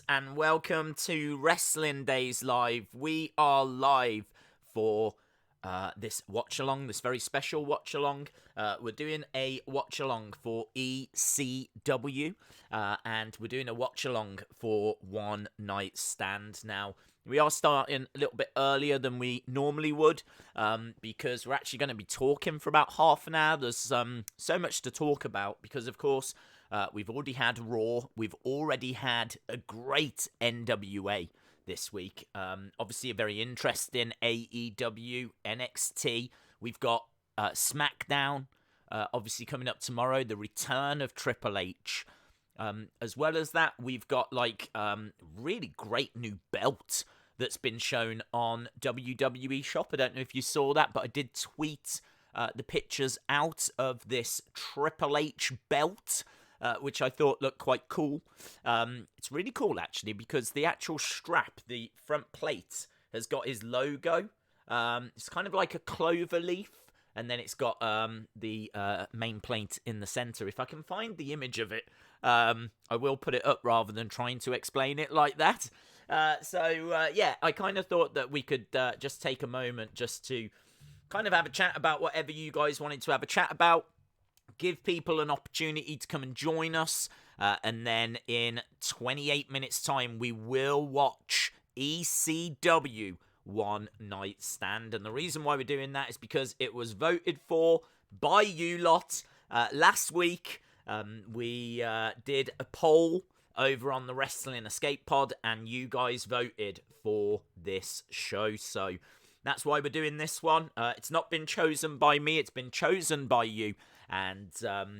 And welcome to Wrestling Days Live. We are live for this watch along, this very special watch along. We're doing a watch along for ECW, and we're doing a watch along for One Night Stand. Now, we are starting a little bit earlier than we normally would, because we're actually going to be talking for about half an hour. There's so much to talk about because, of course, we've already had Raw. We've already had a great NWA this week. Obviously, a very interesting AEW, NXT. We've got Smackdown, obviously coming up tomorrow. The return of Triple H. As well as that, we've got really great new belt that's been shown on WWE Shop. I don't know if you saw that, but I did tweet the pictures out of this Triple H belt, which I thought looked quite cool. It's really cool, actually, because the actual strap, the front plate, has got his logo. It's kind of like a clover leaf, and then it's got the main plate in the center. If I can find the image of it, I will put it up rather than trying to explain it like that. Yeah, I kind of thought that we could just take a moment just to kind of have a chat about whatever you guys wanted to have a chat about. Give people an opportunity to come and join us. And then in 28 minutes' time, we will watch ECW One Night Stand. And the reason why we're doing that is because it was voted for by you lot. Last week, we did a poll over on the Wrestling Escape Pod, and you guys voted for this show. So that's why we're doing this one. It's not been chosen by me. It's been chosen by you. And,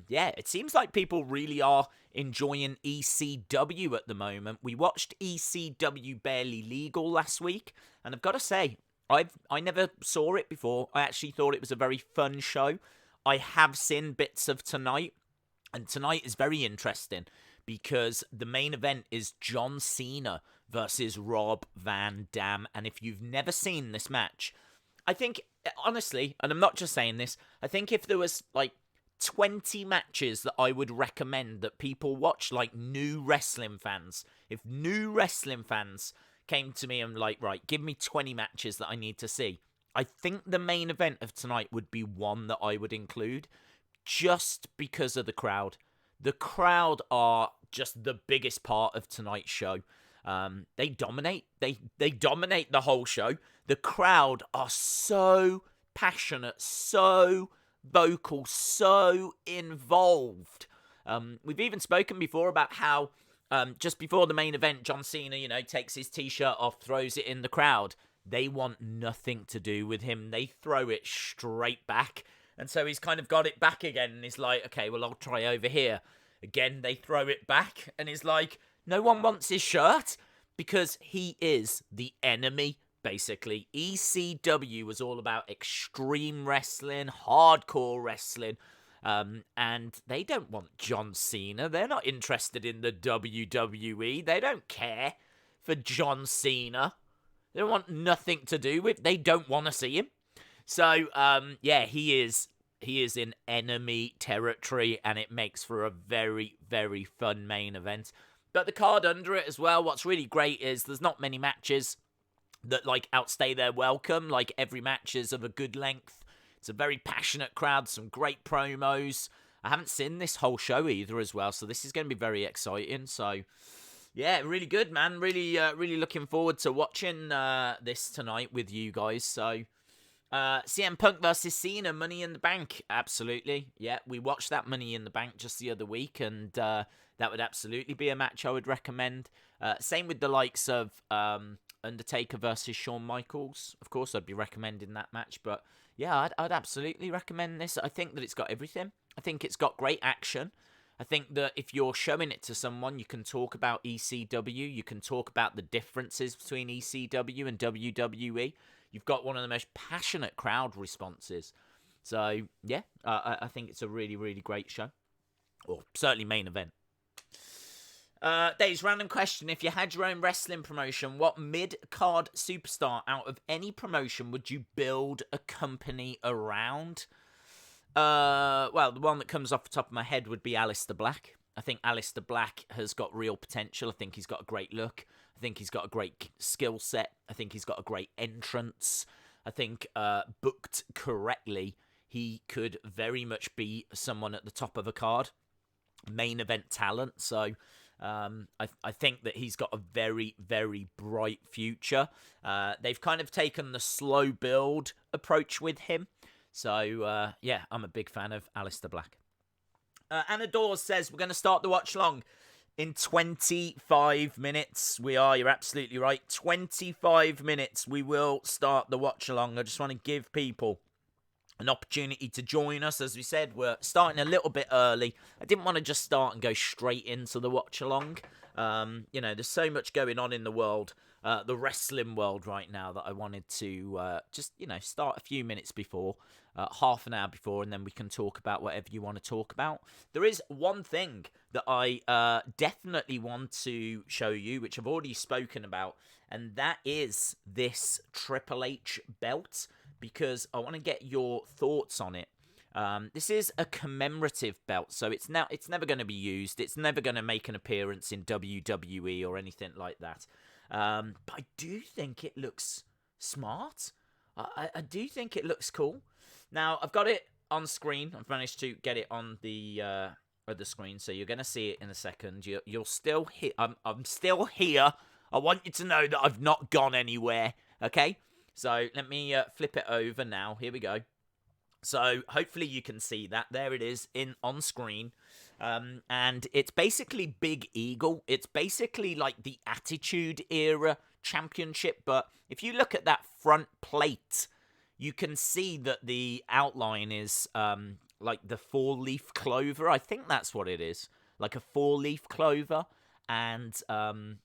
yeah, it seems like people really are enjoying ECW at the moment. We watched ECW Barely Legal last week, and I've got to say, I never saw it before. I actually thought it was a very fun show. I have seen bits of tonight, and tonight is very interesting because the main event is John Cena versus Rob Van Dam. And if you've never seen this match, I think, honestly, and I'm not just saying this, I think if there was, 20 matches that I would recommend that people watch, new wrestling fans. If new wrestling fans came to me and right, give me 20 matches that I need to see, I think the main event of tonight would be one that I would include just because of the crowd. The crowd are just the biggest part of tonight's show. They dominate. They dominate the whole show. The crowd are so passionate, so vocal, so involved. We've even spoken before about how just before the main event, John Cena, takes his t-shirt off, throws it in the crowd. They want nothing to do with him. They throw it straight back. And so he's kind of got it back again, and he's like, okay, well, I'll try over here. Again, they throw it back, and he's like, no one wants his shirt because he is the enemy. Basically, ECW was all about extreme wrestling, hardcore wrestling, and they don't want John Cena. They're not interested in the WWE. They don't care for John Cena. They want nothing to do with. They don't want to see him. So, yeah, he is in enemy territory, and it makes for a very, very fun main event. But the card under it as well, what's really great is there's not many matches that outstay their welcome. Every match is of a good length. It's a very passionate crowd, some great promos. I haven't seen this whole show either as well, so this is going to be very exciting. So yeah, really good, man. Really looking forward to watching this tonight with you guys. So CM Punk versus Cena, Money in the Bank. Absolutely. Yeah, we watched that Money in the Bank just the other week, and that would absolutely be a match I would recommend. Same with the likes of Undertaker versus Shawn Michaels. Of course, I'd be recommending that match, but yeah, I'd absolutely recommend this. I think that it's got everything. I think it's got great action. I think that if you're showing it to someone, you can talk about ECW. You can talk about the differences between ECW and WWE. You've got one of the most passionate crowd responses. So, yeah, I think it's a really, really great show. Or certainly main event. Dave's random question. If you had your own wrestling promotion, what mid-card superstar out of any promotion would you build a company around? Well, the one that comes off the top of my head would be Aleister Black. I think Aleister Black has got real potential. I think he's got a great look. I think he's got a great skill set. I think he's got a great entrance. I think booked correctly, he could very much be someone at the top of a card. Main event talent. So I think that he's got a very, very bright future. They've kind of taken the slow build approach with him. So, yeah, I'm a big fan of Aleister Black. Anna Dawes says we're going to start the watch long in 25 minutes. We are, you're absolutely right. 25 minutes, we will start the watch along. I just want to give people an opportunity to join us. As we said, we're starting a little bit early. I didn't want to just start and go straight into the watch along. You know, there's so much going on in the world, the wrestling world right now, that I wanted to just, you know, start a few minutes before, half an hour before, and then we can talk about whatever you want to talk about. There is one thing that I definitely want to show you, which I've already spoken about, and that is this Triple H belt, because I want to get your thoughts on it. This is a commemorative belt, so it's never going to be used. It's never going to make an appearance in WWE or anything like that. But I do think it looks smart. I do think it looks cool. Now, I've got it on screen. I've managed to get it on the screen, so you're going to see it in a second. You're still here. I'm still here. I want you to know that I've not gone anywhere, okay? So let me flip it over now. Here we go. So hopefully you can see that. There it is on screen. And it's basically Big Eagle. It's basically like the Attitude Era Championship. But if you look at that front plate, you can see that the outline is like the 4-leaf clover. I think that's what it is. Like a 4-leaf clover. And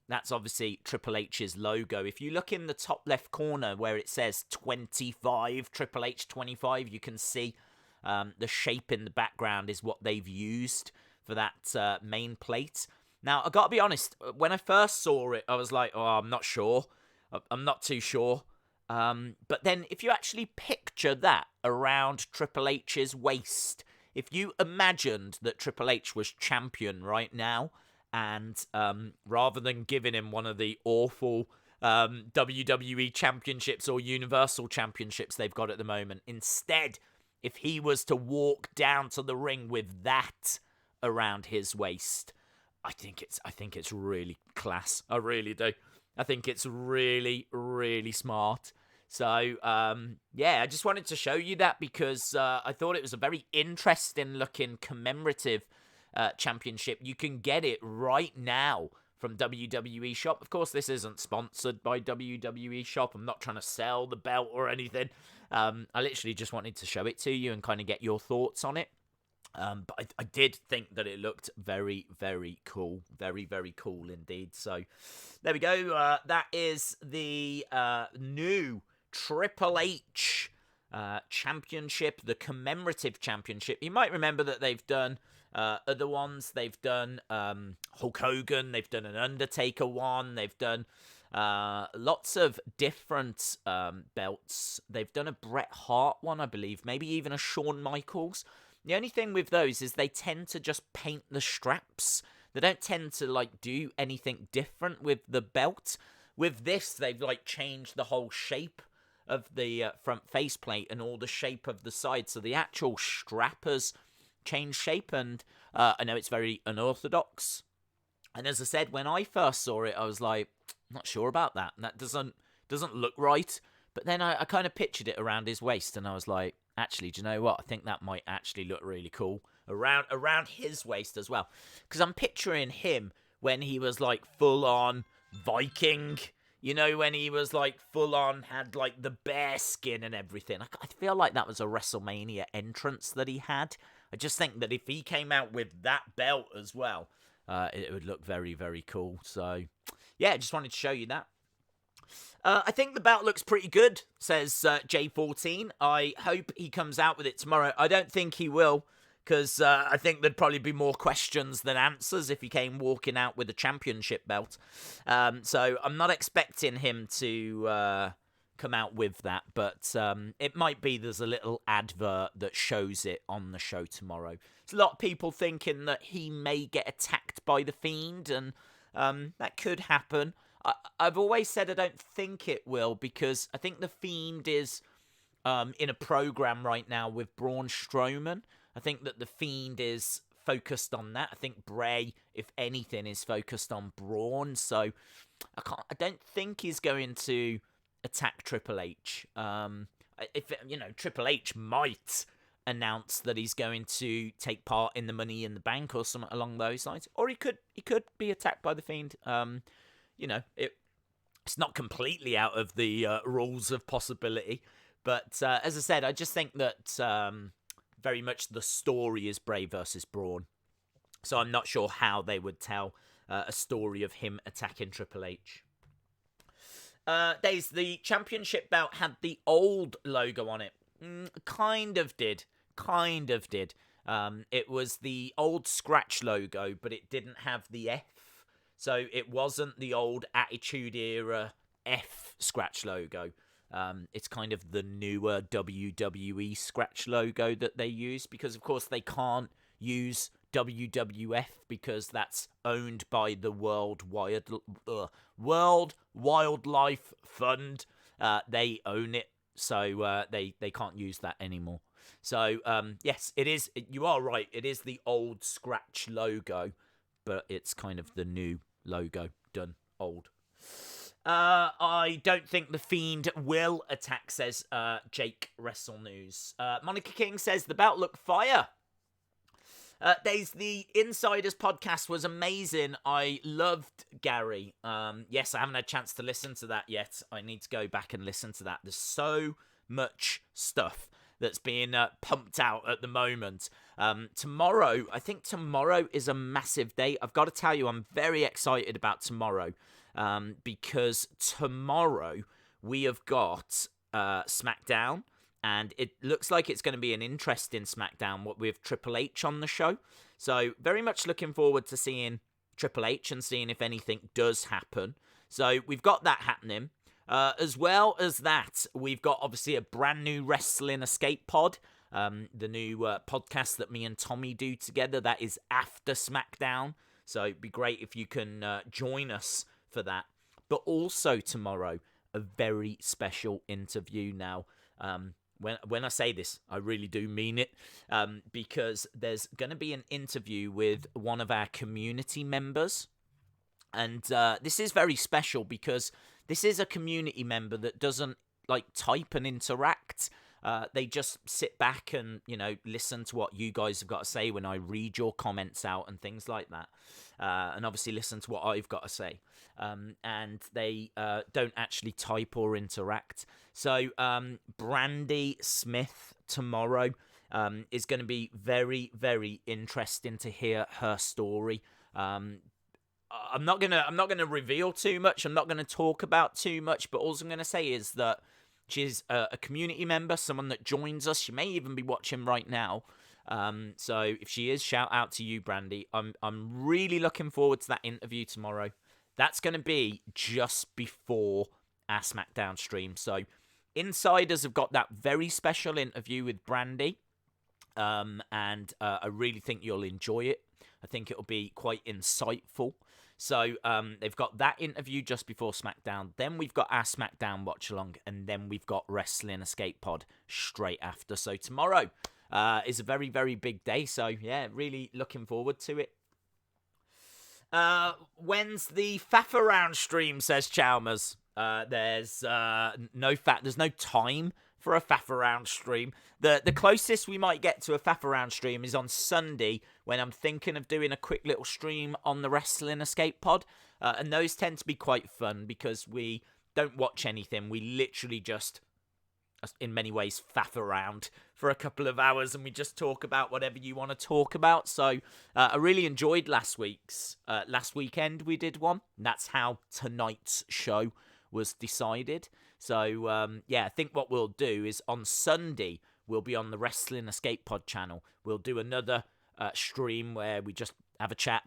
that's obviously Triple H's logo. If you look in the top left corner where it says 25, Triple H 25, you can see the shape in the background is what they've used for that main plate. Now, I got to be honest, when I first saw it, I was like, oh, I'm not sure. I'm not too sure. But then if you actually picture that around Triple H's waist, if you imagined that Triple H was champion right now, and rather than giving him one of the awful WWE championships or Universal championships they've got at the moment, instead, if he was to walk down to the ring with that around his waist, I think it's really class. I really do. I think it's really, really smart. So, yeah, I just wanted to show you that because I thought it was a very interesting looking commemorative championship. You can get it right now from WWE Shop. Of course, this isn't sponsored by WWE Shop. I'm not trying to sell the belt or anything. I literally just wanted to show it to you and kind of get your thoughts on it. But I did think that it looked very, very cool. Very, very cool indeed. So there we go. That is the new Triple H championship, the commemorative championship. You might remember that they've done other ones. They've done Hulk Hogan. They've done an Undertaker one. They've done lots of different belts. They've done a Bret Hart one, I believe. Maybe even a Shawn Michaels. The only thing with those is they tend to just paint the straps. They don't tend to like do anything different with the belt. With this, they've like changed the whole shape of the front faceplate and all the shape of the side. So the actual strap has changed shape, and I know it's very unorthodox. And as I said, when I first saw it, I was like, not sure about that. That doesn't look right. But then I kind of pictured it around his waist, and I was like, actually, do you know what? I think that might actually look really cool around his waist as well. Because I'm picturing him when he was like full on Viking. You know, when he was like full on, had like the bear skin and everything. I feel like that was a WrestleMania entrance that he had. I just think that if he came out with that belt as well, it would look very, very cool. So, yeah, just wanted to show you that. I think the belt looks pretty good, says J14. I hope he comes out with it tomorrow. I don't think he will, because I think there'd probably be more questions than answers if he came walking out with a championship belt. So I'm not expecting him to come out with that, but it might be there's a little advert that shows it on the show tomorrow. There's a lot of people thinking that he may get attacked by the Fiend, and that could happen. I've always said I don't think it will, because I think the Fiend is in a program right now with Braun Strowman. I think that the Fiend is focused on that. I think Bray, if anything, is focused on Braun. So I don't think he's going to attack Triple H. If Triple H might announce that he's going to take part in the Money in the Bank or something along those lines, or he could be attacked by the Fiend. It's not completely out of the rules of possibility. But as I said, I just think that very much the story is Bray versus Braun. So I'm not sure how they would tell a story of him attacking Triple H. Days, the championship belt had the old logo on it. Kind of did. It was the old scratch logo, but it didn't have the F. So it wasn't the old Attitude Era F scratch logo. It's kind of the newer WWE scratch logo that they use, because of course they can't use WWF because that's owned by the World Wildlife Fund. They own it, so they can't use that anymore. So yes, it is. You are right. It is the old scratch logo, but it's kind of the new logo done old. I don't think the Fiend will attack, says Jake Wrestle News. Monica King says the belt looked fire. Days, the Insiders podcast was amazing. I loved Gary. Yes, I haven't had a chance to listen to that yet. I need to go back and listen to that. There's so much stuff that's being pumped out at the moment. Tomorrow, I think tomorrow is a massive day. I've got to tell you, I'm very excited about tomorrow. Because tomorrow we have got SmackDown, and it looks like it's going to be an interesting SmackDown with Triple H on the show. So very much looking forward to seeing Triple H and seeing if anything does happen. So we've got that happening. As well as that, we've got obviously a brand new Wrestling Escape Pod. The new podcast that me and Tommy do together. That is after SmackDown. So it'd be great if you can join us for that. But also tomorrow, a very special interview. Now, when I say this, I really do mean it, because there's going to be an interview with one of our community members. And this is very special because this is a community member that doesn't type and interact. They just sit back and, listen to what you guys have got to say when I read your comments out and things like that. And obviously listen to what I've got to say. And they don't actually type or interact. So Brandy Smith tomorrow is going to be very, very interesting to hear her story. I'm not gonna reveal too much. I'm not gonna talk about too much. But all I'm gonna say is that she's a community member, someone that joins us. She may even be watching right now. So if she is, shout out to you, Brandy. I'm really looking forward to that interview tomorrow. That's going to be just before our SmackDown stream. So Insiders have got that very special interview with Brandy. And I really think you'll enjoy it. I think it'll be quite insightful. So they've got that interview just before SmackDown. Then we've got our SmackDown watch-along. And then we've got Wrestling Escape Pod straight after. So tomorrow is a very, very big day. So, yeah, really looking forward to it. When's the Faff Around stream, says Chalmers. There's no time for a Faff Around stream. The closest we might get to a Faff Around stream is on Sunday, when I'm thinking of doing a quick little stream on the Wrestling Escape Pod. And those tend to be quite fun because we don't watch anything. We literally just, in many ways, faff around for a couple of hours and we just talk about whatever you want to talk about. So I really enjoyed last weekend we did one. That's how tonight's show was decided. So yeah, I think what we'll do is on Sunday we'll be on the Wrestling Escape Pod channel. We'll do another stream where we just have a chat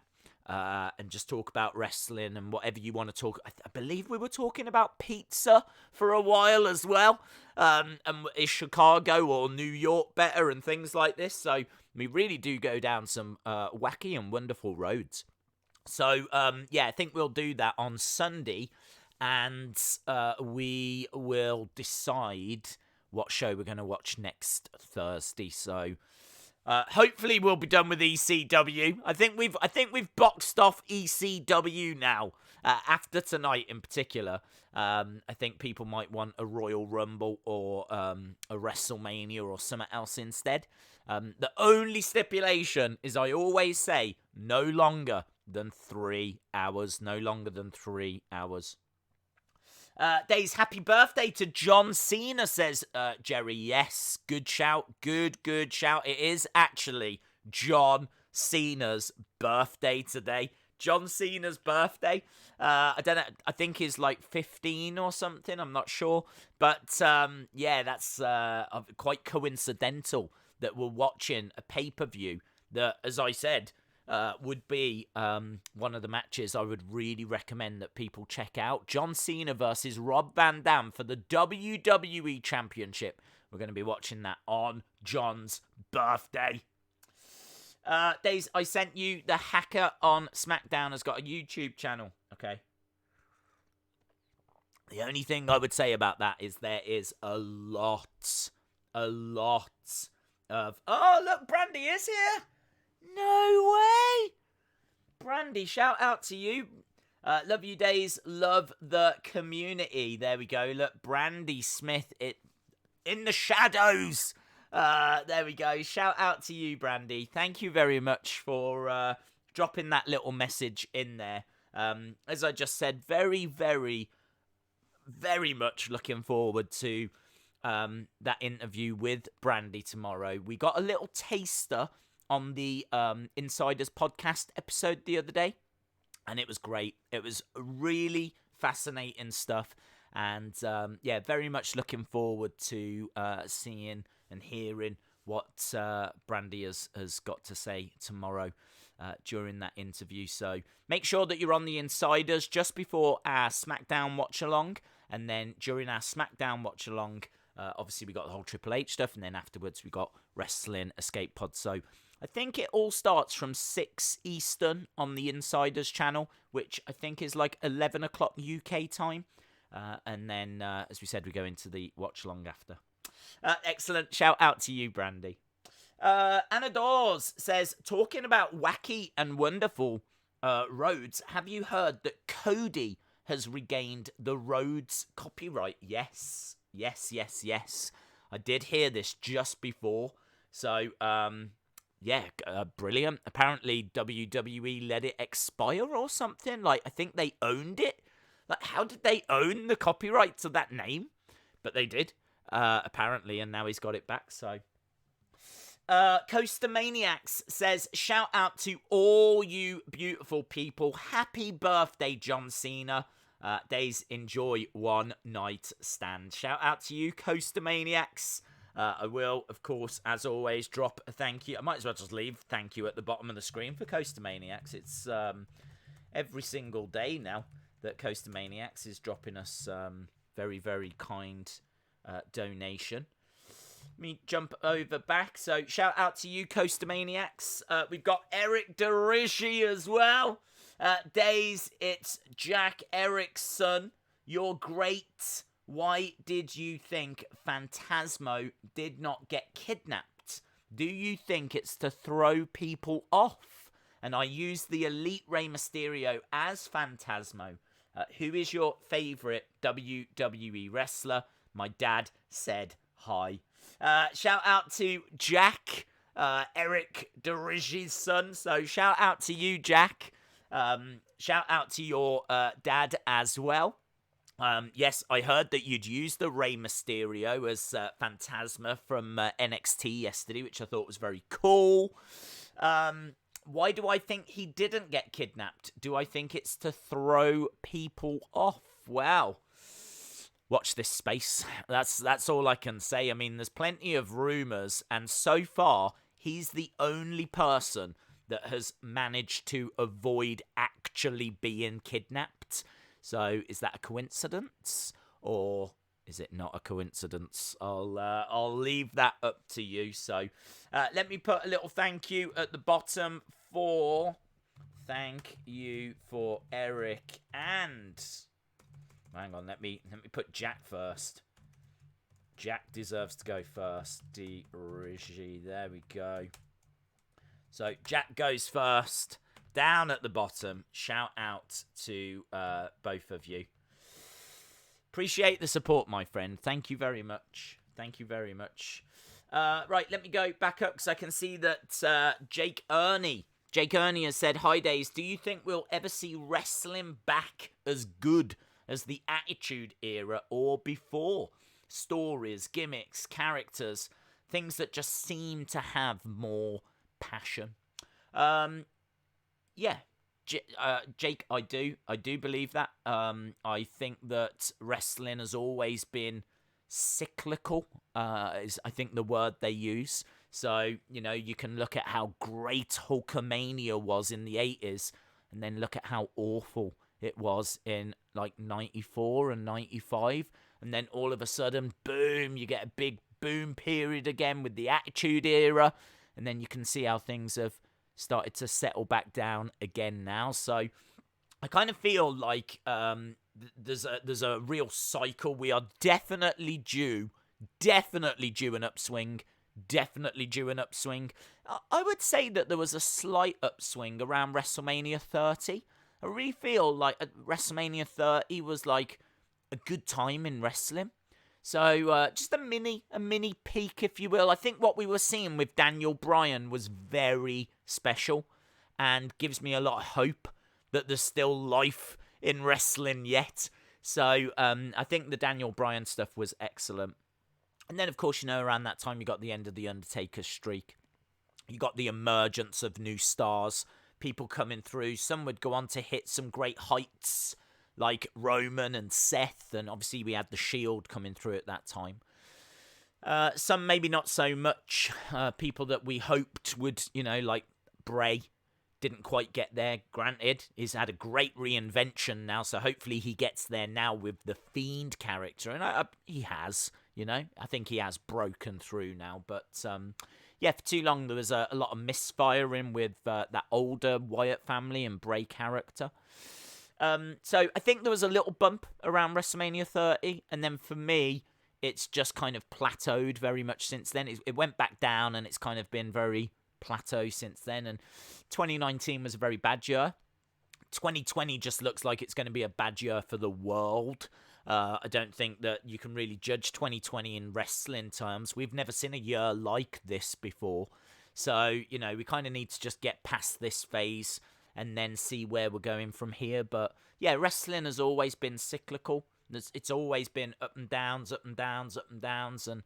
and just talk about wrestling and whatever you want to talk. I believe we were talking about pizza for a while as well. And is Chicago or New York better and things like this? So we really do go down some wacky and wonderful roads. So, I think we'll do that on Sunday, and we will decide what show we're going to watch next Thursday. So, hopefully we'll be done with ECW. I think we've boxed off ECW now. After tonight in particular, I think people might want a Royal Rumble or a WrestleMania or something else instead. The only stipulation is, I always say, no longer than 3 hours. No longer than 3 hours. Days, happy birthday to John Cena, says Jerry. Yes, good shout. Good shout. It is actually John Cena's birthday today. John Cena's birthday. I don't know. I think he's like 15 or something. I'm not sure. But that's quite coincidental that we're watching a pay-per-view that, as I said, would be one of the matches I would really recommend that people check out. John Cena versus Rob Van Dam for the WWE Championship. We're going to be watching that on John's birthday. Days, I sent you the hacker on SmackDown has got a YouTube channel. Okay. The only thing I would say about that is there is a lot of... Oh, look, Brandy is here. No way! Brandy, shout out to you. Love you, Days. Love the community. There we go. Look, Brandy Smith in the shadows. There we go. Shout out to you, Brandy. Thank you very much for dropping that little message in there. As I just said, very, very, very much looking forward to that interview with Brandy tomorrow. We got a little taster on the Insiders podcast episode the other day, and it was great. It was really fascinating stuff, and very much looking forward to seeing and hearing what Brandy has got to say tomorrow during that interview. So make sure that you're on the Insiders just before our SmackDown watch-along, and then during our SmackDown watch-along, obviously we got the whole Triple H stuff, and then afterwards we got Wrestling Escape Pod. So I think it all starts from 6 Eastern on the Insiders channel, which I think is like 11 o'clock UK time. And then, as we said, we go into the watch-along after. Excellent. Shout out to you, Brandy. Anna Dawes says, talking about wacky and wonderful roads, have you heard that Cody has regained the Rhodes copyright? Yes. I did hear this just before. So, brilliant. Apparently, WWE let it expire or something. Like, I think they owned it. Like, how did they own the copyright to that name? But they did, apparently, and now he's got it back, so... Coaster Maniacs says, shout out to all you beautiful people. Happy birthday, John Cena. Days, enjoy One Night Stand. Shout out to you, Coaster Maniacs. I will, of course, as always, drop a thank you. I might as well just leave thank you at the bottom of the screen for Coaster Maniacs. It's every single day now that Coaster Maniacs is dropping us very, very kind donation. Let me jump over back. So, shout out to you, Coaster Maniacs. We've got Eric Derishi as well. Days, it's Jack Eric's son. You're great. Why did you think Phantasmo did not get kidnapped? Do you think it's to throw people off? And I used the Elite Rey Mysterio as Phantasmo. Who is your favourite WWE wrestler? My dad said hi. Shout out to Jack, Eric Derishi's son. So shout out to you, Jack. Shout out to your dad as well. Yes, I heard that you'd used the Rey Mysterio as Phantasma from NXT yesterday, which I thought was very cool. Why do I think he didn't get kidnapped? Do I think it's to throw people off? Well, watch this space. That's all I can say. I mean, there's plenty of rumours, and so far, he's the only person that has managed to avoid actually being kidnapped. So is that a coincidence, or is it not a coincidence? I'll leave that up to you. So let me put a little thank you at the bottom for Eric, and hang on, let me put Jack first. Jack deserves to go first. Tajiri, there we go. So Jack goes first, down at the bottom. Shout out to both of you. Appreciate the support, my friend. Thank you very much. Thank you very much. Right, let me go back up because I can see that Jake Ernie has said, "Hi, Days. Do you think we'll ever see wrestling back as good as the Attitude Era or before? Stories, gimmicks, characters, things that just seem to have more passion." Yeah, Jake, I do believe that. I think that wrestling has always been cyclical, is I think the word they use. So, you can look at how great Hulkamania was in the 80s, and then look at how awful it was in, like, 94 and 95. And then all of a sudden, boom, you get a big boom period again with the Attitude Era. And then you can see how things have started to settle back down again now. So I kind of feel like there's a real cycle. We are definitely due an upswing. Definitely due an upswing. I would say that there was a slight upswing around WrestleMania 30. I really feel like WrestleMania 30 was like a good time in wrestling. So just a mini peak, if you will. I think what we were seeing with Daniel Bryan was very special and gives me a lot of hope that there's still life in wrestling yet. So I think the Daniel Bryan stuff was excellent. And then, of course, around that time, you got the end of the Undertaker streak. You got the emergence of new stars, people coming through. Some would go on to hit some great heights, like Roman and Seth, and obviously we had the Shield coming through at that time. Some maybe not so much. People that we hoped would, like Bray, didn't quite get there. Granted, he's had a great reinvention now, so hopefully he gets there now with the Fiend character, and he has. I think he has broken through now, but yeah, for too long there was a lot of misfiring with that older Wyatt family and Bray character. So I think there was a little bump around WrestleMania 30, and then for me, it's just kind of plateaued very much since then. It went back down, and it's kind of been very plateau since then, and 2019 was a very bad year. 2020 just looks like it's going to be a bad year for the world. I don't think that you can really judge 2020 in wrestling terms. We've never seen a year like this before. So, we kind of need to just get past this phase and then see where we're going from here. But, yeah, wrestling has always been cyclical. It's always been up and downs, up and downs, up and downs. And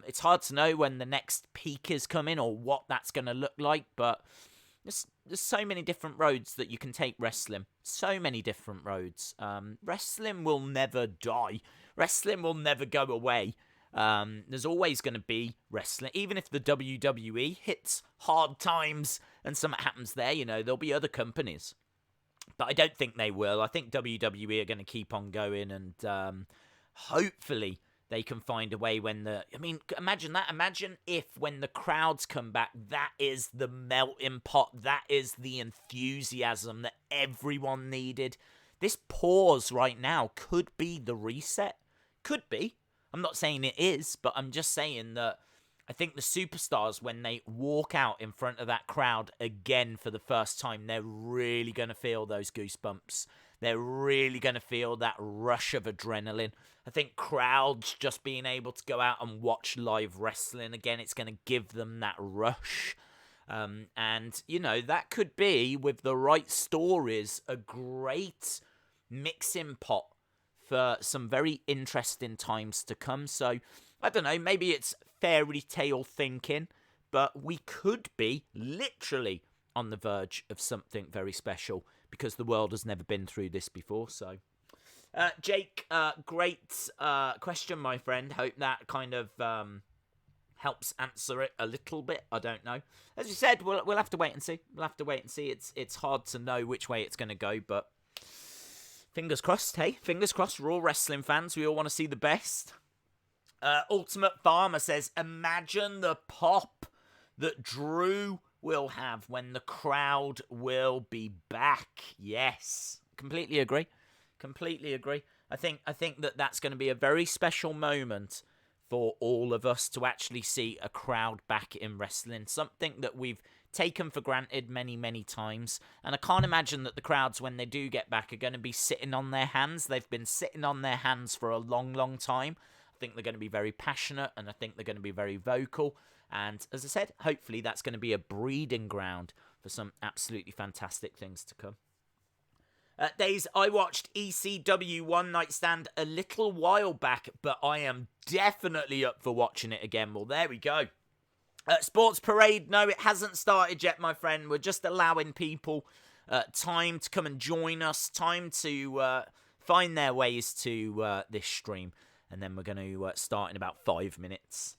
it's hard to know when the next peak is coming or what that's going to look like. But there's so many different roads that you can take wrestling. So many different roads. Wrestling will never die. Wrestling will never go away. There's always going to be wrestling. Even if the WWE hits hard times and something happens there, there'll be other companies. But I don't think they will. I think WWE are going to keep on going, and hopefully they can find a way imagine that. Imagine if when the crowds come back, that is the melting pot. That is the enthusiasm that everyone needed. This pause right now could be the reset. Could be. I'm not saying it is, but I'm just saying that I think the superstars, when they walk out in front of that crowd again for the first time, they're really going to feel those goosebumps. They're really going to feel that rush of adrenaline. I think crowds just being able to go out and watch live wrestling again, it's going to give them that rush. And, that could be, with the right stories, a great mixing pot for some very interesting times to come. So, I don't know, maybe it's fairy tale thinking, but we could be literally on the verge of something very special, because the world has never been through this before. So, Jake, great question, my friend. Hope that kind of helps answer it a little bit. I don't know. As you said, we'll have to wait and see. We'll have to wait and see. It's hard to know which way it's going to go, but fingers crossed. Hey, fingers crossed. We're all wrestling fans. We all want to see the best. Ultimate Farmer says, imagine the pop that Drew will have when the crowd will be back. Yes, completely agree. Completely agree. I think that's going to be a very special moment for all of us to actually see a crowd back in wrestling. Something that we've taken for granted many, many times. And I can't imagine that the crowds, when they do get back, are going to be sitting on their hands. They've been sitting on their hands for a long, long time. I think they're going to be very passionate, and I think they're going to be very vocal. And as I said, hopefully that's going to be a breeding ground for some absolutely fantastic things to come. Days, I watched ECW One Night Stand a little while back, but I am definitely up for watching it again. Well, there we go. Sports Parade, no, it hasn't started yet, my friend. We're just allowing people time to come and join us, time to find their ways to this stream. And then we're going to start in about 5 minutes.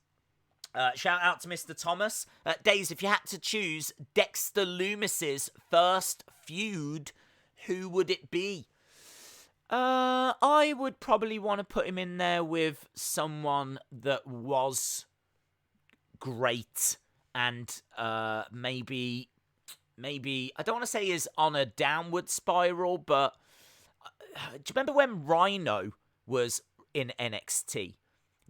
Shout out to Mr. Thomas. Days, if you had to choose Dexter Lumis's first feud, who would it be? I would probably want to put him in there with someone that was great and maybe I don't want to say is on a downward spiral, but do you remember when Rhino was in NXT?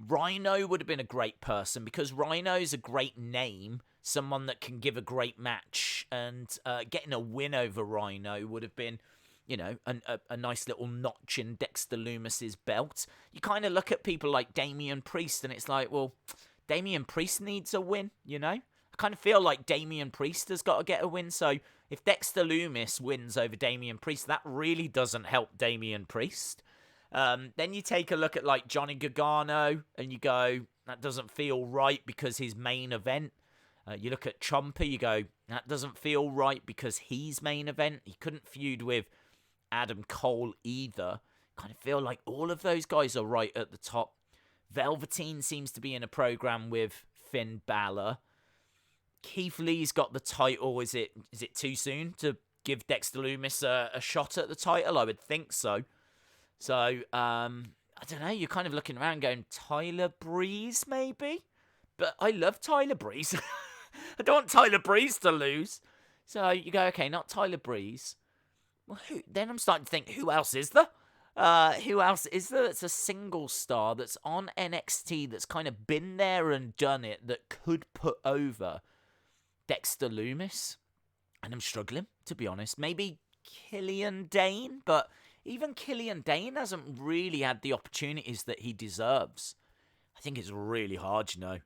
Rhino would have been a great person because Rhino's a great name, someone that can give a great match, and getting a win over Rhino would have been, you know, a nice little notch in Dexter Lumis's belt. You kind of look at people like Damian Priest and it's like, well, Damian Priest needs a win, you know? I kind of feel like Damian Priest has got to get a win, so if Dexter Lumis wins over Damian Priest, that really doesn't help Damian Priest. Then you take a look at like Johnny Gargano and you go, that doesn't feel right because his main event. You look at Ciampa, you go, that doesn't feel right because he's main event. He couldn't feud with Adam Cole either. Kind of feel like all of those guys are right at the top. Velveteen seems to be in a program with Finn Balor. Keith Lee's got the title. Is it too soon to give Dexter Lumis a shot at the title? I would think so. So, I don't know, you're kind of looking around going, Tyler Breeze, maybe? But I love Tyler Breeze. I don't want Tyler Breeze to lose. So you go, okay, not Tyler Breeze. Well, then I'm starting to think, who else is there? Who else is there that's a single star that's on NXT that's kind of been there and done it that could put over Dexter Lumis? And I'm struggling, to be honest. Maybe Killian Dane, but even Killian Dane hasn't really had the opportunities that he deserves. I think it's really hard, you know.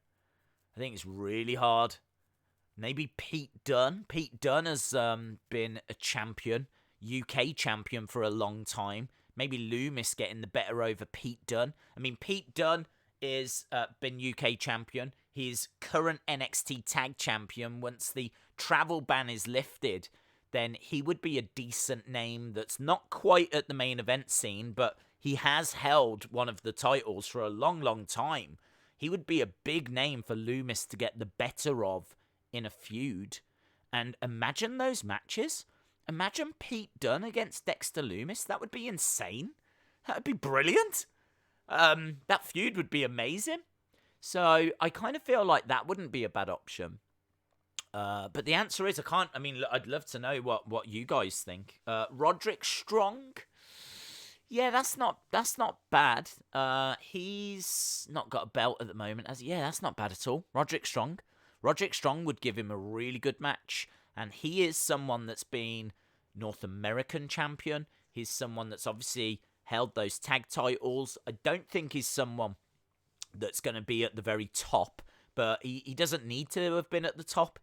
I think it's really hard. Maybe Pete Dunne. Pete Dunne has been a champion, UK champion for a long time. Maybe Lumis getting the better over Pete Dunne. I mean, Pete Dunne is been UK champion. He's current NXT tag champion. Once the travel ban is lifted, then he would be a decent name that's not quite at the main event scene, but he has held one of the titles for a long, long time. He would be a big name for Lumis to get the better of in a feud. And imagine those matches. Imagine Pete Dunne against Dexter Lumis. That would be insane. That would be brilliant. That feud would be amazing. So I kind of feel like that wouldn't be a bad option. But the answer is I can't. I mean, I'd love to know what you guys think. Roderick Strong. Yeah, that's not bad. He's not got a belt at the moment. Yeah, that's not bad at all. Roderick Strong. Roderick Strong would give him a really good match. And he is someone that's been North American champion. He's someone that's obviously held those tag titles. I don't think he's someone that's going to be at the very top. But he doesn't need to have been at the top.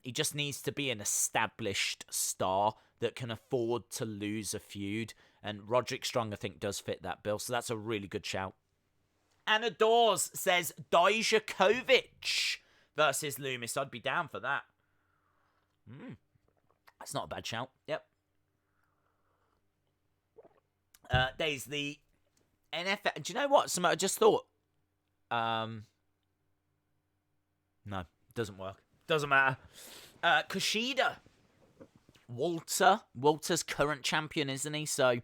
He just needs to be an established star that can afford to lose a feud. And Roderick Strong, I think, does fit that bill. So that's a really good shout. Anna Dawes says Dijakovic versus Lumis. I'd be down for that. That's not a bad shout. Yep. There's the NFL. Do you know what? Something I just thought. No, doesn't work. Doesn't matter. Kushida. Walter's current champion, isn't he? So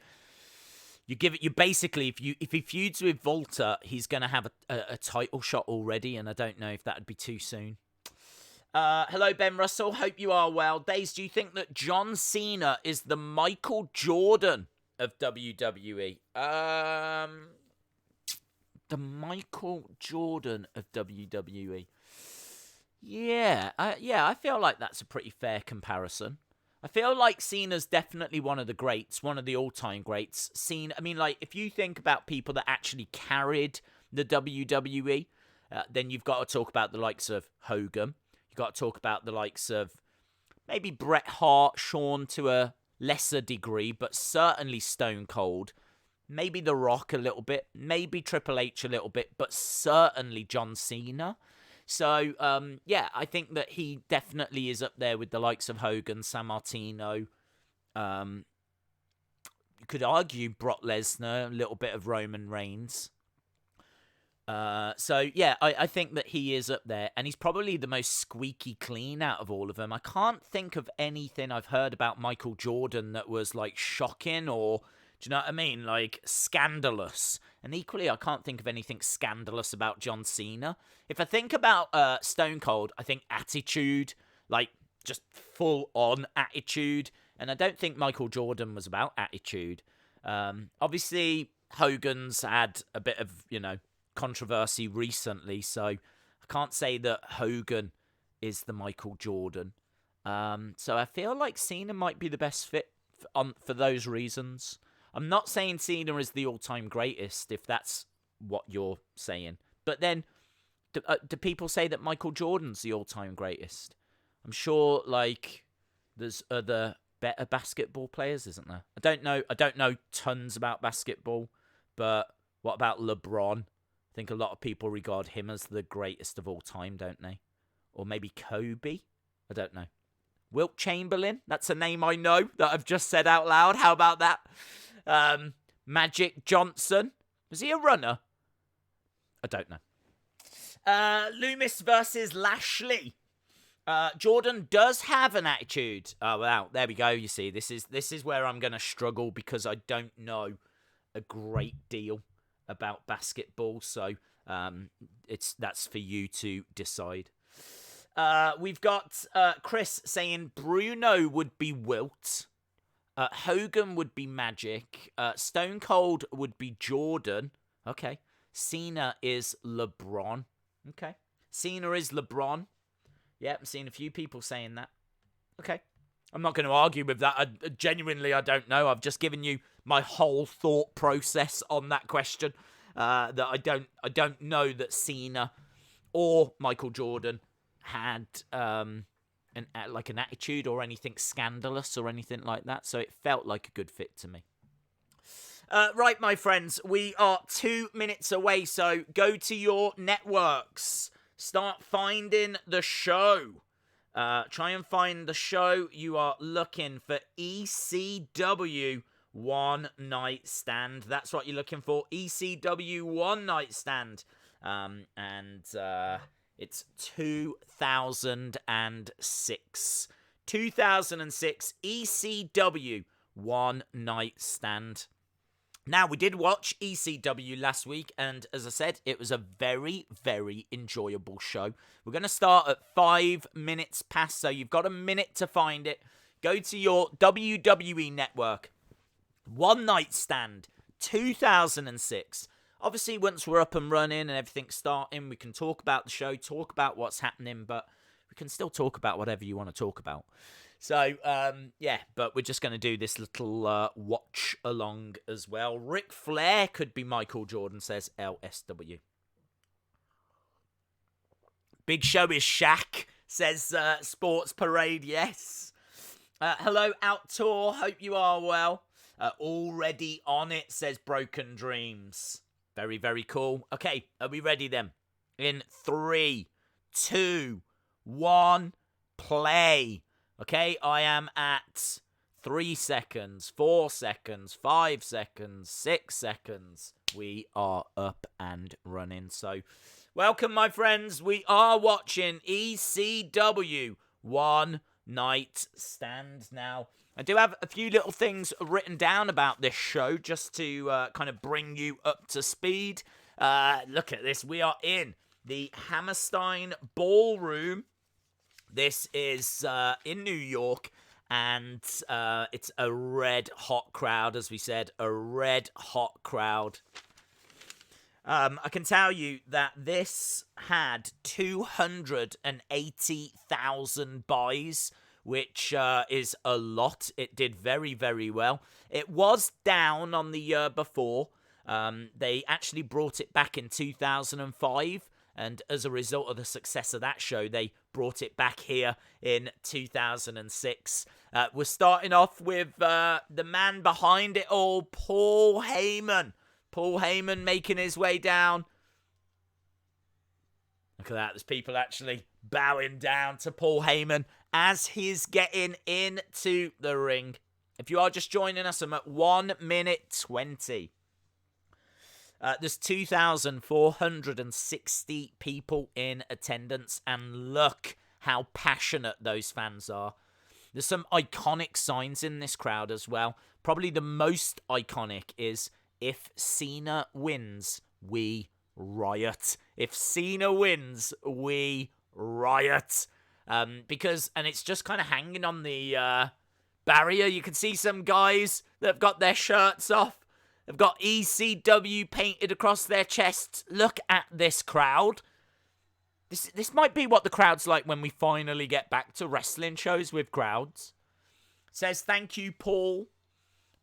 you basically, if he feuds with Walter, he's gonna have a title shot already, and I don't know if that'd be too soon. Hello, Ben Russell. Hope you are well. Days, do you think that John Cena is the Michael Jordan of WWE? The Michael Jordan of WWE. Yeah, I feel like that's a pretty fair comparison. I feel like Cena's definitely one of the greats, one of the all-time greats. Cena, I mean, like, if you think about people that actually carried the WWE, then you've got to talk about the likes of Hogan. You've got to talk about the likes of maybe Bret Hart, Shawn to a lesser degree, but certainly Stone Cold. Maybe The Rock a little bit, maybe Triple H a little bit, but certainly John Cena. So, I think that he definitely is up there with the likes of Hogan, Sammartino. You could argue Brock Lesnar, a little bit of Roman Reigns. I think that he is up there, and he's probably the most squeaky clean out of all of them. I can't think of anything I've heard about Michael Jordan that was, like, shocking or, do you know what I mean, like, scandalous. And equally, I can't think of anything scandalous about John Cena. If I think about Stone Cold, I think attitude, like, just full-on attitude. And I don't think Michael Jordan was about attitude. Obviously, Hogan's had a bit of, controversy recently, so I can't say that Hogan is the Michael Jordan. So I feel like Cena might be the best fit for those reasons. I'm not saying Cena is the all-time greatest, if that's what you're saying. But then, do people say that Michael Jordan's the all-time greatest? I'm sure, like, there's other better basketball players, isn't there? I don't know tons about basketball, but what about LeBron? I think a lot of people regard him as the greatest of all time, don't they? Or maybe Kobe? I don't know. Wilt Chamberlain? That's a name I know that I've just said out loud. How about that? Magic Johnson. Was he a runner? I don't know. Loomis versus Lashley. Jordan does have an attitude. Oh, wow. There we go. You see, this is where I'm going to struggle because I don't know a great deal about basketball. So that's for you to decide. We've got Chris saying Bruno would be Wilt. Hogan would be Magic. Stone Cold would be Jordan. Okay. Cena is LeBron. Okay. Cena is LeBron. Yeah, I'm seeing a few people saying that. Okay. I'm not going to argue with that. I genuinely don't know. I've just given you my whole thought process on that question. That I don't know that Cena or Michael Jordan had an attitude or anything scandalous or anything like that. So it felt like a good fit to me. Right, my friends, we are 2 minutes away. So go to your networks. Start finding the show. Try and find the show. You are looking for ECW One Night Stand. That's what you're looking for. ECW One Night Stand. It's 2006. 2006 ECW One Night Stand. Now, we did watch ECW last week, and as I said, it was a very, very enjoyable show. We're going to start at 5 minutes past, so you've got a minute to find it. Go to your WWE network. One Night Stand, 2006. Obviously, once we're up and running and everything's starting, we can talk about the show, talk about what's happening, but we can still talk about whatever you want to talk about. So, but we're just going to do this little watch along as well. Ric Flair could be Michael Jordan, says LSW. Big Show is Shaq, says Sports Parade, yes. Hello, Outdoor, hope you are well. Already on it, says Broken Dreams. Very, very cool. Okay, are we ready then? In 3, 2, 1, play. Okay, I am at 3 seconds, 4 seconds, 5 seconds, 6 seconds, we are up and running. So, welcome, my friends. We are watching ECW One Night Stand. Now, I do have a few little things written down about this show just to kind of bring you up to speed. Look at this. We are in the Hammerstein Ballroom. This is in New York. And it's a red-hot crowd, as we said. A red-hot crowd. I can tell you that this had 280,000 buys, which is a lot. It did very, very well. It was down on the year before. They actually brought it back in 2005. And as a result of the success of that show, they brought it back here in 2006. We're starting off with the man behind it all, Paul Heyman. Paul Heyman making his way down. Look at that. There's people actually bowing down to Paul Heyman as he's getting into the ring. If you are just joining us, I'm at 1 minute 20. There's 2,460 people in attendance, and look how passionate those fans are. There's some iconic signs in this crowd as well. Probably the most iconic is, if Cena wins, we riot. If Cena wins, we riot. And it's just kind of hanging on the barrier. You can see some guys that have got their shirts off. They've got ECW painted across their chests. Look at this crowd. This might be what the crowd's like when we finally get back to wrestling shows with crowds. It says, thank you, Paul.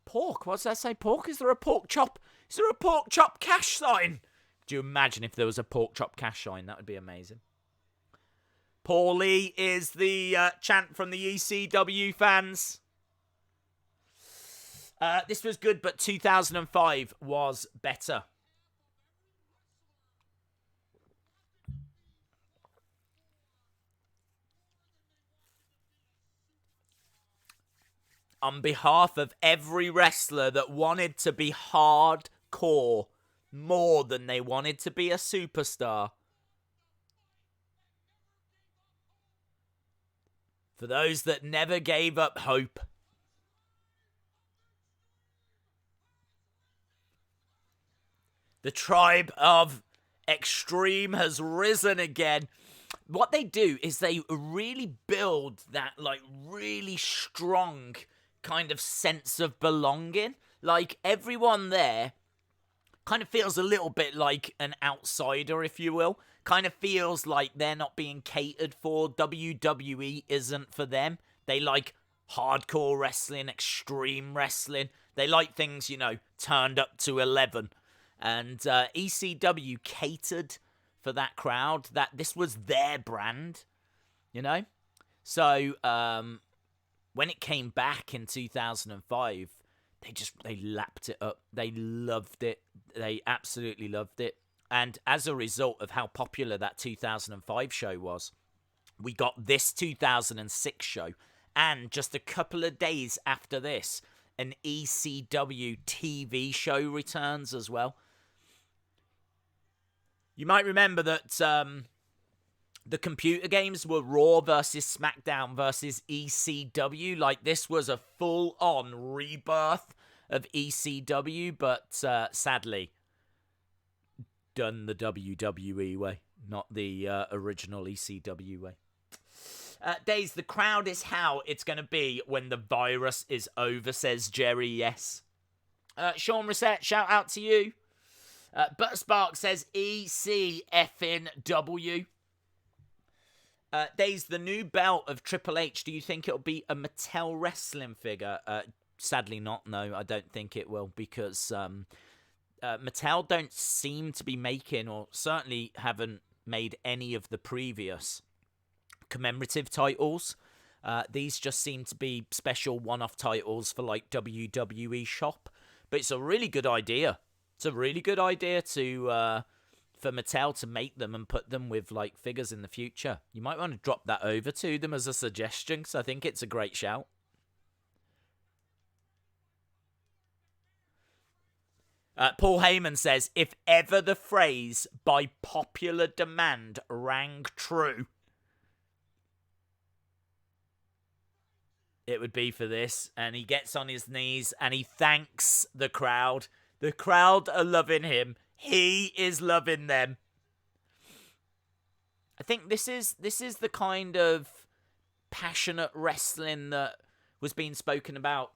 Pork? What does that say? Pork? Is there a pork chop? Is there a pork chop cash sign? Do you imagine if there was a pork chop cash sign? That would be amazing. Paulie is the chant from the ECW fans. This was good, but 2005 was better. On behalf of every wrestler that wanted to be hardcore more than they wanted to be a superstar. For those that never gave up hope. The tribe of Extreme has risen again. What they do is they really build that, like, really strong kind of sense of belonging. Like, everyone there kind of feels a little bit like an outsider, if you will. Kind of feels like they're not being catered for. WWE isn't for them. They like hardcore wrestling, extreme wrestling. They like things, turned up to 11. And ECW catered for that crowd, that this was their brand, So, when it came back in 2005, they lapped it up. They loved it. They absolutely loved it. And as a result of how popular that 2005 show was, we got this 2006 show. And just a couple of days after this, an ECW TV show returns as well. You might remember that the computer games were Raw versus Smackdown versus ECW. Like, this was a full-on rebirth of ECW, but sadly, done the WWE way, not the original ECW way. Days, the crowd is how it's going to be when the virus is over, says Jerry, yes. Sean Reset, shout out to you. Butterspark says ECFNW. Days, the new belt of Triple H, do you think it'll be a Mattel wrestling figure? Sadly not, no, I don't think it will, because Mattel don't seem to be making, or certainly haven't made any of the previous commemorative titles. These just seem to be special one-off titles for, like, WWE Shop. But it's a really good idea. It's a really good idea to for Mattel to make them and put them with, like, figures in the future. You might want to drop that over to them as a suggestion, because I think it's a great shout. Paul Heyman says, if ever the phrase by popular demand rang true, it would be for this. And he gets on his knees and he thanks the crowd. The crowd are loving him. He is loving them. I think this is the kind of passionate wrestling that was being spoken about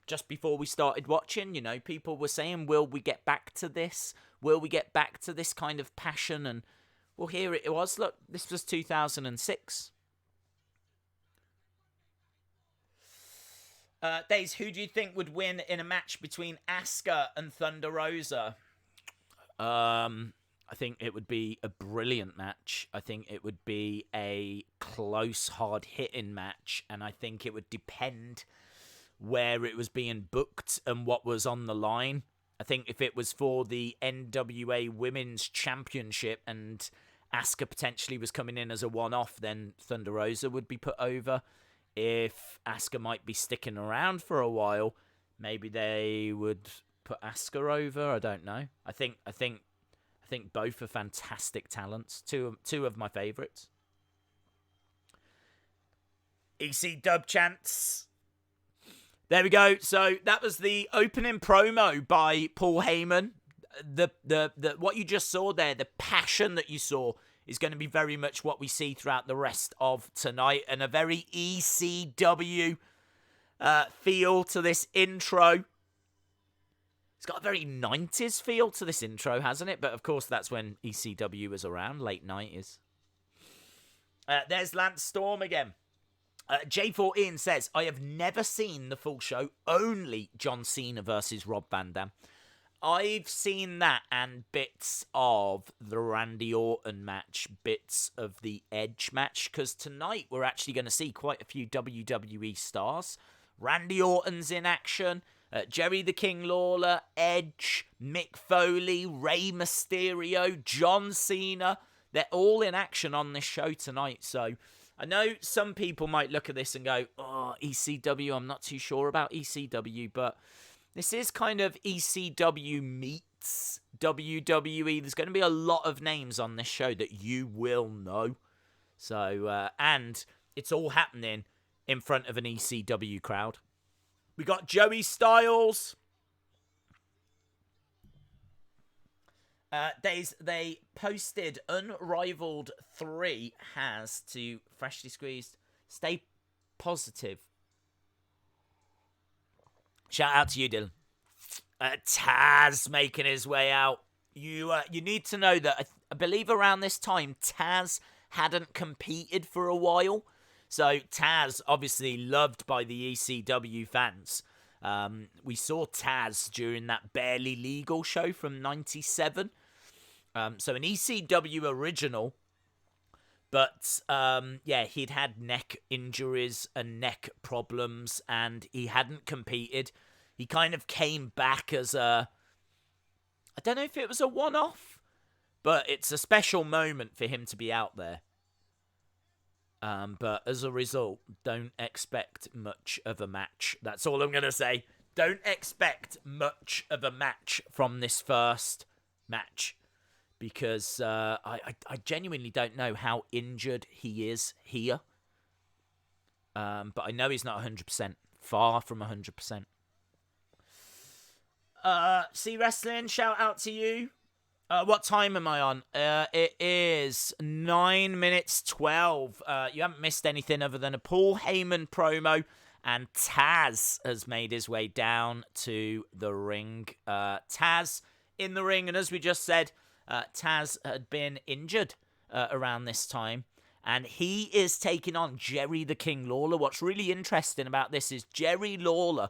just before we started watching. You know, people were saying, will we get back to this? Will we get back to this kind of passion? And, well, here it was. Look, this was 2006. Days, who do you think would win in a match between Asuka and Thunder Rosa? I think it would be a brilliant match. I think it would be a close, hard-hitting match. And I think it would depend where it was being booked and what was on the line. I think if it was for the NWA Women's Championship and Asuka potentially was coming in as a one-off, then Thunder Rosa would be put over. If Asuka might be sticking around for a while, maybe they would put Asuka over. I don't know. I think both are fantastic talents. Two of my favourites. EC dub chants. There we go. So that was the opening promo by Paul Heyman. The what you just saw there, the passion that you saw, is going to be very much what we see throughout the rest of tonight, and a very ECW feel to this intro. It's got a very 90s feel to this intro, hasn't it? But of course, that's when ECW was around, late 90s. There's Lance Storm again. J14 says, I have never seen the full show, only John Cena versus Rob Van Dam. I've seen that and bits of the Randy Orton match, bits of the Edge match, because tonight we're actually going to see quite a few WWE stars. Randy Orton's in action, Jerry the King Lawler, Edge, Mick Foley, Rey Mysterio, John Cena. They're all in action on this show tonight, so I know some people might look at this and go, oh, ECW, I'm not too sure about ECW, but this is kind of ECW meets WWE. There's going to be a lot of names on this show that you will know. So, and it's all happening in front of an ECW crowd. We got Joey Styles. They posted Unrivaled 3 has to freshly squeezed. Stay positive. Shout out to you, Dylan. Tazz making his way out. You need to know that I believe around this time Tazz hadn't competed for a while. So Tazz obviously loved by the ECW fans. We saw Tazz during that Barely Legal show from 97. So an ECW original. But, he'd had neck injuries and neck problems, and he hadn't competed. He kind of came back as I don't know if it was a one-off, but it's a special moment for him to be out there. But as a result, don't expect much of a match. That's all I'm going to say. Don't expect much of a match from this first match. Because I genuinely don't know how injured he is here. But I know he's not 100%. Far from 100%. See Wrestling, shout out to you. What time am I on? It is 9 minutes 12. You haven't missed anything other than a Paul Heyman promo. And Tazz has made his way down to the ring. Tazz in the ring. And as we just said, Tazz had been injured around this time, and he is taking on Jerry the King Lawler. What's really interesting about this is Jerry Lawler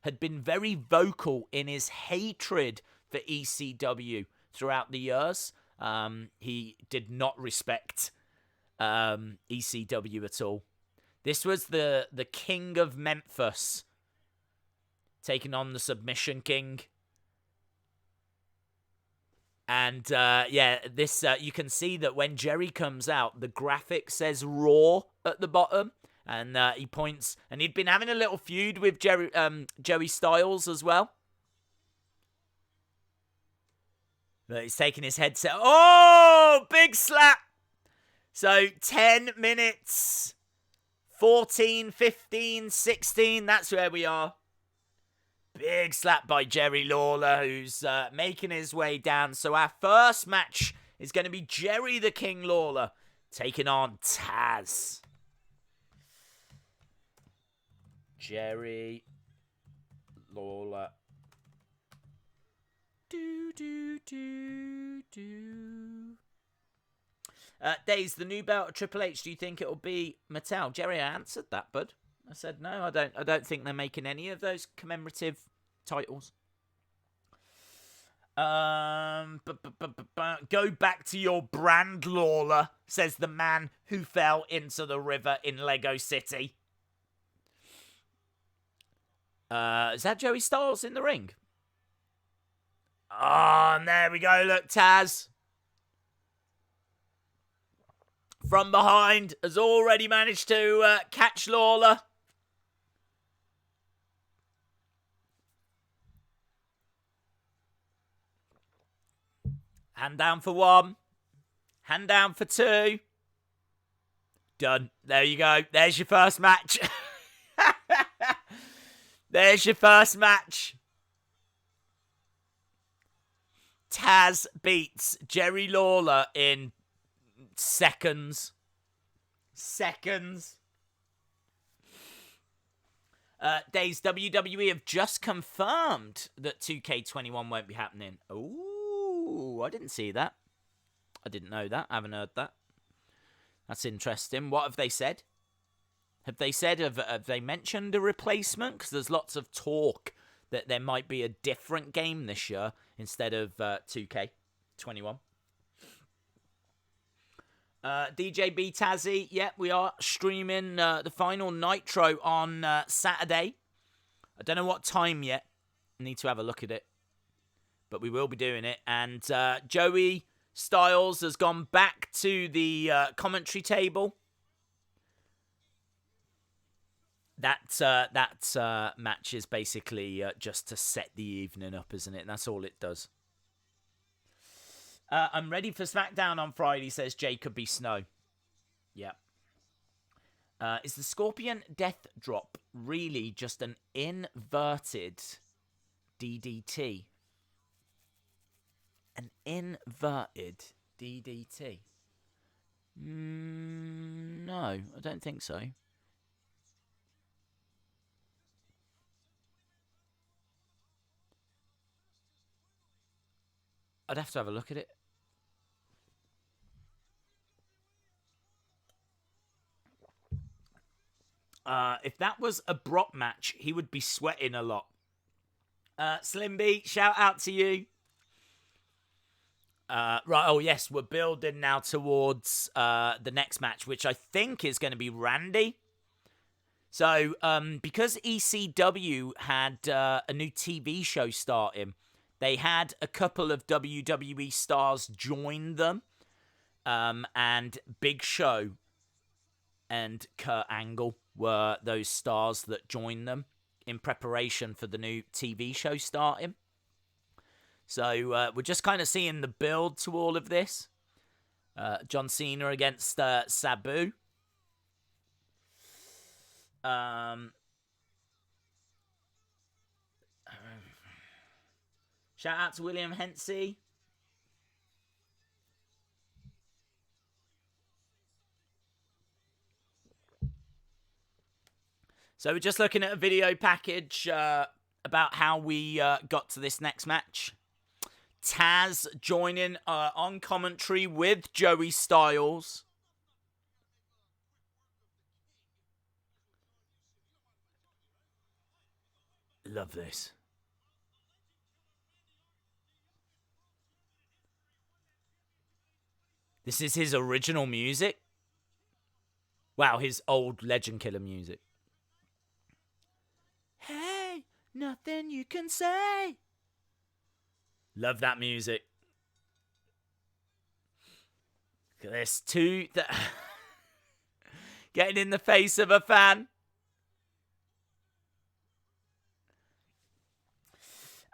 had been very vocal in his hatred for ECW throughout the years. He did not respect ECW at all. This was the King of Memphis taking on the Submission King. And, this you can see that when Jerry comes out, the graphic says Raw at the bottom. And he points, and he'd been having a little feud with Joey Styles as well. But he's taking his headset. Oh, big slap. So 10 minutes, 14, 15, 16. That's where we are. Big slap by Jerry Lawler, who's making his way down. So our first match is going to be Jerry the King Lawler taking on Tazz. Jerry Lawler. Days, the new belt of Triple H, do you think it'll be Mattel? Jerry, I answered that, bud. I said no, I don't think they're making any of those commemorative titles. Go back to your brand, Lawler, says the man who fell into the river in Lego City. Is that Joey Styles in the ring? Oh, and there we go. Look, Tazz from behind has already managed to catch Lawler. Hand down for one. Hand down for two. Done. There you go. There's your first match. There's your first match. Tazz beats Jerry Lawler in seconds. Days, WWE have just confirmed that 2K21 won't be happening. Ooh, I didn't see that. I didn't know that. I haven't heard that. That's interesting. What have they said? Have they mentioned a replacement? Because there's lots of talk that there might be a different game this year instead of 2K21. DJB Tazzy, yeah, we are streaming the final Nitro on Saturday. I don't know what time yet. I need to have a look at it. But we will be doing it. And Joey Styles has gone back to the commentary table. That match is basically just to set the evening up, isn't it? That's all it does. I'm ready for SmackDown on Friday, says Jacob B. Snow. Yep. Is the Scorpion Death Drop really just an inverted DDT? An inverted DDT? No, I don't think so. I'd have to have a look at it. If that was a Brock match, he would be sweating a lot. Slim B, shout out to you. Right, oh yes, we're building now towards the next match, which I think is going to be Randy. So, because ECW had a new TV show starting, they had a couple of WWE stars join them, and Big Show and Kurt Angle were those stars that joined them in preparation for the new TV show starting. So we're just kind of seeing the build to all of this. John Cena against Sabu. Shout out to William Hensey. So we're just looking at a video package about how we got to this next match. Tazz joining on commentary with Joey Styles. Love this. This is his original music. Wow, his old Legend Killer music. Hey, nothing you can say. Love that music. Look at this. Two that getting in the face of a fan.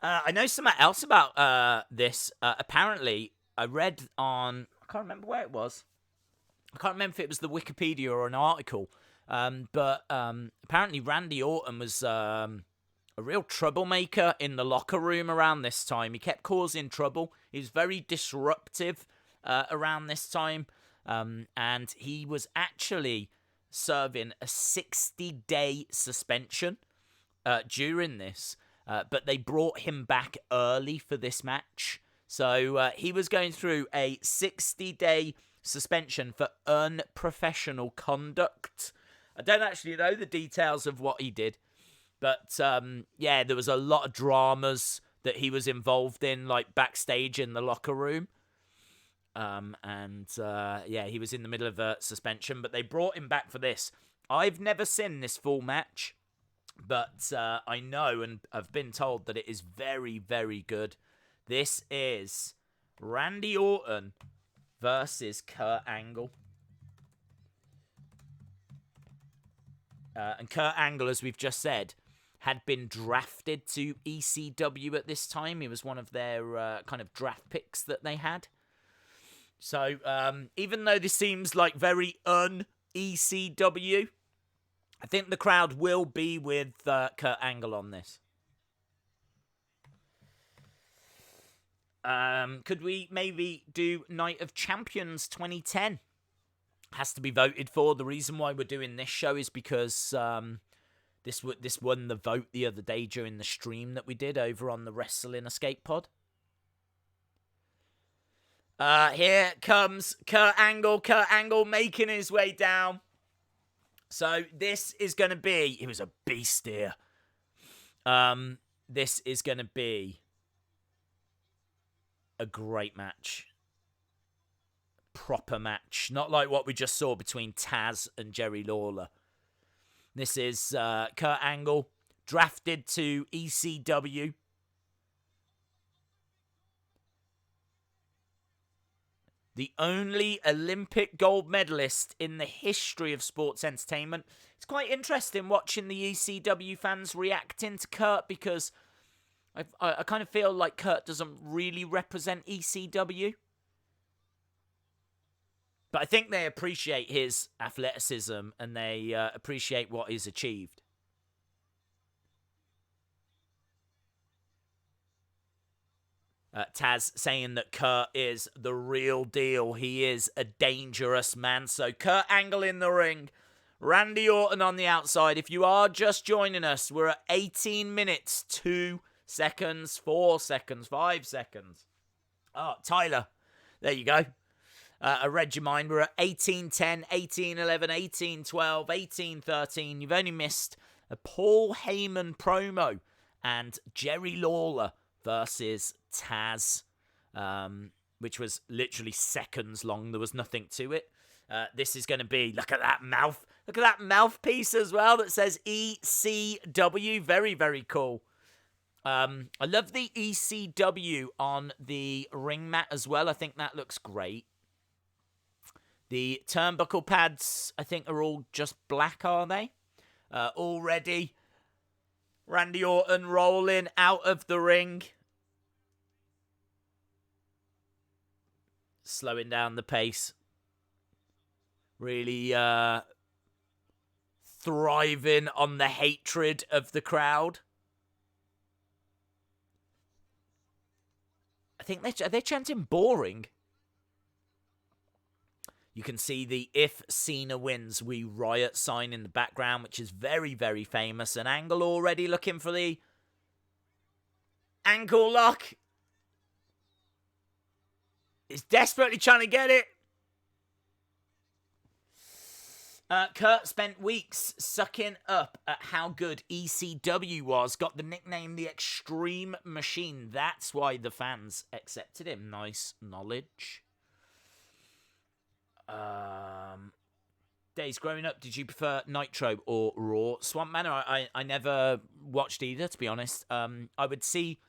I know something else about this. Apparently, I read on... I can't remember where it was. I can't remember if it was the Wikipedia or an article. But apparently Randy Orton was a real troublemaker in the locker room around this time. He kept causing trouble. He was very disruptive around this time. And he was actually serving a 60-day suspension during this. But they brought him back early for this match. So he was going through a 60-day suspension for unprofessional conduct. I don't actually know the details of what he did. But, yeah, there was a lot of dramas that he was involved in, like backstage in the locker room. Yeah, he was in the middle of a suspension, but they brought him back for this. I've never seen this full match. But I know and I've been told that it is very, very good. This is Randy Orton versus Kurt Angle. And Kurt Angle, as we've just said, had been drafted to ECW at this time. He was one of their kind of draft picks that they had. So even though this seems like very un-ECW, I think the crowd will be with Kurt Angle on this. Could we maybe do Night of Champions 2010? Has to be voted for. The reason why we're doing this show is because this won the vote the other day during the stream that we did over on the Wrestling Escape Pod. Here comes Kurt Angle. Kurt Angle making his way down. So this is going to be... He was a beast here. This is going to be a great match. Proper match. Not like what we just saw between Tazz and Jerry Lawler. This is Kurt Angle, drafted to ECW. The only Olympic gold medalist in the history of sports entertainment. It's quite interesting watching the ECW fans reacting to Kurt because I kind of feel like Kurt doesn't really represent ECW. But I think they appreciate his athleticism and they appreciate what he's achieved. Tazz saying that Kurt is the real deal. He is a dangerous man. So Kurt Angle in the ring. Randy Orton on the outside. If you are just joining us, we're at 18 minutes, 2 seconds, 4 seconds, 5 seconds. Oh, Tyler. There you go. I read your mind. We're at 18:10, 18:11, 18:12, 18:13. You've only missed a Paul Heyman promo and Jerry Lawler versus Tazz, which was literally seconds long. There was nothing to it. This is going to be, look at that mouth. Look at that mouthpiece as well that says ECW. Very, very cool. I love the ECW on the ring mat as well. I think that looks great. The turnbuckle pads, I think, are all just black, are they? Already, Randy Orton rolling out of the ring. Slowing down the pace. Really thriving on the hatred of the crowd. I think they're chanting boring. You can see the "If Cena wins, we riot" sign in the background, which is very, very famous. And Angle already looking for the ankle lock. He's desperately trying to get it. Kurt spent weeks sucking up at how good ECW was. Got the nickname the Extreme Machine. That's why the fans accepted him. Nice knowledge. Days growing up, did you prefer Nitro or Raw? Swamp Manor, I never watched either, to be honest. I would see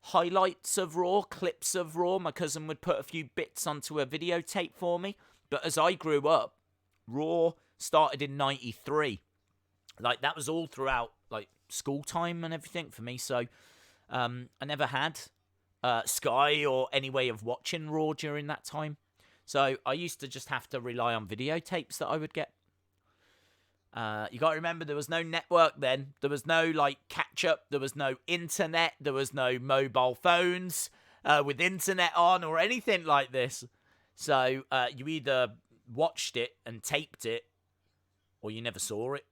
highlights of Raw, clips of Raw. My cousin would put a few bits onto a videotape for me. But as I grew up, Raw started in 93. Like, that was all throughout, like, school time and everything for me. So, I never had Sky or any way of watching Raw during that time. So I used to just have to rely on videotapes that I would get. You got to remember, there was no network then. There was no, like, catch-up. There was no internet. There was no mobile phones with internet on or anything like this. So you either watched it and taped it, or you never saw it.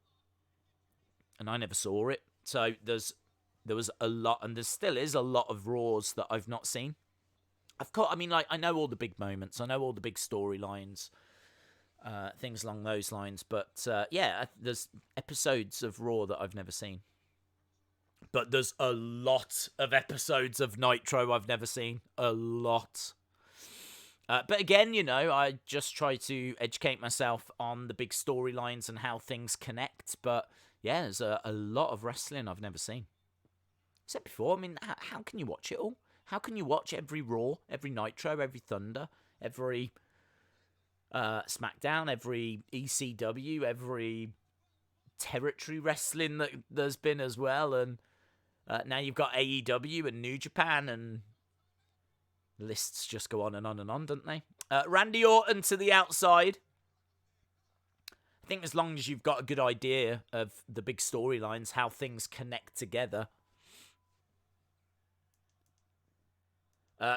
And I never saw it. So there was a lot, and there still is a lot of Raws that I've not seen. I know all the big moments. I know all the big storylines. Things along those lines. But, there's episodes of Raw that I've never seen. But there's a lot of episodes of Nitro I've never seen. A lot. But again, I just try to educate myself on the big storylines and how things connect. But, yeah, there's a lot of wrestling I've never seen. I said before, how can you watch it all? How can you watch every Raw, every Nitro, every Thunder, every SmackDown, every ECW, every territory wrestling that there's been as well, and now you've got AEW and New Japan, and lists just go on and on and on, don't they? Randy Orton to the outside. I think as long as you've got a good idea of the big storylines, how things connect together.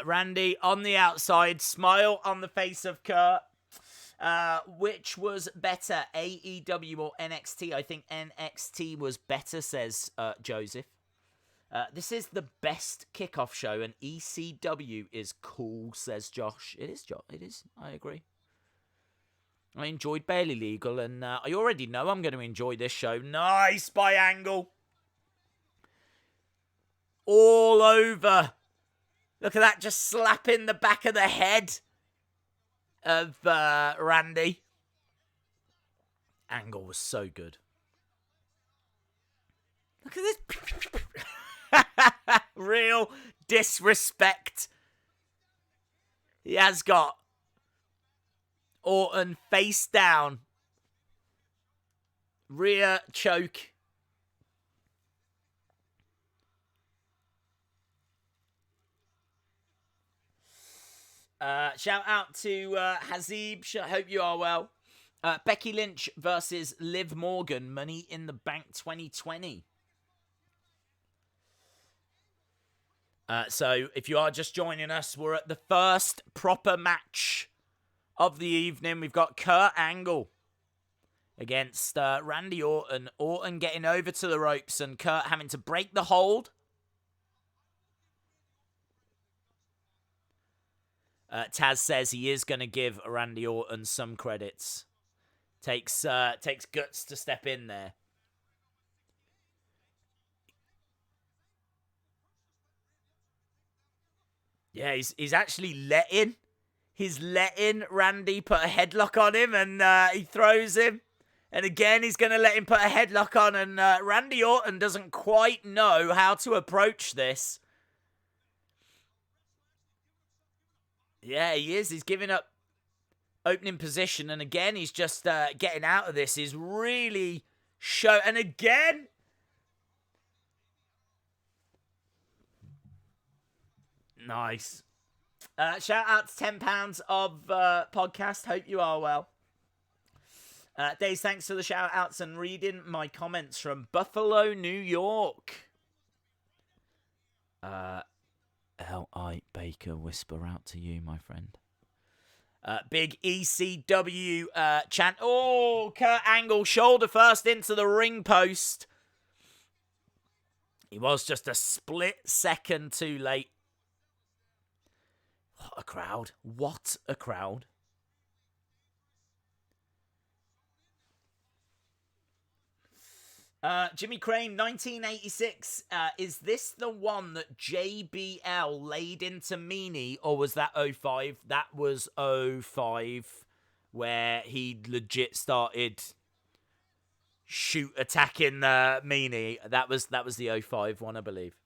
Randy on the outside, smile on the face of Kurt. Which was better, AEW or NXT? I think NXT was better, says Joseph. This is the best kickoff show, and ECW is cool, says Josh. It is, Josh. It is. I agree. I enjoyed Barely Legal, and I already know I'm going to enjoy this show. Nice by Angle. All over. Look at that, just slapping the back of the head of Randy. Angle was so good. Look at this. Real disrespect. He has got Orton face down. Rear choke. Shout out to Hazib. Hope you are well. Becky Lynch versus Liv Morgan. Money in the Bank 2020. So, if you are just joining us, we're at the first proper match of the evening. We've got Kurt Angle against Randy Orton. Orton getting over to the ropes and Kurt having to break the hold. Tazz says he is going to give Randy Orton some credits. Takes guts to step in there. Yeah, he's actually letting Randy put a headlock on him, and he throws him. And again, he's going to let him put a headlock on, and Randy Orton doesn't quite know how to approach this. Yeah, he is. He's giving up opening position. And again, he's just getting out of this. He's really and again. Nice. Shout out to £10 of podcast. Hope you are well. Days, thanks for the shout outs and reading my comments from Buffalo, New York. L.I. Baker, whisper out to you, my friend. Big ECW chant. Oh, Kurt Angle, shoulder first into the ring post. He was just a split second too late. What a crowd. What a crowd. Jimmy Crane, 1986. Is this the one that JBL laid into Meanie, or was that 05? That was 05, where he legit started attacking Meanie. That was the 05 one, I believe.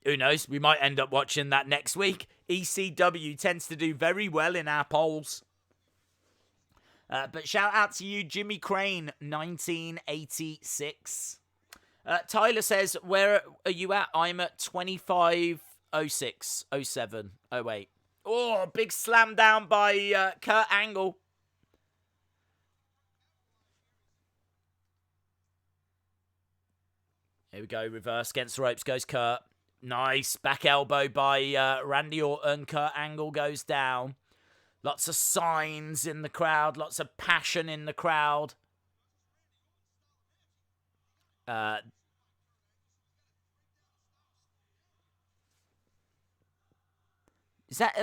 Who knows? We might end up watching that next week. ECW tends to do very well in our polls. But shout out to you, Jimmy Crane, 1986. Tyler says, where are you at? I'm at 25:06, 07, 08. Oh, big slam down by Kurt Angle. Here we go. Reverse against the ropes goes Kurt. Nice. Back elbow by Randy Orton. Kurt Angle goes down. Lots of signs in the crowd. Lots of passion in the crowd. Are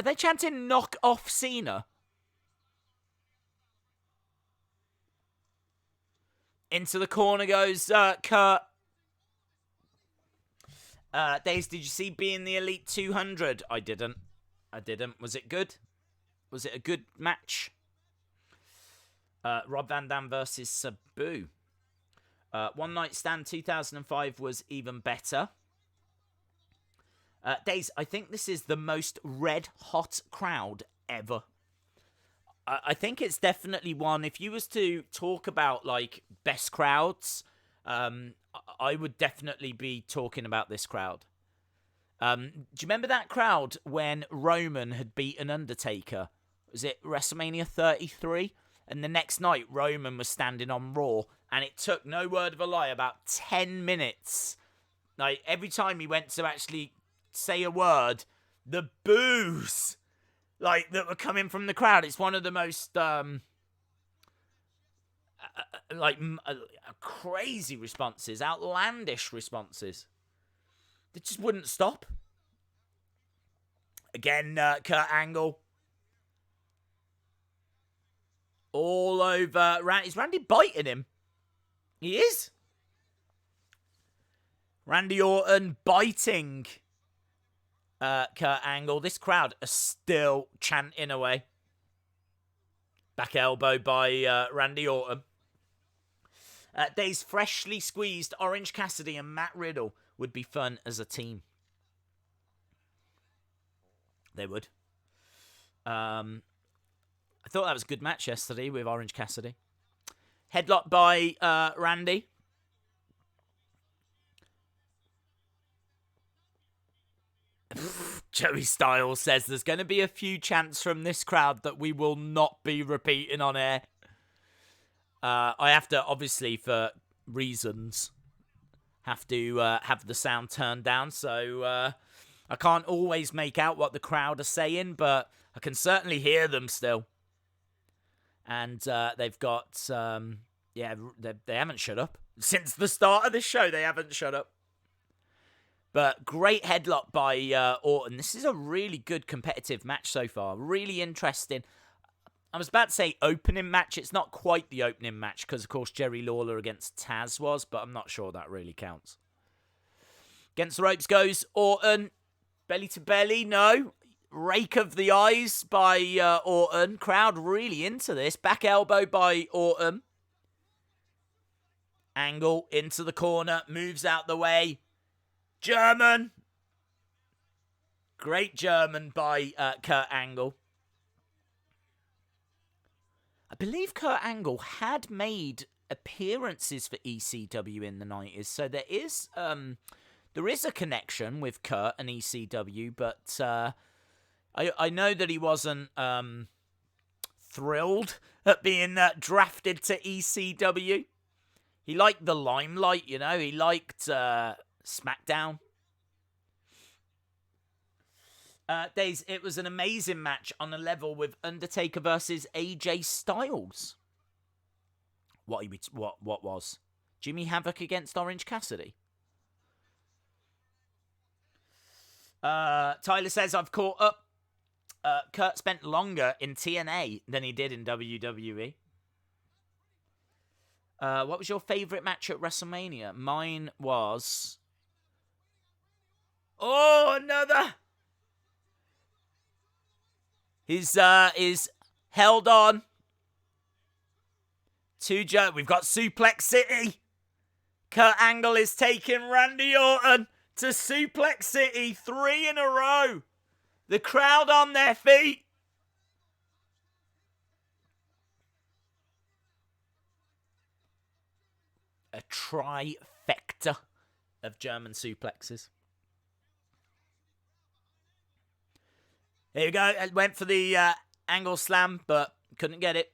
they chanting knock off Cena? Into the corner goes Kurt. Daze, did you see Being the Elite 200? I didn't. Was it good? Was it a good match? Rob Van Dam versus Sabu. One Night Stand 2005 was even better. Daze, I think this is the most red-hot crowd ever. I think it's definitely one. If you was to talk about, like, best crowds, I would definitely be talking about this crowd. Do you remember that crowd when Roman had beaten Undertaker? Was it WrestleMania 33? And the next night, Roman was standing on Raw, and it took, no word of a lie, about 10 minutes. Like, every time he went to actually say a word, the boos, like, that were coming from the crowd. It's one of the most, crazy responses, outlandish responses. They just wouldn't stop. Again, Kurt Angle. All over. Is Randy biting him? He is. Randy Orton biting Kurt Angle. This crowd are still chanting away. Back elbow by Randy Orton. Days freshly squeezed Orange Cassidy and Matt Riddle would be fun as a team. They would. I thought that was a good match yesterday with Orange Cassidy. Headlock by Randy. Joey Styles says there's going to be a few chants from this crowd that we will not be repeating on air. I have to, obviously, for reasons, have to have the sound turned down, so I can't always make out what the crowd are saying, but I can certainly hear them still. And they've got, they haven't shut up. Since the start of this show, they haven't shut up. But great headlock by Orton. This is a really good competitive match so far. Really interesting. I was about to say opening match. It's not quite the opening match because, of course, Jerry Lawler against Tazz was, but I'm not sure that really counts. Against the ropes goes Orton. Belly to belly, no. Rake of the eyes by Orton. Crowd really into this. Back elbow by Orton. Angle into the corner. Moves out the way. German. Great German by Kurt Angle. I believe Kurt Angle had made appearances for ECW in the 90s, so there is a connection with Kurt and ECW, but I know that he wasn't thrilled at being drafted to ECW. He liked the limelight, you know. He liked Smackdown. Days, it was an amazing match on a level with Undertaker versus AJ Styles. What was? Jimmy Havoc against Orange Cassidy? Tyler says, I've caught up. Kurt spent longer in TNA than he did in WWE. What was your favourite match at WrestleMania? Mine was... Oh, another! He's held on. We've got Suplex City. Kurt Angle is taking Randy Orton to Suplex City 3 in a row. The crowd on their feet. A trifecta of German suplexes. Here we go. Went for the angle slam, but couldn't get it.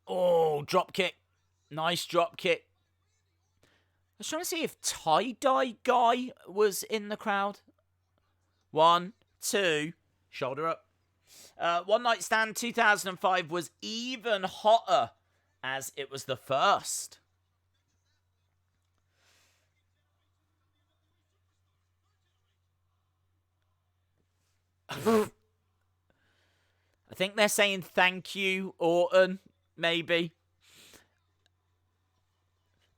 Oh, drop kick. Nice drop kick. I was trying to see if tie-dye guy was in the crowd. 1, 2, shoulder up. One Night Stand 2005 was even hotter as it was the first. I think they're saying thank you, Orton, maybe.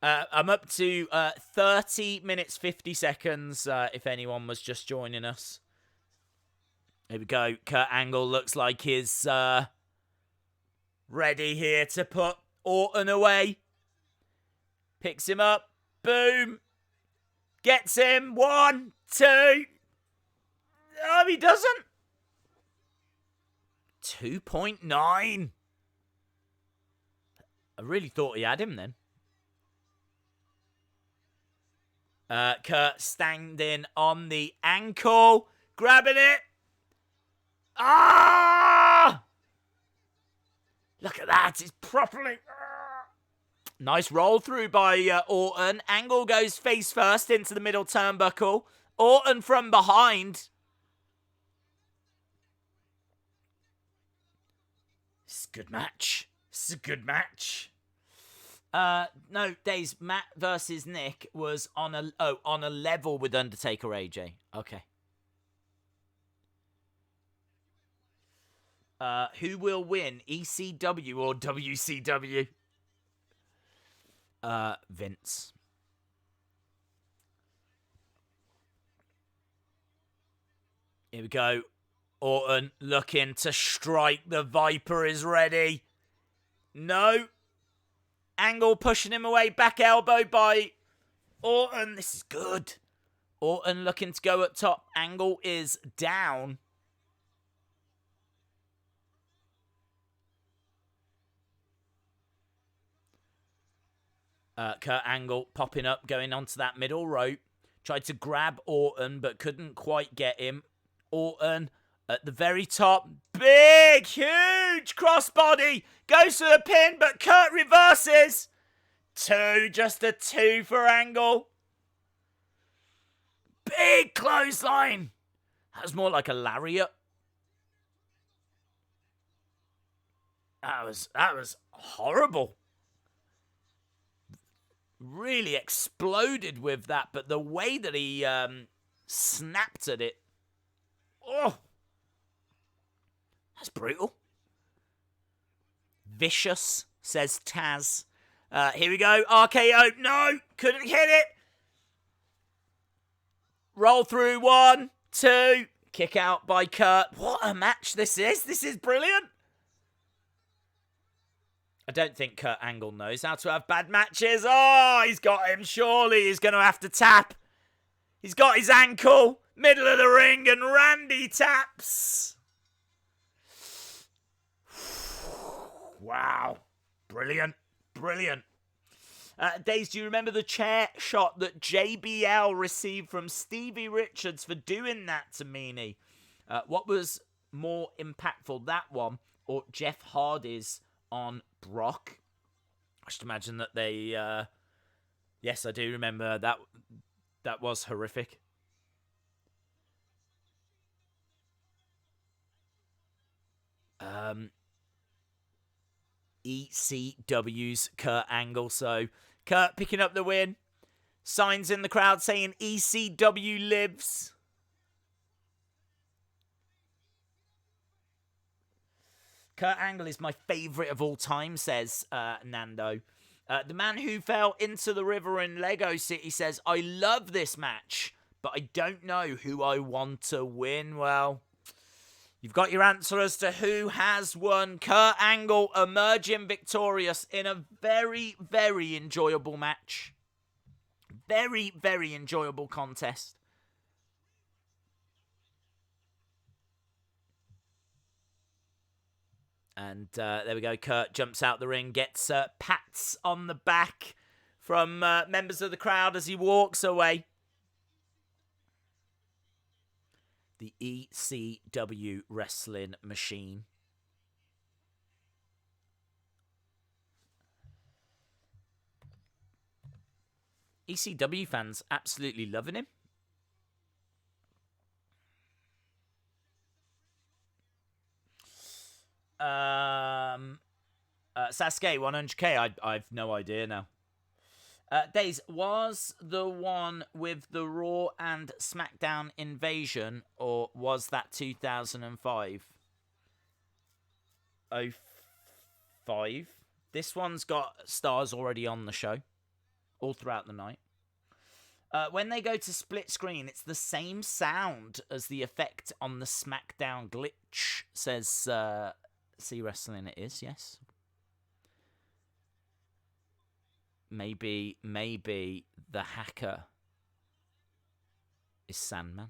I'm up to 30 minutes, 50 seconds, if anyone was just joining us. Here we go. Kurt Angle looks like he's ready here to put Orton away. Picks him up. Boom. Gets him. 1, 2. Oh, he doesn't. 2.9. I really thought he had him then. Kurt standing on the ankle. Grabbing it. Ah! Look at that. It's properly... Nice roll through by Orton. Angle goes face first into the middle turnbuckle. Orton from behind. This is a good match. This is a good match. No, Days, Matt versus Nick was on a level with Undertaker AJ. Okay. Who will win, ECW or WCW? Vince. Here we go. Orton looking to strike. The Viper is ready. No. Angle pushing him away. Back elbow by Orton. This is good. Orton looking to go up top. Angle is down. Kurt Angle popping up, going onto that middle rope. Tried to grab Orton, but couldn't quite get him. Orton at the very top. Big, huge crossbody. Goes for the pin, but Kurt reverses. 2, just a 2 for Angle. Big clothesline. That was more like a lariat. That was horrible. Really exploded with that, but the way that he snapped at it, oh, that's brutal. Vicious, says Tazz. Here we go, RKO, no, couldn't hit it. Roll through, 1, 2, kick out by Kurt. What a match this is brilliant. I don't think Kurt Angle knows how to have bad matches. Oh, he's got him. Surely he's going to have to tap. He's got his ankle. Middle of the ring, and Randy taps. Wow. Brilliant. Brilliant. Days, do you remember the chair shot that JBL received from Stevie Richards for doing that to Meanie? What was more impactful, that one or Jeff Hardy's on Brock? I should imagine that they... yes, I do remember that. That was horrific. ECW's Kurt Angle. So Kurt picking up the win. Signs in the crowd saying ECW lives. Kurt Angle is my favourite of all time, says Nando. The man who fell into the river in Lego City says, I love this match, but I don't know who I want to win. Well, you've got your answer as to who has won. Kurt Angle emerging victorious in a very, very enjoyable match. Very, very enjoyable contest. And there we go. Kurt jumps out the ring, gets pats on the back from members of the crowd as he walks away. The ECW wrestling machine. ECW fans absolutely loving him. Sasuke 100k. I've no idea now. Days, was the one with the Raw and SmackDown invasion, or was that 2005? 05? This one's got stars already on the show, all throughout the night. When they go to split screen, it's the same sound as the effect on the SmackDown glitch, says C Wrestling it is, yes. Maybe the hacker is Sandman.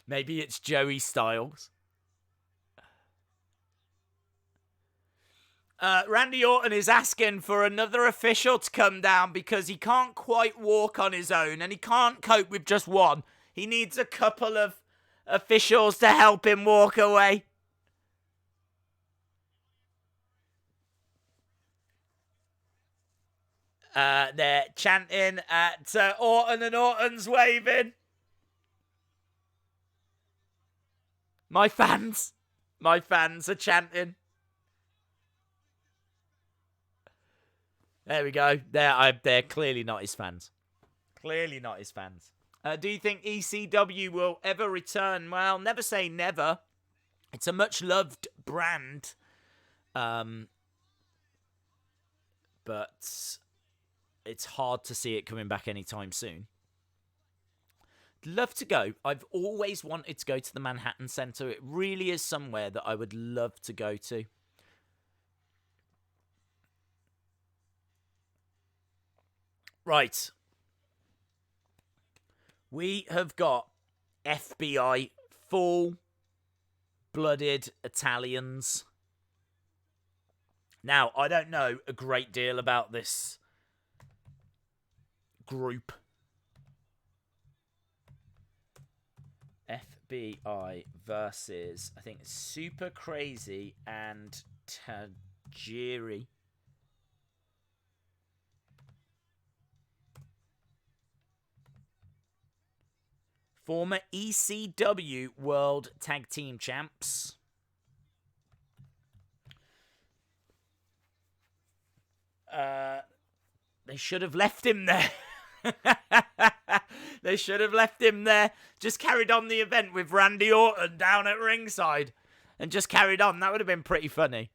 Maybe it's Joey Styles. Randy Orton is asking for another official to come down because he can't quite walk on his own and he can't cope with just one. He needs a couple of officials to help him walk away. They're chanting at Orton, and Orton's waving. My fans are chanting. There we go. They're clearly not his fans. Clearly not his fans. Do you think ECW will ever return? Well, never say never. It's a much loved brand. But it's hard to see it coming back anytime soon. Love to go. I've always wanted to go to the Manhattan Center. It really is somewhere that I would love to go to. Right. We have got F.B.I. full-blooded Italians. Now, I don't know a great deal about this group. F.B.I. versus, I think, Super Crazy and Tajiri. Former ECW World Tag Team Champs. They should have left him there. They should have left him there. Just carried on the event with Randy Orton down at ringside. And just carried on. That would have been pretty funny.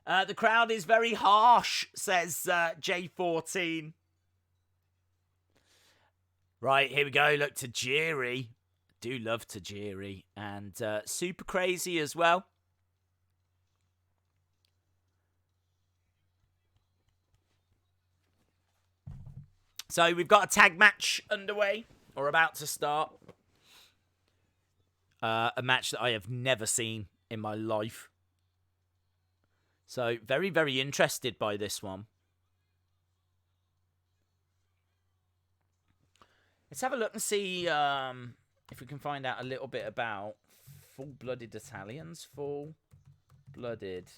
The crowd is very harsh, says J14. Right, here we go. Look, Tajiri. Do love Tajiri. And Super Crazy as well. So we've got a tag match underway, or about to start. A match that I have never seen in my life. So very, very interested by this one. Let's have a look and see if we can find out a little bit about full-blooded Italians. Full-blooded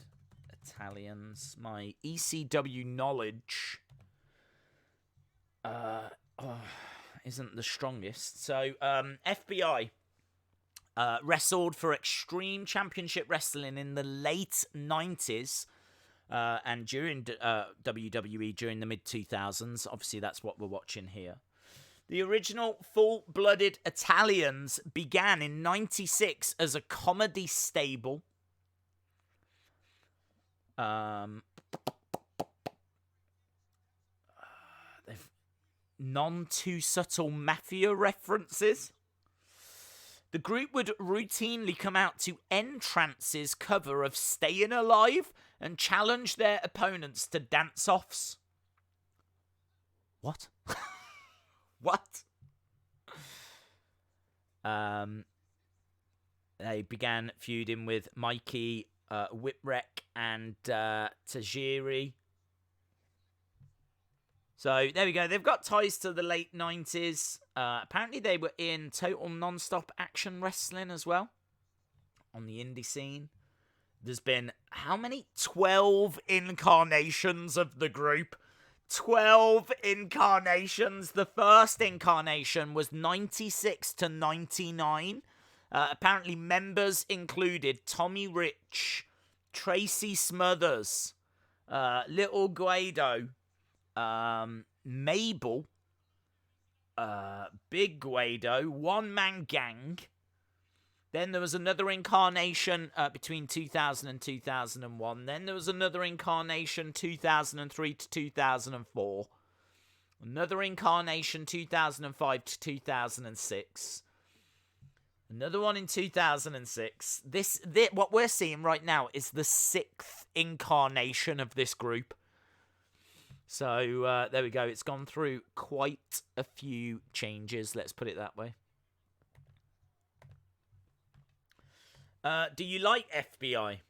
Italians. My ECW knowledge isn't the strongest. So, F.B.I. Wrestled for Extreme Championship Wrestling in the late 90s and during WWE during the mid-2000s. Obviously, that's what we're watching here. The original Full-Blooded Italians began in 96 as a comedy stable. They've non-too-subtle mafia references. The group would routinely come out to Entrance's cover of Stayin' Alive and challenge their opponents to dance-offs. What? What? They began feuding with Mikey Whipwreck and Tajiri. So there we go. They've got ties to the late 90s. Apparently they were in Total Non-Stop Action Wrestling as well on the indie scene. There's been how many? 12 incarnations of the group. 12 incarnations. The first incarnation was 96 to 99. Apparently members included Tommy Rich, Tracy Smothers, Little Guido, Mabel, Big Guido, One Man Gang. Then there was another incarnation between 2000 and 2001. Then there was another incarnation 2003 to 2004. Another incarnation 2005 to 2006. Another one in 2006. This what we're seeing right now is the 6th incarnation of this group. So there we go. It's gone through quite a few changes. Let's put it that way. Do you like F.B.I?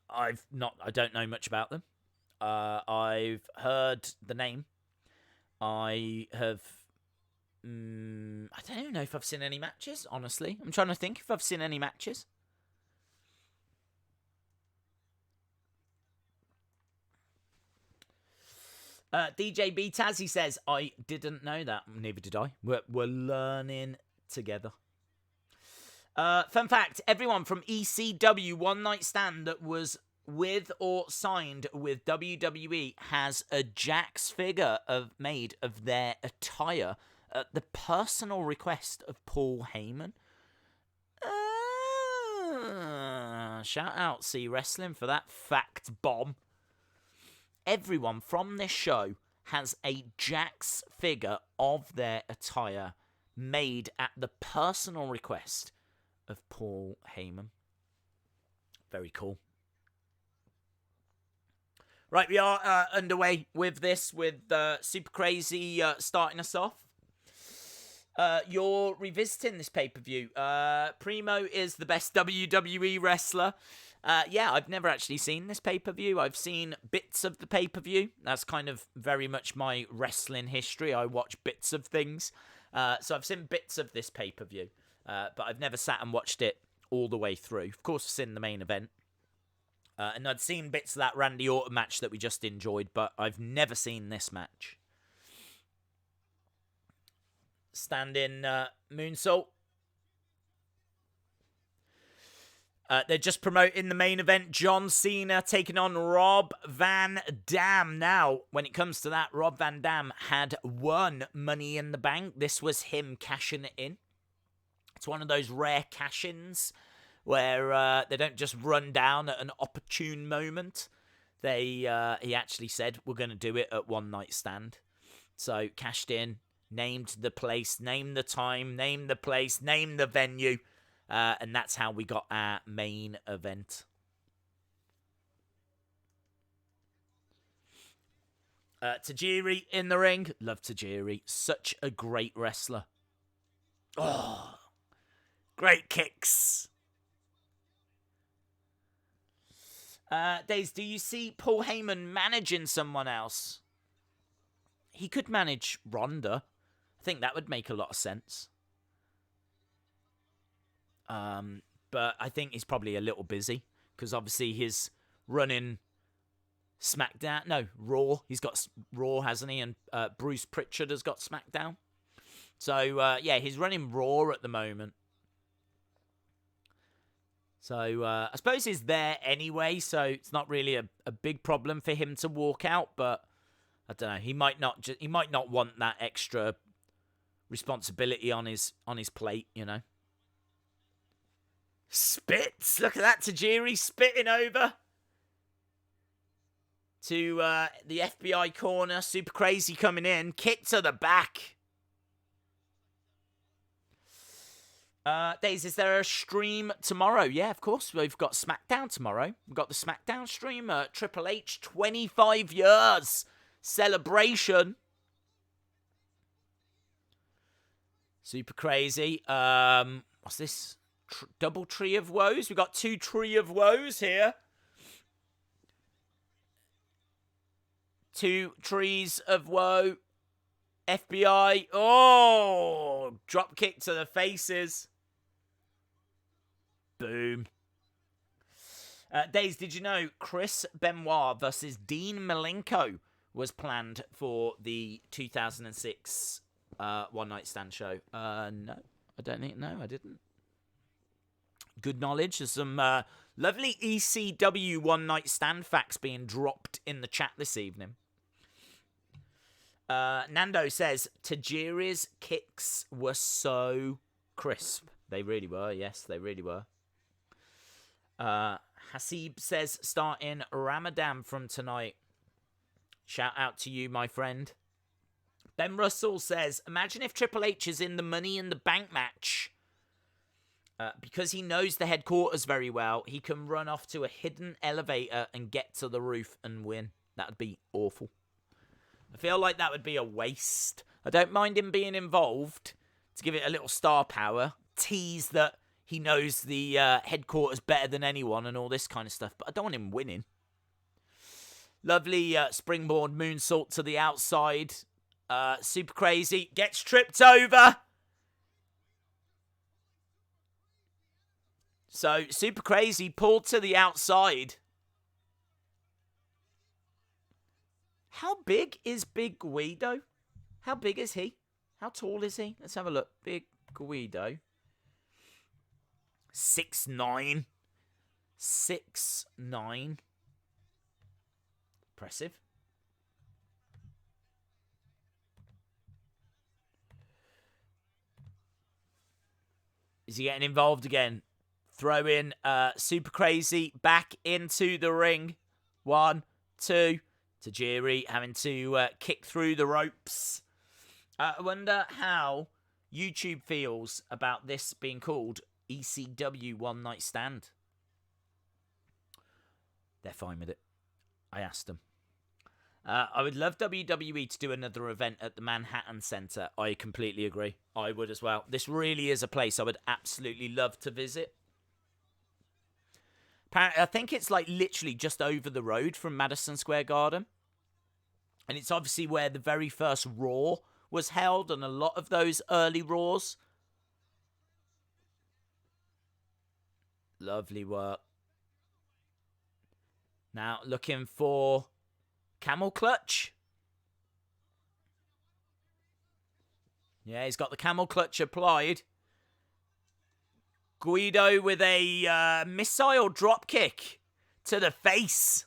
I don't know much about them. I've heard the name. I have. I don't even know if I've seen any matches. Honestly, I'm trying to think if I've seen any matches. DJ B Tazzy says, I didn't know that. Neither did I. We're learning together. Fun fact, everyone from ECW One Night Stand that was with or signed with WWE has a Jax figure made of their attire at the personal request of Paul Heyman. Shout out C Wrestling for that fact bomb. Everyone from this show has a Jax figure of their attire made at the personal request of Paul Heyman. Very cool. Right, we are underway with this, with Super Crazy starting us off. You're revisiting this pay-per-view. Primo is the best WWE wrestler. Yeah, I've never actually seen this pay-per-view. I've seen bits of the pay-per-view. That's kind of very much my wrestling history. I watch bits of things. So I've seen bits of this pay-per-view. But I've never sat and watched it all the way through. Of course, I've seen the main event. And I'd seen bits of that Randy Orton match that we just enjoyed, but I've never seen this match. Stand-in moonsault. They're just promoting the main event. John Cena taking on Rob Van Dam. Now, when it comes to that, Rob Van Dam had won Money in the Bank. This was him cashing it in. It's one of those rare cash-ins where they don't just run down at an opportune moment. He actually said, we're going to do it at One Night Stand. So, cashed in, named the place, named the time, named the place, named the venue. And that's how we got our main event. Tajiri in the ring. Love Tajiri. Such a great wrestler. Oh, great kicks. Days, do you see Paul Heyman managing someone else? He could manage Ronda. I think that would make a lot of sense. But I think he's probably a little busy because obviously he's running SmackDown. No, Raw. He's got Raw, hasn't he? And Bruce Pritchard has got SmackDown. So, yeah, he's running Raw at the moment. So, I suppose he's there anyway, so it's not really a big problem for him to walk out, but I don't know. He might not want that extra responsibility on his plate, you know. Spits. Look at that, Tajiri spitting over to the F.B.I. corner. Super Crazy coming in. Kick to the back. Days, is there a stream tomorrow? Yeah, of course. We've got SmackDown tomorrow. We've got the SmackDown stream. Triple H, 25 years celebration. Super Crazy. What's this? double tree of woes. We got 2 tree of woes here. 2 trees of woe. F.B.I. Oh, drop kick to the faces. Boom. Days, did you know Chris Benoit versus Dean Malenko was planned for the 2006 One Night Stand show? No, I don't think. No, I didn't. Good knowledge. There's some lovely ECW One Night Stand facts being dropped in the chat this evening. Nando says Tajiri's kicks were so crisp. They really were. Yes, they really were. Hasib says starting Ramadan from tonight. Shout out to you, my friend. Ben Russell says, imagine if Triple H is in the Money in the Bank match. Because he knows the headquarters very well, he can run off to a hidden elevator and get to the roof and win. That would be awful. I feel like that would be a waste. I don't mind him being involved to give it a little star power. Tease that he knows the headquarters better than anyone and all this kind of stuff. But I don't want him winning. Lovely springboard moonsault to the outside. Super crazy. Gets tripped over. So, super crazy. Pulled to the outside. How big is Big Guido? How big is he? How tall is he? Let's have a look. Big Guido. 6'9". 6'9". Impressive. Is he getting involved again? Throw in super crazy back into the ring. 1, 2. Tajiri having to kick through the ropes. I wonder how YouTube feels about this being called ECW One Night Stand. They're fine with it. I asked them. I would love WWE to do another event at the Manhattan Center. I completely agree. I would as well. This really is a place I would absolutely love to visit. Apparently, I think it's like literally just over the road from Madison Square Garden. And it's obviously where the very first Raw was held and a lot of those early Raws. Lovely work. Now looking for camel clutch. Yeah, he's got the camel clutch applied. Guido with a missile drop kick to the face.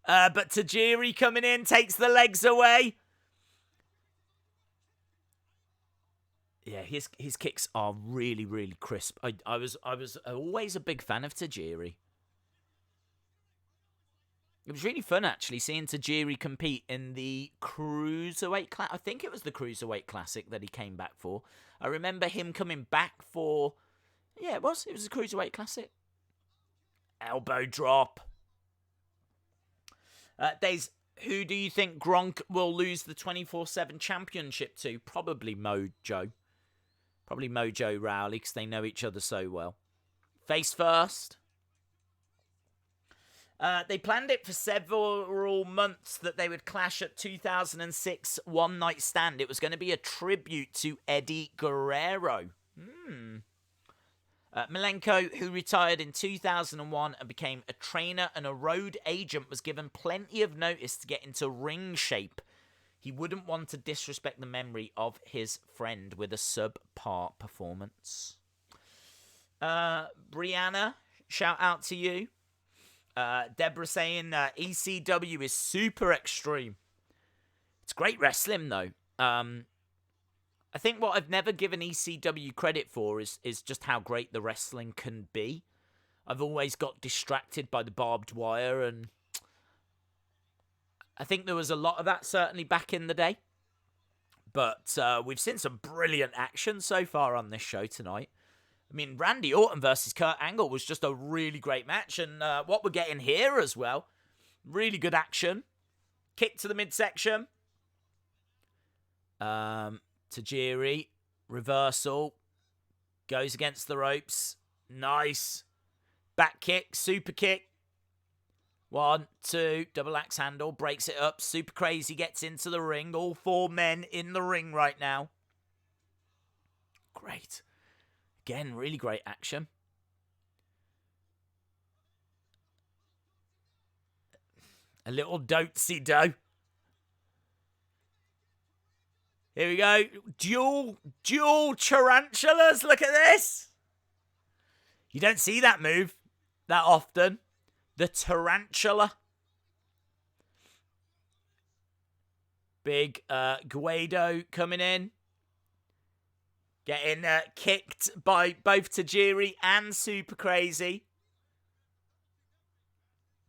But Tajiri coming in, takes the legs away. Yeah, his kicks are really, really crisp. I was always a big fan of Tajiri. It was really fun, actually, seeing Tajiri compete in the Cruiserweight Classic. I think it was the Cruiserweight Classic that he came back for. I remember him coming back for... Yeah, it was. It was the Cruiserweight Classic. Elbow drop. Days, who do you think Gronk will lose the 24/7 championship to? Probably Mojo. Probably Mojo Rowley, because they know each other so well. Face first. They planned it for several months that they would clash at 2006 One Night Stand. It was going to be a tribute to Eddie Guerrero. Malenko, who retired in 2001 and became a trainer and a road agent, was given plenty of notice to get into ring shape. He wouldn't want to disrespect the memory of his friend with a subpar performance. Brianna, shout out to you. Deborah saying ECW is super extreme. It's great wrestling, though. I think what I've never given ECW credit for is just how great the wrestling can be. I've always got distracted by the barbed wire, and I think there was a lot of that certainly back in the day. But we've seen some brilliant action so far on this show tonight. I mean, Randy Orton versus Kurt Angle was just a really great match, and what we're getting here as well, really good action. Kick to the midsection. Tajiri, reversal, goes against the ropes. Nice. Back kick, super kick. 1, 2, double axe handle, breaks it up. Super Crazy gets into the ring. All 4 men in the ring right now. Great. Again, really great action. A little do-si-do. Here we go. Dual tarantulas. Look at this. You don't see that move that often. The tarantula. Big Guido coming in. Getting kicked by both Tajiri and Super Crazy.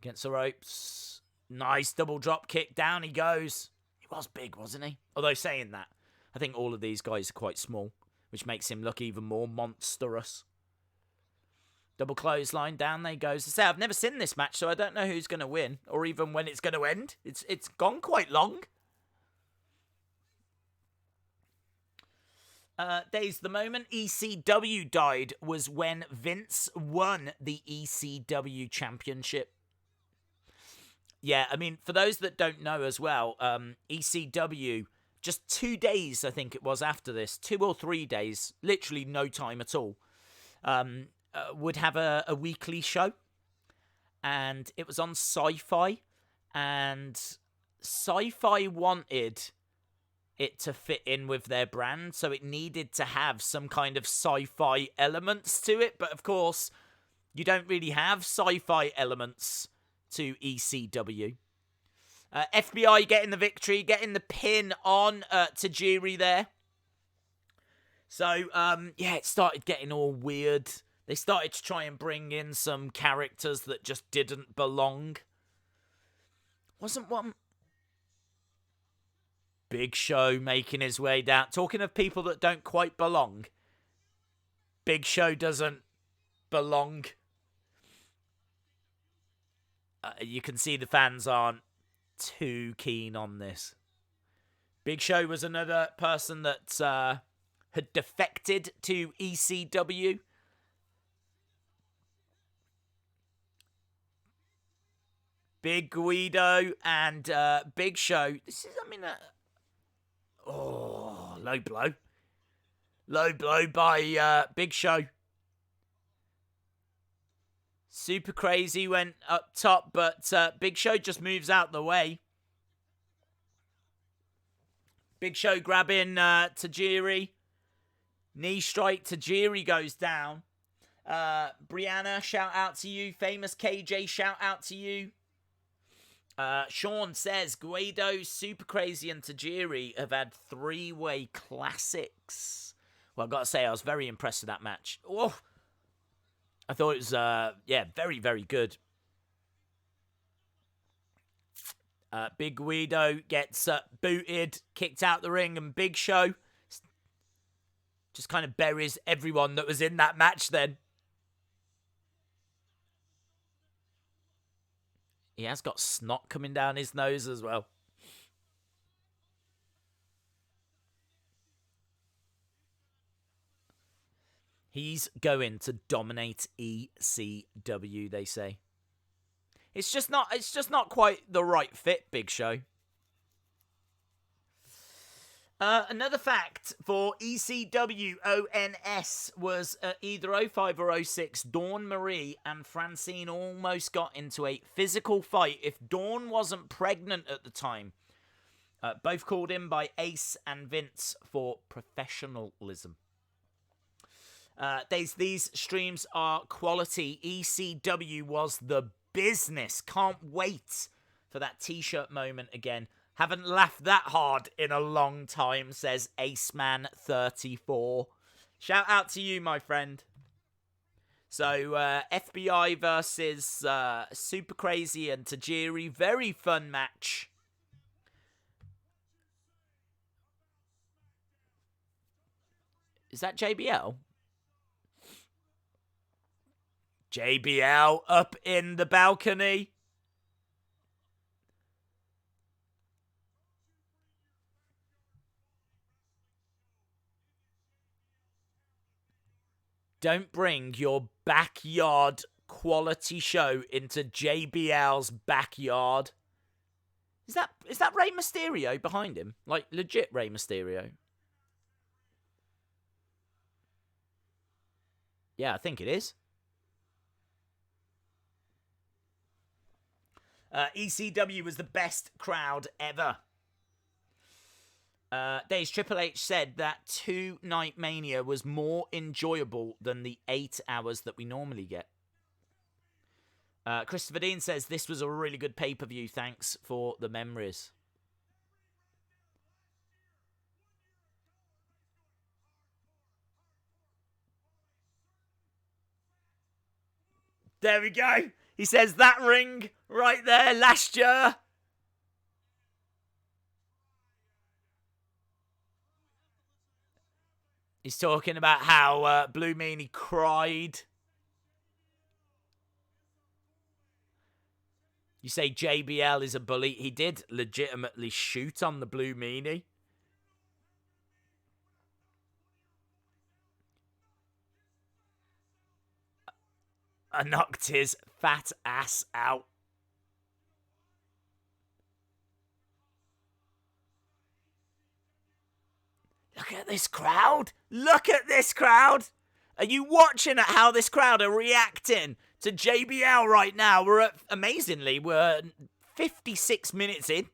Against the ropes. Nice double drop kick. Down he goes. He was big, wasn't he? Although saying that, I think all of these guys are quite small, which makes him look even more monstrous. Double clothesline, down they goes. I say, I've never seen this match, so I don't know who's going to win, or even when it's going to end. It's gone quite long. Days the moment ECW died was when Vince won the ECW championship. Yeah, I mean, for those that don't know as well, ECW, just 2 days, I think it was after this, 2 or 3 days, literally no time at all, would have a weekly show. And it was on Sci-Fi. And Sci-Fi wanted it to fit in with their brand, so it needed to have some kind of sci-fi elements to it. But of course, you don't really have sci-fi elements to ECW. F.B.I. getting the victory, getting the pin on Tajiri there. So, yeah, it started getting all weird. They started to try and bring in some characters that just didn't belong. Wasn't one... Big Show making his way down. Talking of people that don't quite belong. Big Show doesn't belong. You can see the fans aren't too keen on this. Big Show was another person that had defected to ECW. Big Guido and Big Show. This is, I mean, low blow. Low blow by Big Show. Super Crazy went up top, but Big Show just moves out the way. Big Show grabbing Tajiri. Knee strike. Tajiri goes down. Brianna, shout out to you. Famous KJ, shout out to you. Sean says, Guido, Super Crazy, and Tajiri have had 3-way classics. Well, I've got to say, I was very impressed with that match. Oh, I thought it was, yeah, very, very good. Big Guido gets booted, kicked out the ring, and Big Show just kind of buries everyone that was in that match then. He has got snot coming down his nose as well. He's going to dominate ECW, they say. It's just not quite the right fit, Big Show. Another fact for ECW ONS was either 05 or 06, Dawn Marie and Francine almost got into a physical fight if Dawn wasn't pregnant at the time. Both called in by Ace and Vince for professionalism. These streams are quality. ECW was the business. Can't wait for that t-shirt moment again. Haven't laughed that hard in a long time, says Aceman34. Shout out to you, my friend. So, F.B.I. versus Super Crazy and Tajiri. Very fun match. Is that JBL? JBL up in the balcony. Don't bring your backyard quality show into JBL's backyard. Is that Rey Mysterio behind him? Like, legit Rey Mysterio? Yeah, I think it is. ECW was the best crowd ever. Days Triple H said that 2-Night Mania was more enjoyable than the 8 hours that we normally get. Christopher Dean says this was a really good pay-per-view. Thanks for the memories. There we go. He says that ring right there last year. He's talking about how Blue Meanie cried. You say JBL is a bully. He did legitimately shoot on the Blue Meanie. I knocked his fat ass out. Look at this crowd. Look at this crowd. Are you watching at how this crowd are reacting to JBL right now? Amazingly, we're 56 minutes in.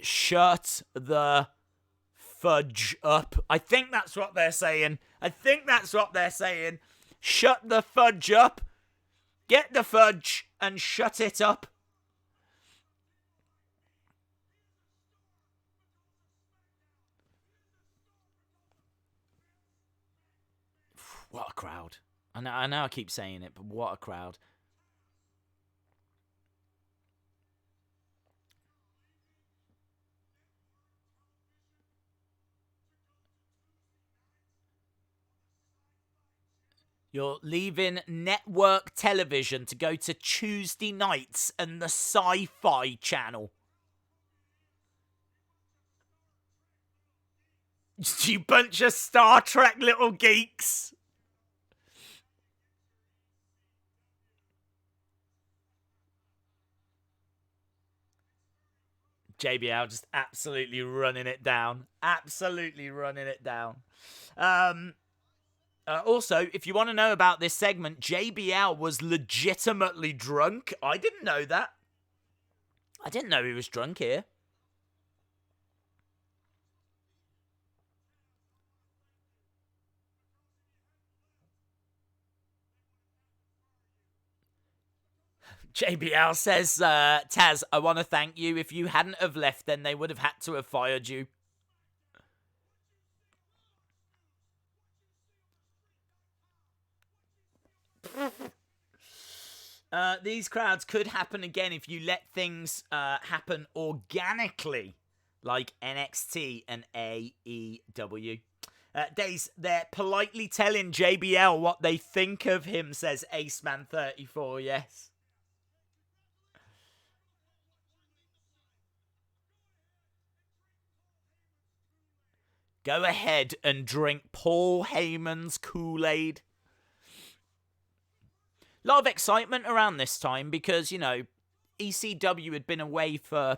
Shut the fudge up. I think that's what they're saying. Shut the fudge up. Get the fudge and shut it up. What a crowd. I know I keep saying it, but what a crowd. You're leaving network television to go to Tuesday nights and the Sci-Fi Channel. You bunch of Star Trek little geeks. JBL just absolutely running it down. Also, if you want to know about this segment, JBL was legitimately drunk. I didn't know that. I didn't know he was drunk here. JBL says, Tazz, I want to thank you. If you hadn't have left, then they would have had to have fired you. These crowds could happen again if you let things happen organically, like NXT and AEW. Days, they're politely telling JBL what they think of him, says Aceman34, yes. Go ahead and drink Paul Heyman's Kool-Aid. A lot of excitement around this time because, you know, ECW had been away for,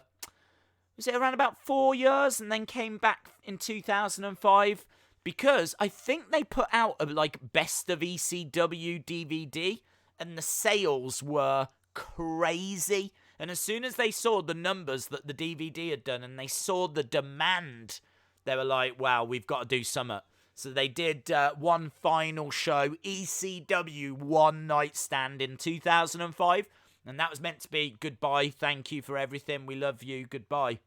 was it around about 4 years, and then came back in 2005 because I think they put out a, like, best of ECW DVD and the sales were crazy. And as soon as they saw the numbers that the DVD had done and they saw the demand, they were like, wow, we've got to do something. So they did one final show, ECW One Night Stand in 2005. And that was meant to be goodbye, thank you for everything, we love you, goodbye.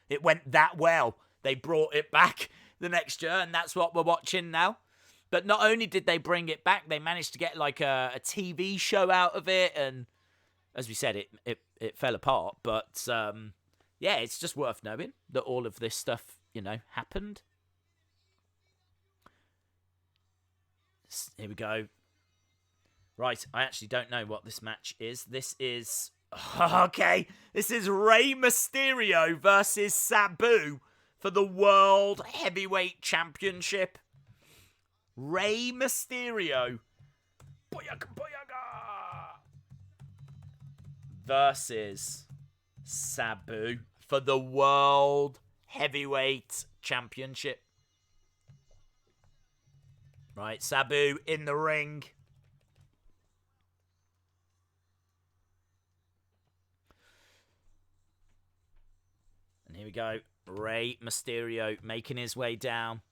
It went that well. They brought it back the next year, and that's what we're watching now. But not only did they bring it back, they managed to get like a TV show out of it. And as we said, it fell apart. But yeah, it's just worth knowing that all of this stuff, you know, happened. Here we go. Right, I actually don't know what this match is. This is... Okay, this is Rey Mysterio versus Sabu for the World Heavyweight Championship. Rey Mysterio versus Sabu for the World Heavyweight Championship. Right, Sabu in the ring. And here we go. Rey Mysterio making his way down.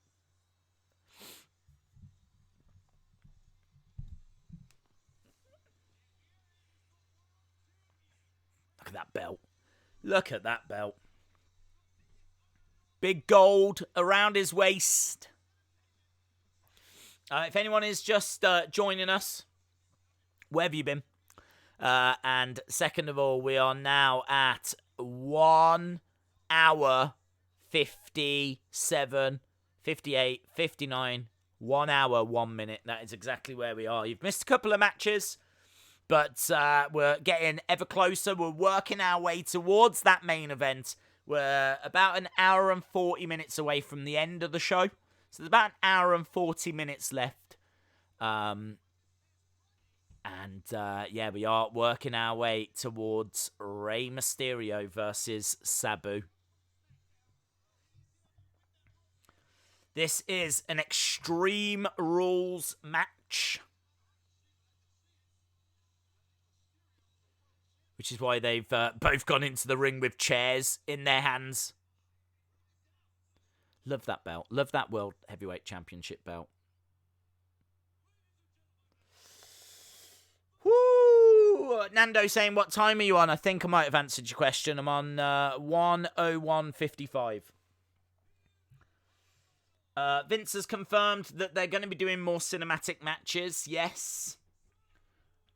Look at that belt. Look at that belt. Big gold around his waist. If anyone is just joining us, where have you been? And second of all, we are now at 1 hour 57, 58, 59, 1 hour, 1 minute. That is exactly where we are. You've missed a couple of matches, but we're getting ever closer. We're working our way towards that main event. We're about an hour and 40 minutes away from the end of the show. So there's about an hour and 40 minutes left. Yeah, we are working our way towards Rey Mysterio versus Sabu. This is an Extreme Rules match, which is why they've both gone into the ring with chairs in their hands. Love that belt. Love that World Heavyweight Championship belt. Woo! Nando saying, what time are you on? I think I might have answered your question. I'm on 1:01:55. Vince has confirmed that they're going to be doing more cinematic matches. Yes.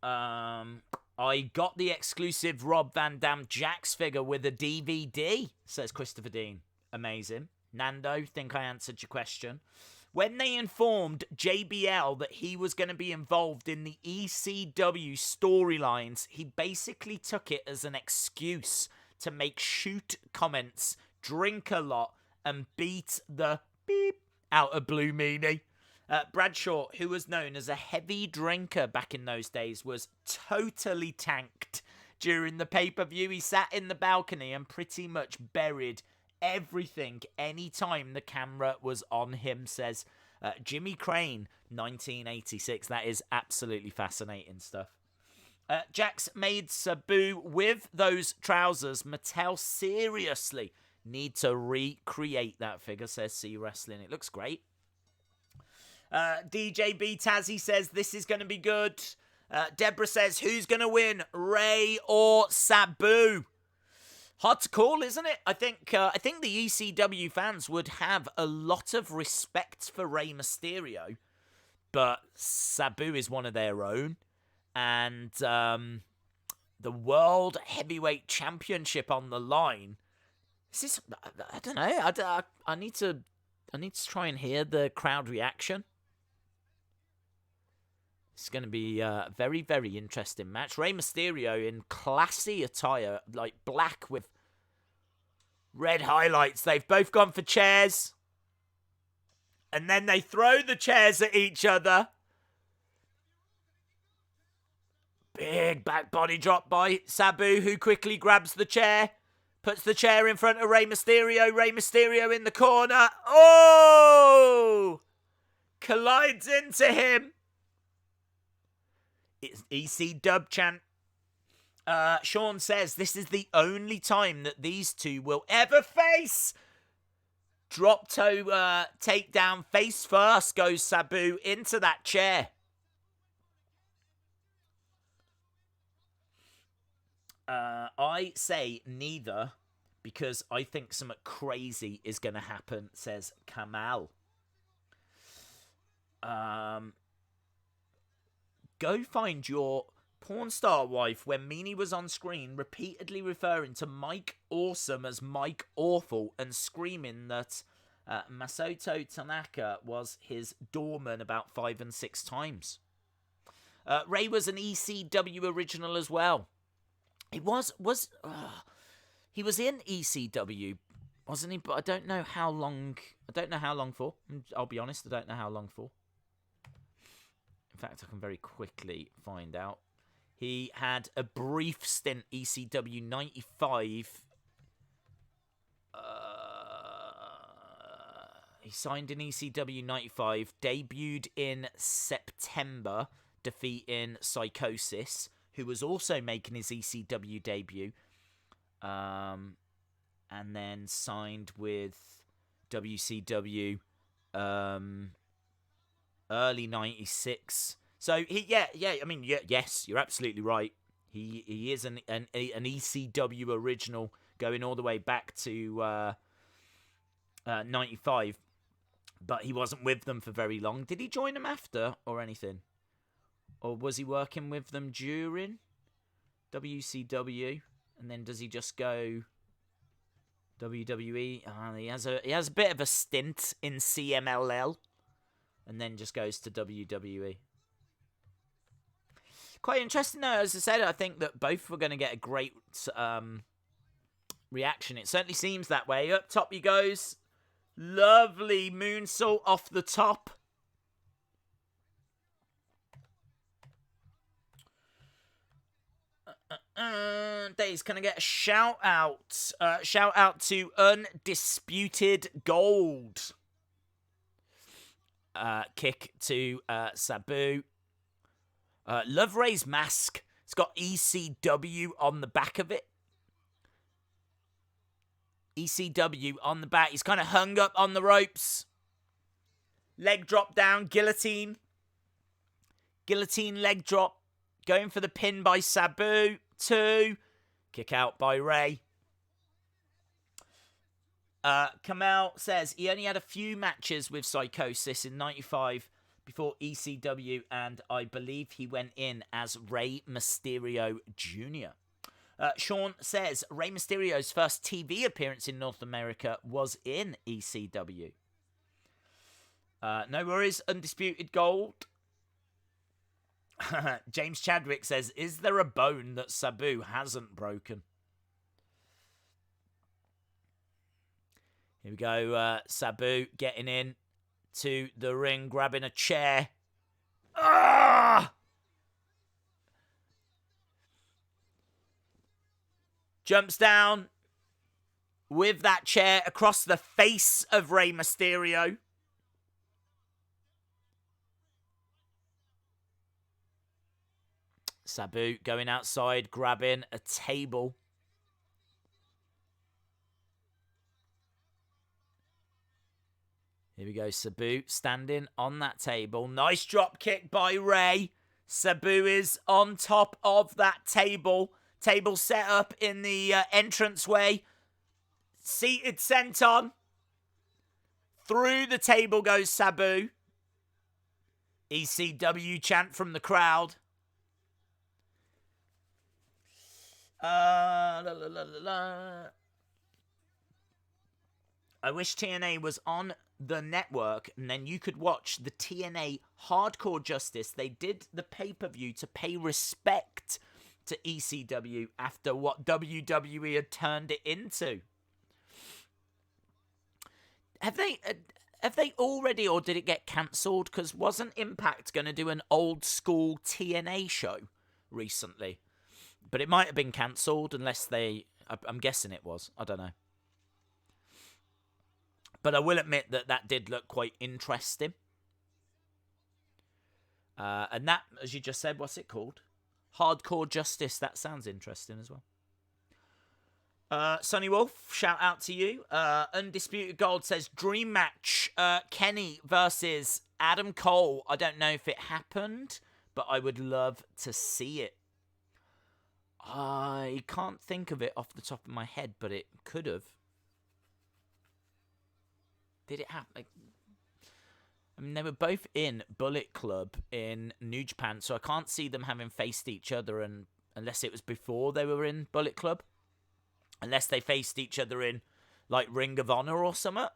I got the exclusive Rob Van Dam Jax figure with a DVD, says Christopher Dean. Amazing. Nando, think I answered your question. When they informed JBL that he was going to be involved in the ECW storylines, he basically took it as an excuse to make shoot comments, drink a lot, and beat the beep out of Blue Meanie. Bradshaw, who was known as a heavy drinker back in those days, was totally tanked during the pay-per-view. He sat in the balcony and pretty much buried everything anytime the camera was on him, says Jimmy Crane, 1986. That is absolutely fascinating stuff. Jax made Sabu with those trousers. Mattel seriously need to recreate that figure, says C Wrestling. It looks great. DJB Tazzy says this is going to be good. Deborah says, who's going to win, Rey or Sabu? Hard to call, isn't it? I think the ECW fans would have a lot of respect for Rey Mysterio, but Sabu is one of their own, and the World Heavyweight Championship on the line. This is, I don't know. I need to try and hear the crowd reaction. It's going to be a very, very interesting match. Rey Mysterio in classy attire, like black with red highlights. They've both gone for chairs. And then they throw the chairs at each other. Big back body drop by Sabu, who quickly grabs the chair. Puts the chair in front of Rey Mysterio. Rey Mysterio in the corner. Oh! Collides into him. It's EC dub chant. Sean says this is the only time that these two will ever face. Drop toe takedown face first goes Sabu into that chair. I say neither because I think something crazy is going to happen, says Kamal. Go find your porn star wife when Meanie was on screen repeatedly referring to Mike Awesome as Mike Awful and screaming that Masato Tanaka was his doorman about 5 and 6 times. Rey was an ECW original as well. He was in ECW wasn't he? But I don't know how long. I don't know how long for. I'll be honest. I don't know how long for. In fact, I can very quickly find out. He had a brief stint ECW 95. He signed in ECW 95, debuted in September, defeating Psychosis, who was also making his ECW debut, and then signed with WCW early 96. So yes, you're absolutely right. He is an ECW original, going all the way back to 95, but he wasn't with them for very long. Did he join them after or anything? Or was he working with them during WCW? And then does he just go WWE? He has a bit of a stint in CMLL, and then just goes to WWE. Quite interesting though. As I said, I think that both were going to get a great reaction. It certainly seems that way. Up top he goes. Lovely moonsault off the top. Days, can I get a shout out? Shout out to Undisputed Gold. Kick to Sabu. Love Ray's mask. It's got ECW on the back of it. ECW on the back. He's kind of hung up on the ropes. Leg drop down. Guillotine. Guillotine leg drop. Going for the pin by Sabu. 2. Kick out by Rey. Kamal says he only had a few matches with Psychosis in 95 before ECW, and I believe he went in as Rey Mysterio Jr. Sean says Rey Mysterio's first TV appearance in North America was in ECW. No worries, Undisputed Gold. James Chadwick says, is there a bone that Sabu hasn't broken? Here we go, Sabu getting in to the ring, grabbing a chair. Ah! Jumps down with that chair across the face of Rey Mysterio. Sabu going outside, grabbing a table. Here we go, Sabu standing on that table. Nice drop kick by Rey. Sabu is on top of that table. Table set up in the entranceway. Seated senton. Through the table goes Sabu. ECW chant from the crowd. I wish TNA was on the network, and then you could watch the TNA Hardcore Justice. They did the pay-per-view to pay respect to ECW after what WWE had turned it into. Have they already, or did it get cancelled? Because wasn't Impact going to do an old school TNA show recently? But it might have been cancelled unless they... I'm guessing it was. I don't know. But I will admit that that did look quite interesting. And that, as you just said, what's it called? Hardcore Justice. That sounds interesting as well. Sonny Wolf, shout out to you. Undisputed Gold says, dream match, Kenny versus Adam Cole. I don't know if it happened, but I would love to see it. I can't think of it off the top of my head, but it could have. Did it happen? I mean, they were both in Bullet Club in New Japan, so I can't see them having faced each other, and unless it was before they were in Bullet Club. Unless they faced each other in, like, Ring of Honor or something.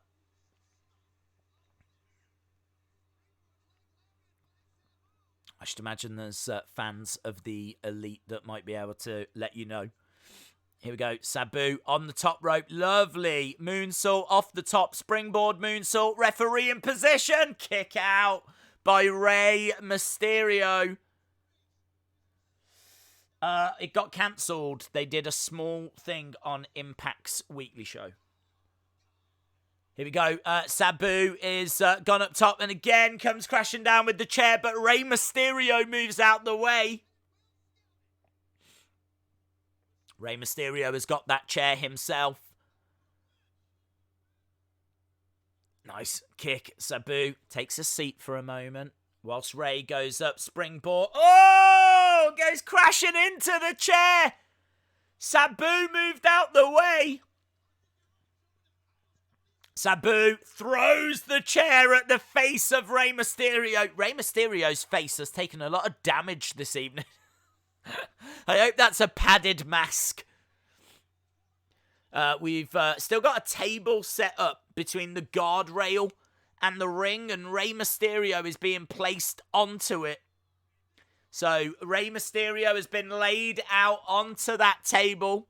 I should imagine there's fans of the Elite that might be able to let you know Here we go. Sabu on the top rope. Lovely. Moonsault off the top. Springboard moonsault. Referee in position. Kick out by Rey Mysterio. It got cancelled. They did a small thing on Impact's weekly show. Here we go. Sabu is gone up top and again comes crashing down with the chair, but Rey Mysterio moves out the way. Rey Mysterio has got that chair himself. Nice kick. Sabu takes a seat for a moment whilst Rey goes up springboard. Oh! Goes crashing into the chair. Sabu moved out the way. Sabu throws the chair at the face of Rey Mysterio. Rey Mysterio's face has taken a lot of damage this evening. I hope that's a padded mask. We've still got a table set up between the guardrail and the ring, and Rey Mysterio is being placed onto it. So Rey Mysterio has been laid out onto that table.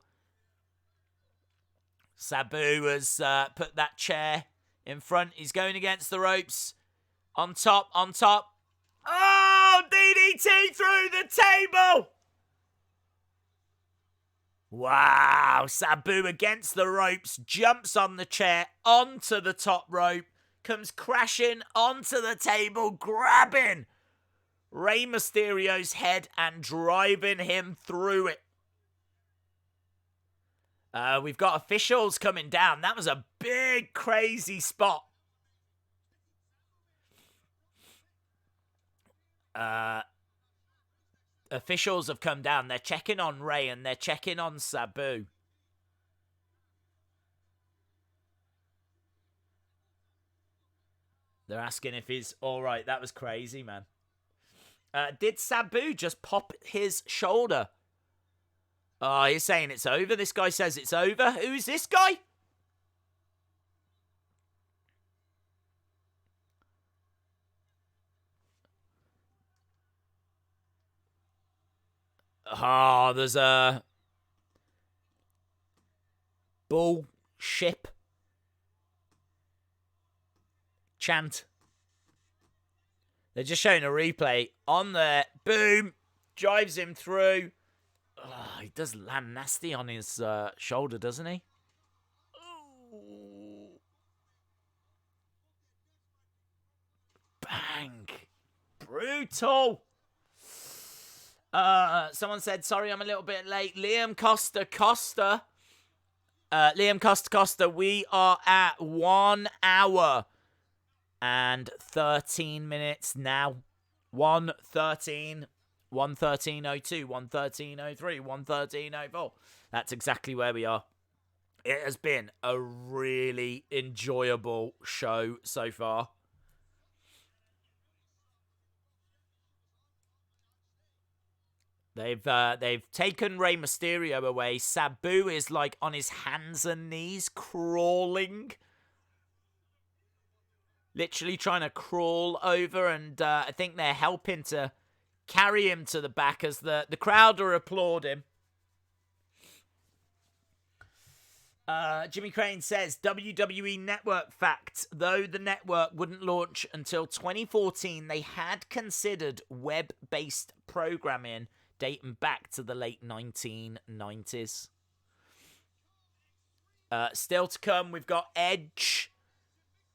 Sabu has put that chair in front. He's going against the ropes. On top, on top. Oh, DDT through the table. Wow, Sabu against the ropes, jumps on the chair, onto the top rope, comes crashing onto the table, grabbing Rey Mysterio's head and driving him through it. We've got officials coming down. That was a big, crazy spot. Officials have come down. They're checking on Rey and they're checking on Sabu. They're asking if he's all right. That was crazy, man. Did Sabu just pop his shoulder? Oh, he's saying it's over. This guy says it's over. Who's this guy? Oh, there's a bullship chant. They're just showing a replay on there. Boom. Drives him through. Oh, he does land nasty on his shoulder, doesn't he? Ooh. Bang. Brutal. Someone said, sorry, I'm a little bit late. Liam Costa, we are at 1 hour and 13 minutes now. 1:13, 1:13:02, 1:13:03, 1:13:04. That's exactly where we are. It has been a really enjoyable show so far. They've taken Rey Mysterio away. Sabu is like on his hands and knees, crawling. Literally trying to crawl over, and I think they're helping to carry him to the back as the crowd are applauding. Jimmy Crane says, WWE Network fact. Though the network wouldn't launch until 2014, they had considered web-based programming dating back to the late 1990s. Still to come, we've got Edge,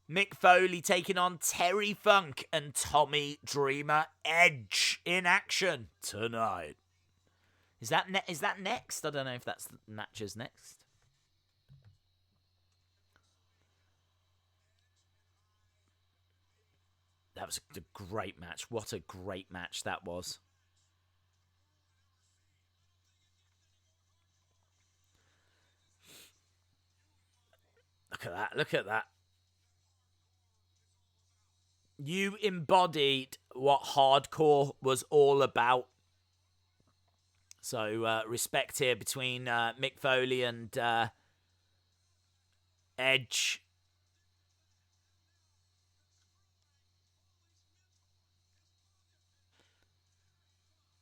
Mick Foley taking on Terry Funk and Tommy Dreamer. Edge in action tonight. Is that next? I don't know if that's the matches next. That was a great match. What a great match that was. Look at that. Look at that. You embodied what hardcore was all about. So, respect here between Mick Foley and Edge.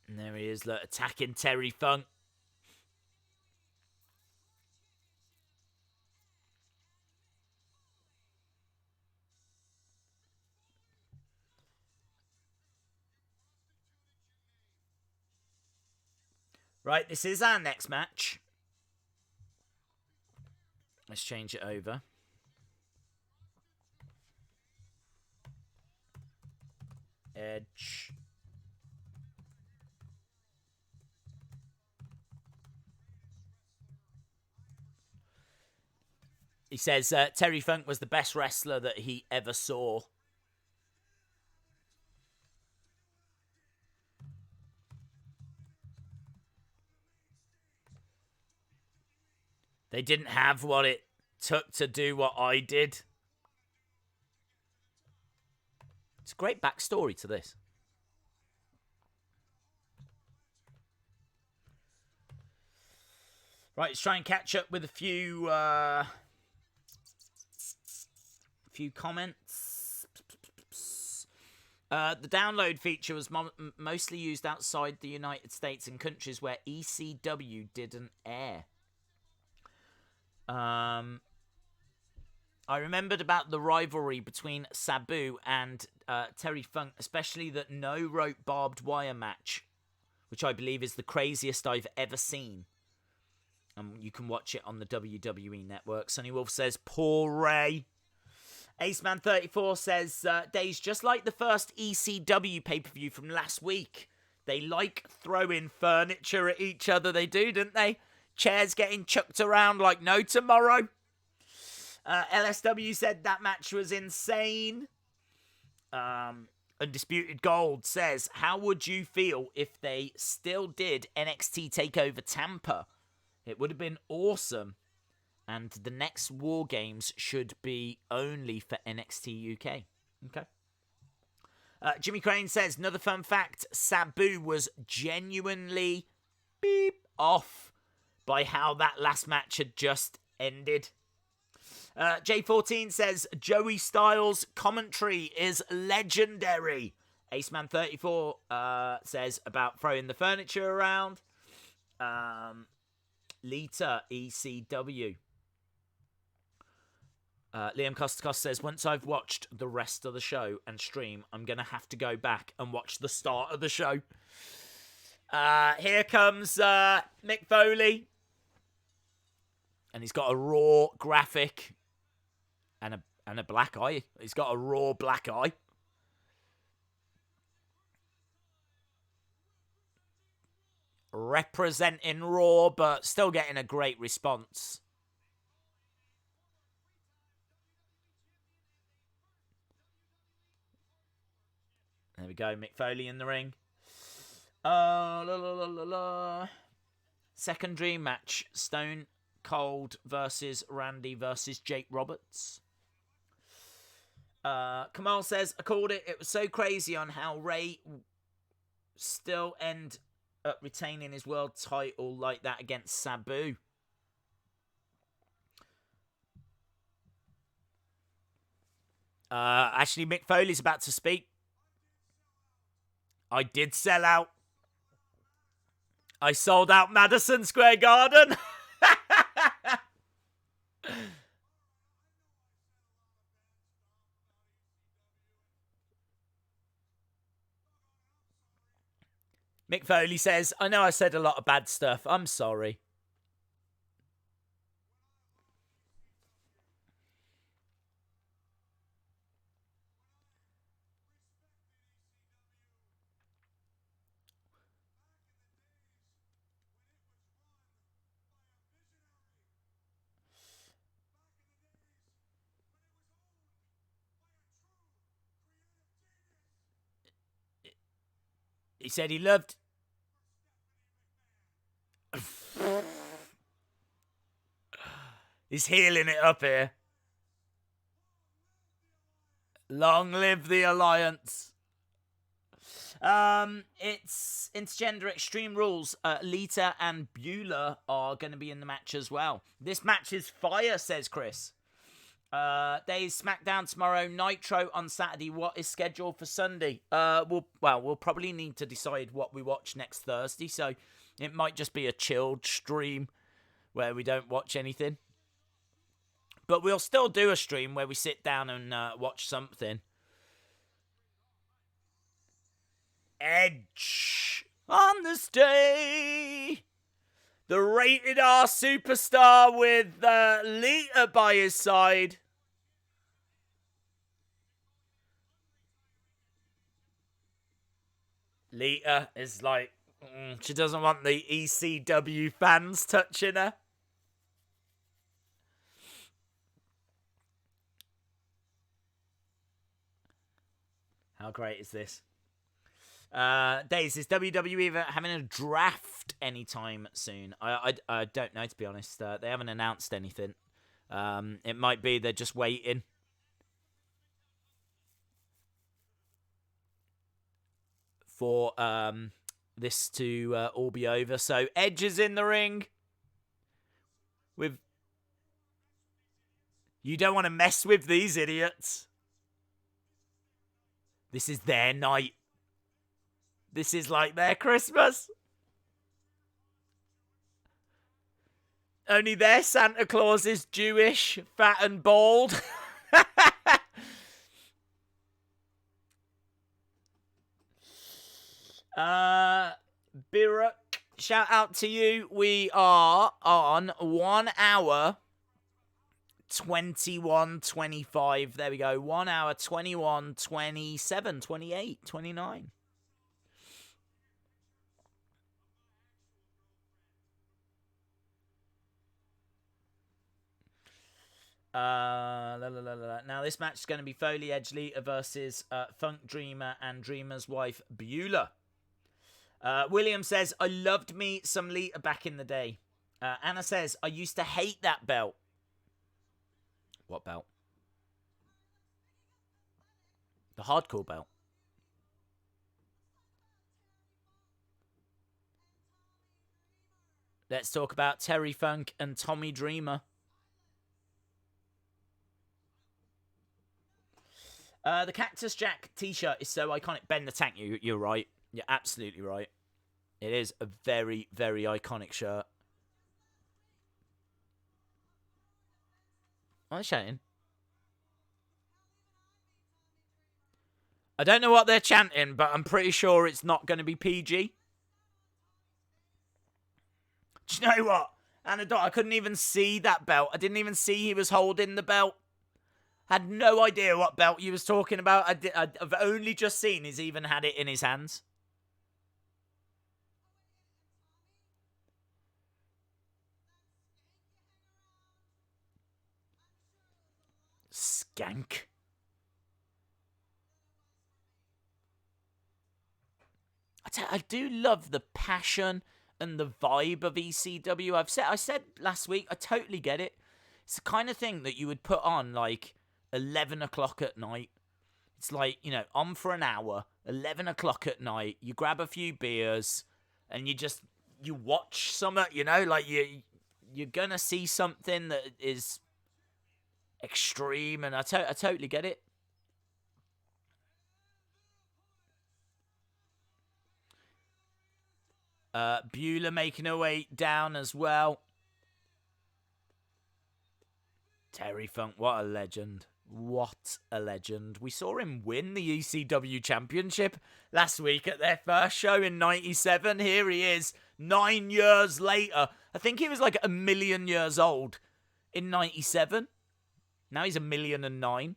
And there he is, look, attacking Terry Funk. Right, this is our next match. Let's change it over. Edge. He says Terry Funk was the best wrestler that he ever saw. They didn't have what it took to do what I did. It's a great backstory to this. Right, let's try and catch up with a few comments. The download feature was mostly used outside the United States and countries where ECW didn't air. I remembered about the rivalry between Sabu and Terry Funk, especially that no-rope barbed wire match, which I believe is the craziest I've ever seen. You can watch it on the WWE Network. Sonny Wolf says, poor Ray. Aceman34 says, Days, just like the first ECW pay-per-view from last week. They like throwing furniture at each other. They do, don't they? Chairs getting chucked around like no tomorrow. LSW said that match was insane. Undisputed Gold says, how would you feel if they still did NXT TakeOver Tampa? It would have been awesome. And the next War Games should be only for NXT UK. Okay. Jimmy Crane says, another fun fact, Sabu was genuinely beep off by how that last match had just ended. J14 says, Joey Styles' commentary is legendary. Aceman34 says about throwing the furniture around. Lita, ECW. Liam Kostakos says, once I've watched the rest of the show and stream, I'm going to have to go back and watch the start of the show. Here comes Mick Foley. And he's got a raw graphic and a black eye. He's got a raw black eye. Representing Raw, but still getting a great response. There we go, Mick Foley in the ring. Secondary match, Stone Cold versus Randy versus Jake Roberts. Kamal says, I called it. It was so crazy on how Ray still end up retaining his world title like that against Sabu. Actually, Mick Foley's about to speak. I did sell out. I sold out Madison Square Garden. Mick Foley says, I know I said a lot of bad stuff. I'm sorry. He said he loved... He's healing it up here. Long live the Alliance. It's Intergender Extreme Rules. Lita and Beulah are going to be in the match as well. This match is fire, says Chris. Days Smackdown tomorrow, Nitro on Saturday. What is scheduled for Sunday? We'll probably need to decide what we watch next Thursday, so it might just be a chilled stream where we don't watch anything. But we'll still do a stream where we sit down and watch something. Edge on this day. The Rated R superstar with Lita by his side. Lita is like, she doesn't want the ECW fans touching her. How great is this? Days, is WWE having a draft anytime soon? I don't know, to be honest. They haven't announced anything. It might be they're just waiting. For this to all be over. So Edge is in the ring. You don't want to mess with these idiots. This is their night. This is like their Christmas. Only their Santa Claus is Jewish, fat and bald. Beulah, shout out to you. We are on 1 hour 21:25. There we go. 1 hour 21, 27, 28, 29. Now this match is going to be Foley, Edge, Lita versus Funk Dreamer and Dreamer's wife Beulah. William says, I loved me some Lita back in the day. Anna says, I used to hate that belt. What belt? The hardcore belt. Let's talk about Terry Funk and Tommy Dreamer. The Cactus Jack t-shirt is so iconic. Ben the Tank, you're right. You're absolutely right. It is a very, very iconic shirt. What are they shouting? I don't know what they're chanting, but I'm pretty sure it's not going to be PG. Do you know what? Anadot, I couldn't even see that belt. I didn't even see he was holding the belt. Had no idea what belt he was talking about. I've only just seen he's even had it in his hands. Skank. I do love the passion and the vibe of ECW. I said last week, I totally get it. It's the kind of thing that you would put on like 11 o'clock at night. It's like, on for an hour, 11 o'clock at night, you grab a few beers and you watch something, like you're gonna see something that is extreme, and I totally get it. Beulah making her way down as well. Terry Funk, what a legend. What a legend. We saw him win the ECW Championship last week at their first show in 97. Here he is, 9 years later. I think he was like 1,000,000 years old in 97. Now he's 1,000,009.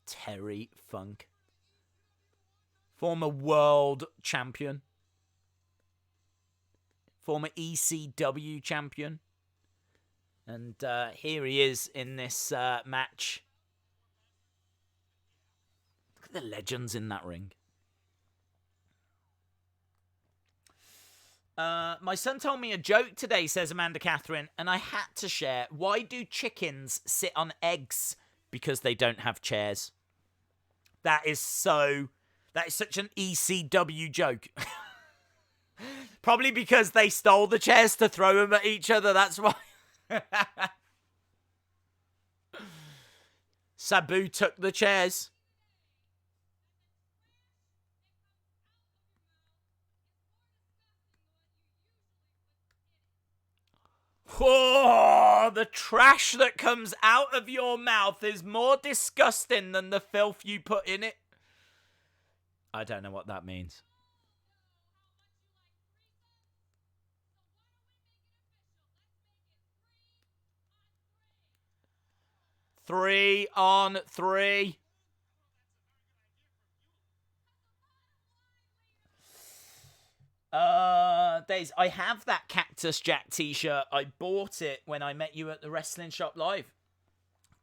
Terry Funk. Former world champion. Former ECW champion. And here he is in this match. Look at the legends in that ring. My son told me a joke today, says Amanda Catherine, and I had to share. Why do chickens sit on eggs? Because they don't have chairs. That is such an ECW joke. Probably because they stole the chairs to throw them at each other. That's why. Sabu took the chairs. Oh, the trash that comes out of your mouth is more disgusting than the filth you put in it. I don't know what that means. 3-on-3. Days, I have that Cactus Jack t-shirt. I bought it when I met you at the Wrestling Shop Live.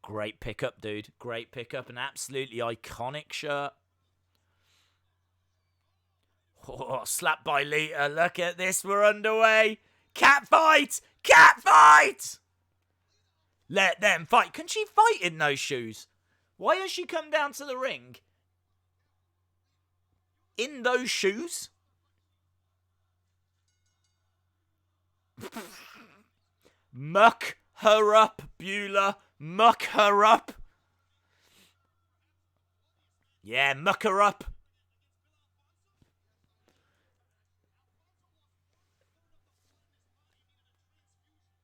Great pickup, dude. Great pickup. An absolutely iconic shirt. Oh, slapped by Lita. Look at this. We're underway. Cat fight! Cat fight! Let them fight. Can she fight in those shoes? Why has she come down to the ring in those shoes? Muck her up, Beulah. Muck her up. Yeah, muck her up.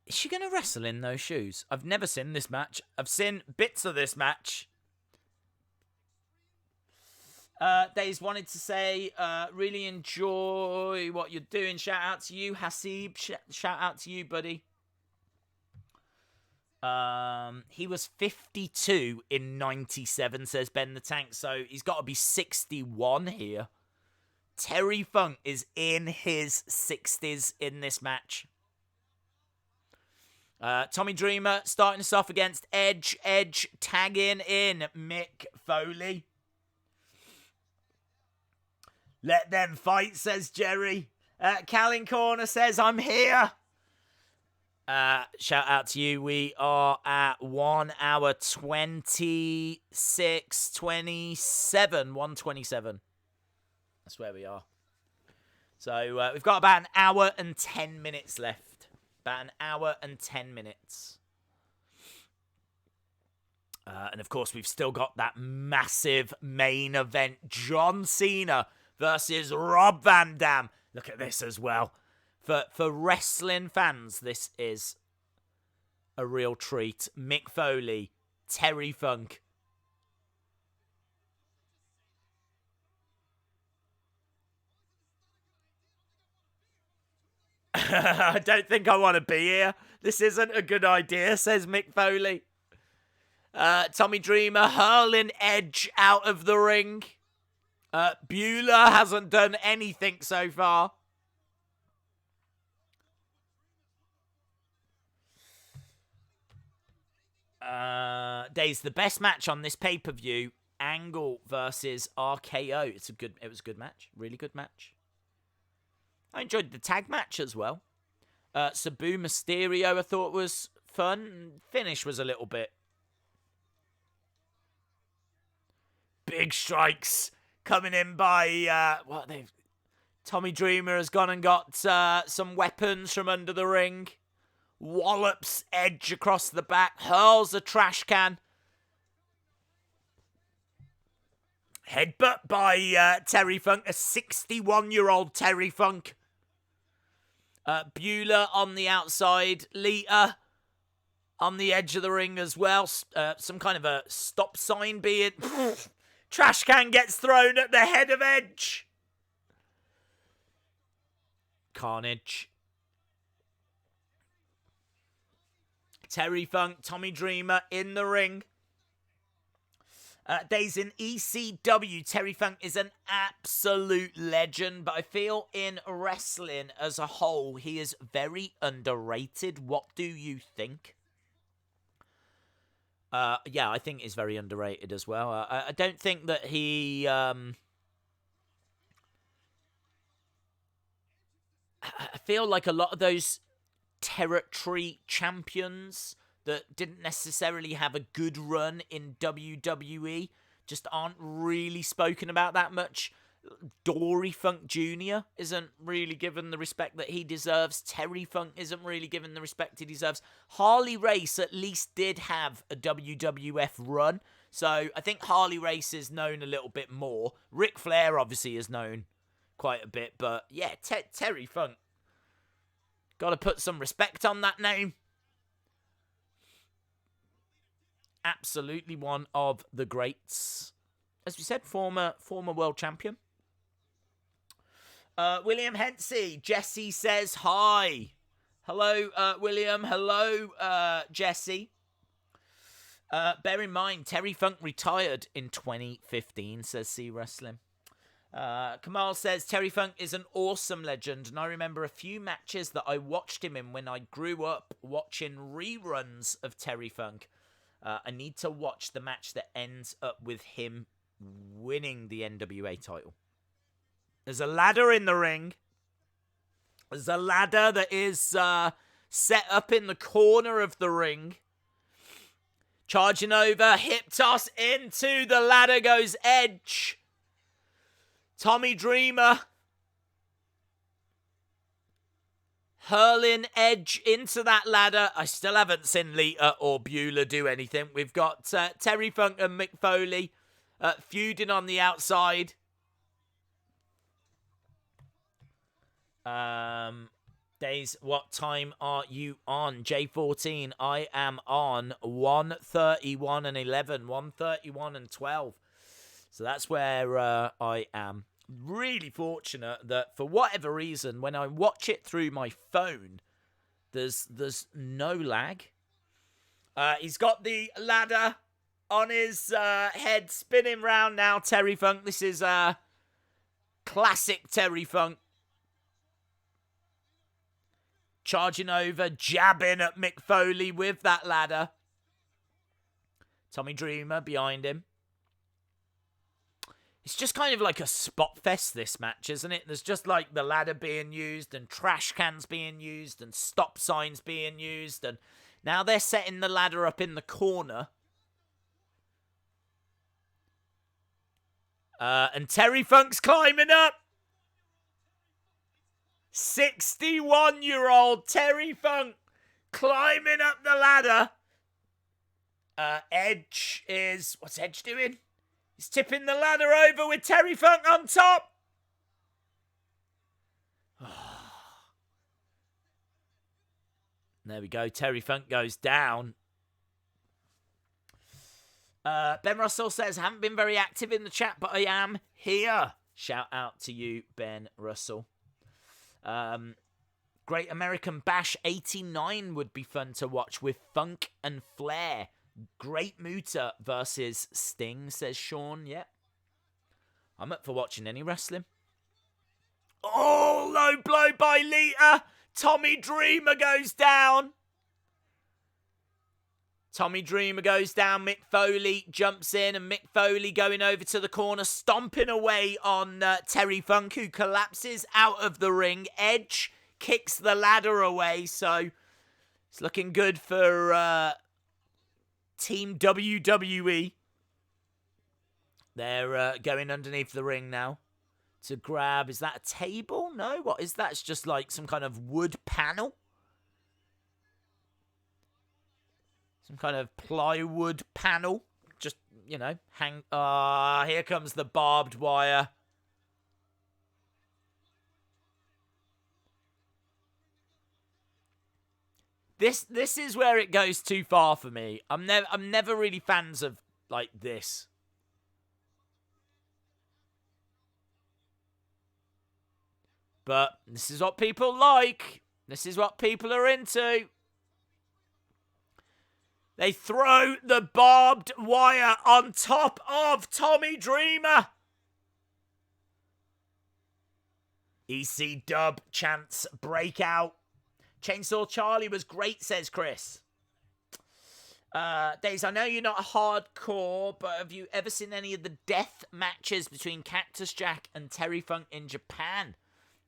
Is she going to wrestle in those shoes? I've never seen this match. I've seen bits of this match. Days wanted to say, really enjoy what you're doing. Shout out to you, Hasib. Shout out to you, buddy. He was 52 in 97, says Ben the Tank. So he's got to be 61 here. Terry Funk is in his 60s in this match. Tommy Dreamer starting us off against Edge. Edge tagging in Mick Foley. Let them fight, says Jerry. Callan Corner says, I'm here. Shout out to you. We are at 1 hour 26:27. 1:27. That's where we are. So we've got about an hour and 10 minutes left. About an hour and 10 minutes. And of course, we've still got that massive main event. John Cena versus Rob Van Dam. Look at this as well. For wrestling fans, this is a real treat. Mick Foley, Terry Funk. I don't think I want to be here. This isn't a good idea, says Mick Foley. Tommy Dreamer hurling Edge out of the ring. Beulah hasn't done anything so far. Days, the best match on this pay-per-view, Angle versus RKO. It was a good match. Really good match. I enjoyed the tag match as well. Sabu Mysterio I thought was fun. Finish was a little bit. Big strikes coming in by Tommy Dreamer has gone and got some weapons from under the ring. Wallops Edge across the back. Hurls a trash can. Headbutt by Terry Funk. A 61-year-old Terry Funk. Beulah on the outside. Lita on the edge of the ring as well. Some kind of a stop sign being... Trash can gets thrown at the head of Edge. Carnage. Terry Funk, Tommy Dreamer in the ring. Days in ECW, Terry Funk is an absolute legend, but I feel in wrestling as a whole, he is very underrated. What do you think? Yeah, I think he's very underrated as well. I don't think that he... I feel like a lot of those territory champions that didn't necessarily have a good run in WWE just aren't really spoken about that much. Dory Funk Jr. isn't really given the respect that he deserves. Terry Funk isn't really given the respect he deserves. Harley Race at least did have a WWF run, so I think Harley Race is known a little bit more. Ric Flair obviously is known quite a bit, but yeah, Terry Funk. Got to put some respect on that name. Absolutely one of the greats. As we said, former world champion. William Hensey. Jesse says hi. Hello, William. Hello, Jesse. Bear in mind, Terry Funk retired in 2015, says C Wrestling. Kamal says, Terry Funk is an awesome legend, and I remember a few matches that I watched him in when I grew up watching reruns of Terry Funk. I need to watch the match that ends up with him winning the NWA title. There's a ladder in the ring. There's a ladder that is set up in the corner of the ring. Charging over, hip toss into the ladder goes Edge. Tommy Dreamer hurling Edge into that ladder. I still haven't seen Lita or Beulah do anything. We've got Terry Funk and Mick Foley feuding on the outside. Days, what time are you on? J14, I am on 1:31 and 11, 1:31 and 12. So that's where I am. Really fortunate that for whatever reason, when I watch it through my phone, there's no lag. He's got the ladder on his head, spinning round now, Terry Funk. This is classic Terry Funk. Charging over, jabbing at Mick Foley with that ladder. Tommy Dreamer behind him. It's just kind of like a spot fest, this match, isn't it? There's just like the ladder being used and trash cans being used and stop signs being used. And now they're setting the ladder up in the corner. And Terry Funk's climbing up. 61-year-old Terry Funk climbing up the ladder. Edge is... What's Edge doing? He's tipping the ladder over with Terry Funk on top. There we go. Terry Funk goes down. Ben Russell says, haven't been very active in the chat, but I am here. Shout out to you, Ben Russell. Great American Bash 89 would be fun to watch with Funk and Flair. Great Muta versus Sting, says Sean. Yep. I'm up for watching any wrestling. Oh, low blow by Lita. Tommy Dreamer goes down. Tommy Dreamer goes down. Mick Foley jumps in, and Mick Foley going over to the corner, stomping away on Terry Funk, who collapses out of the ring. Edge kicks the ladder away, so it's looking good for Team WWE. They're going underneath the ring now to grab... Is that a table? No, what is that? It's just like some kind of wood panel. Some kind of plywood panel. Just, you know, hang... here comes the barbed wire. This is where it goes too far for me. I'm never really fans of, like, this. But this is what people like. This is what people are into. They throw the barbed wire on top of Tommy Dreamer. EC Dub chants breakout. Chainsaw Charlie was great, says Chris. Days, I know you're not a hardcore, but have you ever seen any of the death matches between Cactus Jack and Terry Funk in Japan?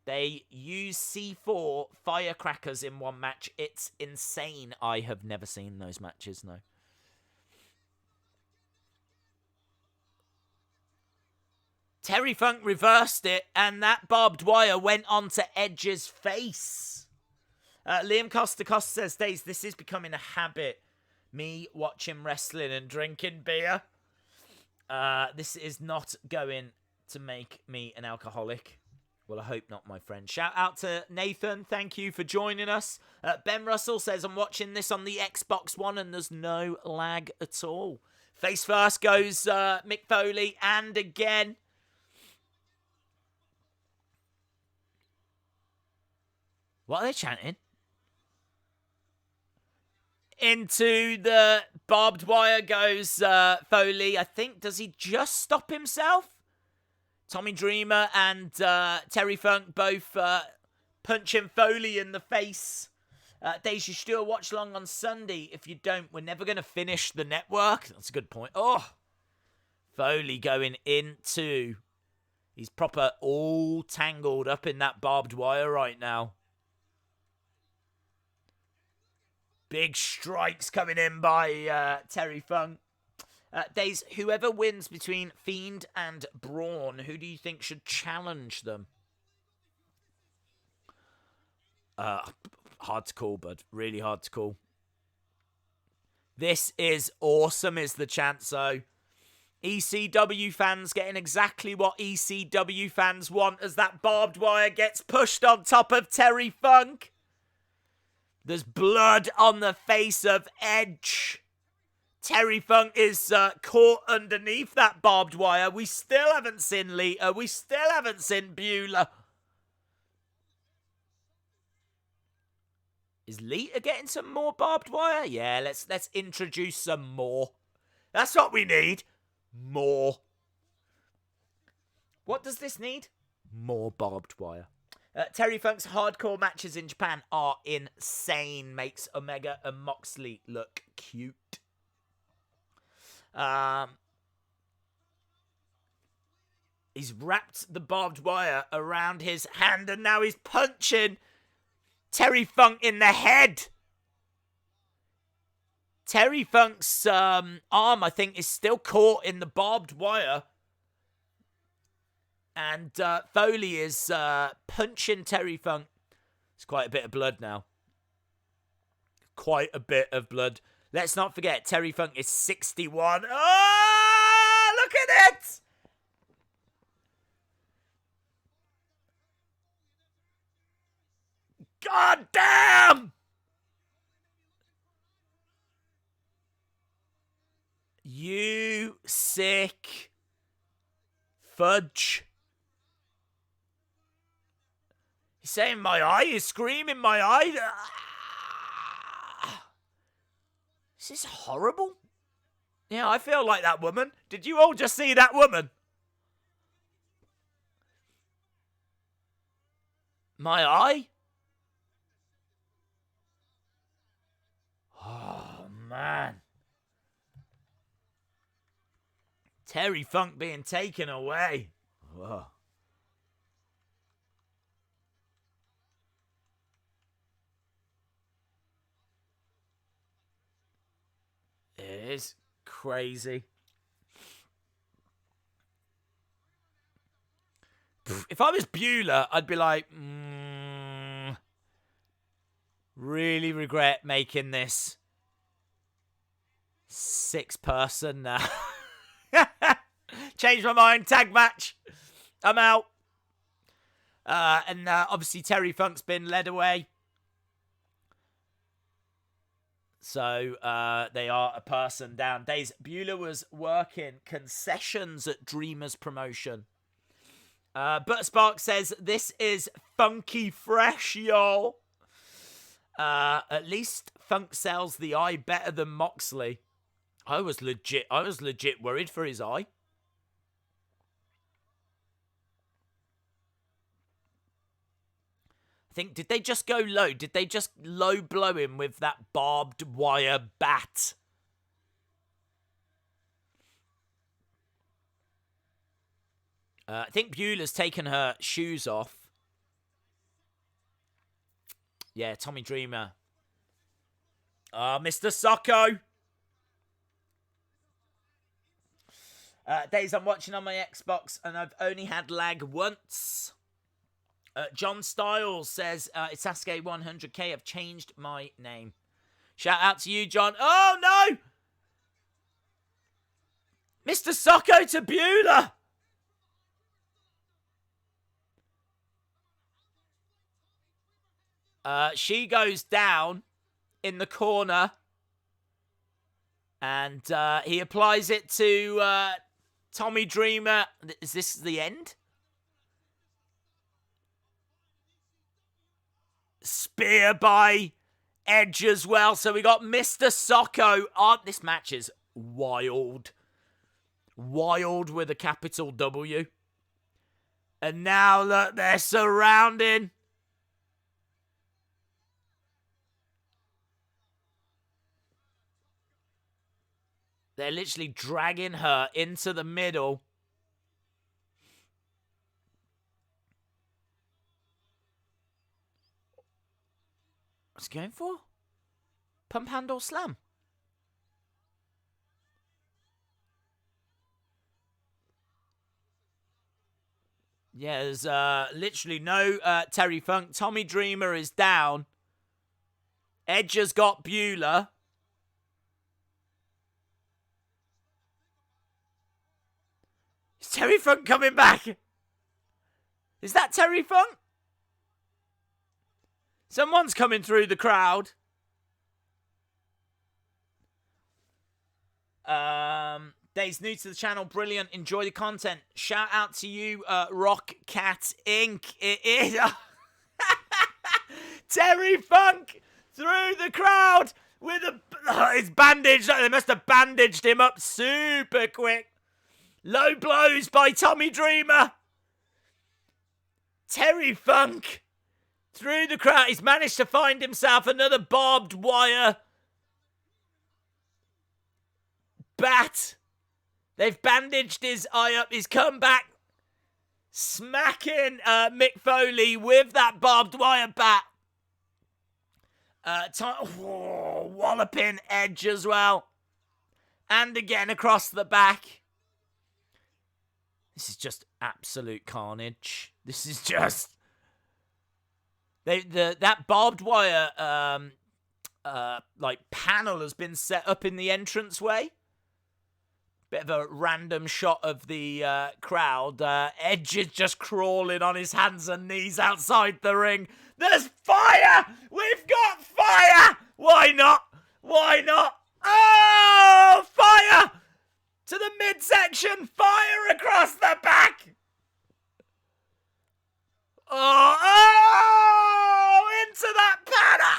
They use C4 firecrackers in one match. It's insane. I have never seen those matches, no. Terry Funk reversed it, and that barbed wire went onto Edge's face. Liam Costa says, Days, this is becoming a habit. Me watching wrestling and drinking beer. This is not going to make me an alcoholic. Well, I hope not, my friend. Shout out to Nathan. Thank you for joining us. Ben Russell says, I'm watching this on the Xbox One and there's no lag at all. Face first goes Mick Foley, and again. What are they chanting? into the barbed wire goes Foley. I think, does he just stop himself? Tommy Dreamer and Terry Funk both punching Foley in the face. Daisy, you should do a watch along on Sunday. If you don't, we're never going to finish the network. That's a good point. Oh, Foley going into... He's proper all tangled up in that barbed wire right now. Big strikes coming in by Terry Funk. Days, whoever wins between Fiend and Braun, who do you think should challenge them? Hard to call, bud. Really hard to call. This is awesome, is the chance, though. ECW fans getting exactly what ECW fans want as that barbed wire gets pushed on top of Terry Funk. There's blood on the face of Edge. Terry Funk is caught underneath that barbed wire. We still haven't seen Lita. We still haven't seen Beulah. Is Lita getting some more barbed wire? Yeah, let's introduce some more. That's what we need. More. What does this need? More barbed wire. Terry Funk's hardcore matches in Japan are insane. Makes Omega and Moxley look cute. He's wrapped the barbed wire around his hand and now he's punching Terry Funk in the head. Terry Funk's arm, I think, is still caught in the barbed wire. And Foley is punching Terry Funk. It's quite a bit of blood now. Quite a bit of blood. Let's not forget, Terry Funk is 61. Oh, look at it! God damn! You sick fudge. He's saying my eye. He's screaming my eye. This is horrible. Yeah, I feel like that woman. Did you all just see that woman? My eye? Oh, man. Terry Funk being taken away. Whoa. It is crazy. If I was Beulah, I'd be like, really regret making this 6-person now. Change my mind. Tag match. I'm out. And obviously Terry Funk's been led away. So they are a person down. Days. Beulah was working concessions at Dreamers Promotion. But Spark says, this is funky fresh, y'all. At least Funk sells the eye better than Moxley. I was legit worried for his eye. I think, did they just go low? Did they just low blow him with that barbed wire bat? I think Beulah's taken her shoes off. Yeah, Tommy Dreamer. Mr. Socko. Days I'm watching on my Xbox and I've only had lag once. John Styles says, it's Sasuke 100k. I've changed my name. Shout out to you, John. Oh, no! Mr. Socko to Beulah. She goes down in the corner. And he applies it to Tommy Dreamer. Is this the end? Spear by Edge as well. So we got Mr. Socko. Oh, this match is wild. Wild with a capital W. And now, look, they're surrounding. They're literally dragging her into the middle. What's he going for? Pump handle slam. Yeah, there's literally no Terry Funk. Tommy Dreamer is down. Edge has got Beulah. Is Terry Funk coming back? Is that Terry Funk? Someone's coming through the crowd. Dave's new to the channel. Brilliant. Enjoy the content. Shout out to you, Rock Cat Inc. It is Terry Funk through the crowd with his bandage. They must have bandaged him up super quick. Low blows by Tommy Dreamer. Terry Funk through the crowd. He's managed to find himself another barbed wire bat. They've bandaged his eye up. He's come back, smacking Mick Foley with that barbed wire bat. Walloping Edge as well. And again across the back. This is just absolute carnage. This is just... that barbed wire like panel has been set up in the entranceway. Bit of a random shot of the crowd. Edge is just crawling on his hands and knees outside the ring. There's fire! We've got fire! Why not? Why not? Oh, fire! To the midsection. Fire across the back. Into that panel!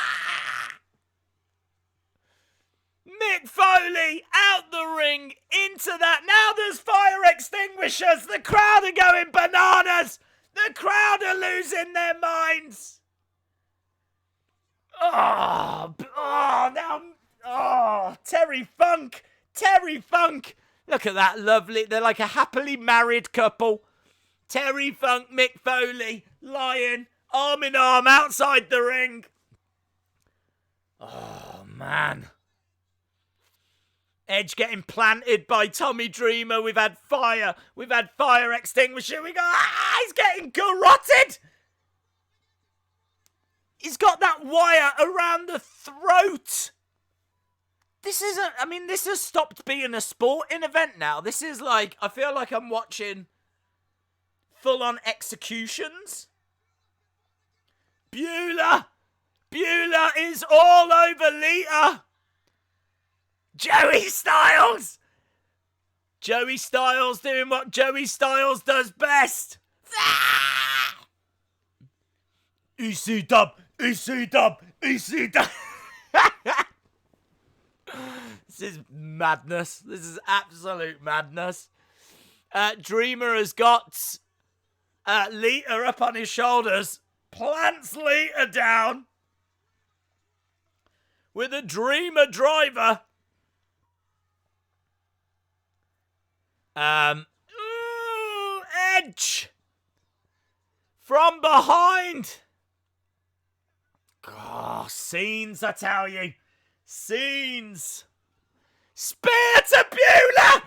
Mick Foley out the ring, into that. Now there's fire extinguishers. The crowd are going bananas. The crowd are losing their minds. Terry Funk. Terry Funk. Look at that, lovely. They're like a happily married couple. Terry Funk, Mick Foley, lying arm in arm outside the ring. Oh, man. Edge getting planted by Tommy Dreamer. We've had fire. We've had fire extinguisher. He's getting garroted. He's got that wire around the throat. This isn't, this has stopped being a sporting event now. This is like, I feel like I'm watching full-on executions. Beulah. Beulah is all over Lita. Joey Styles. Joey Styles doing what Joey Styles does best. EC dub. This is madness. This is absolute madness. Dreamer has got Lita up on his shoulders. Plants Lita down. With a Dreamer driver. Edge. From behind. Oh, scenes, I tell you. Scenes. Spear to Beulah.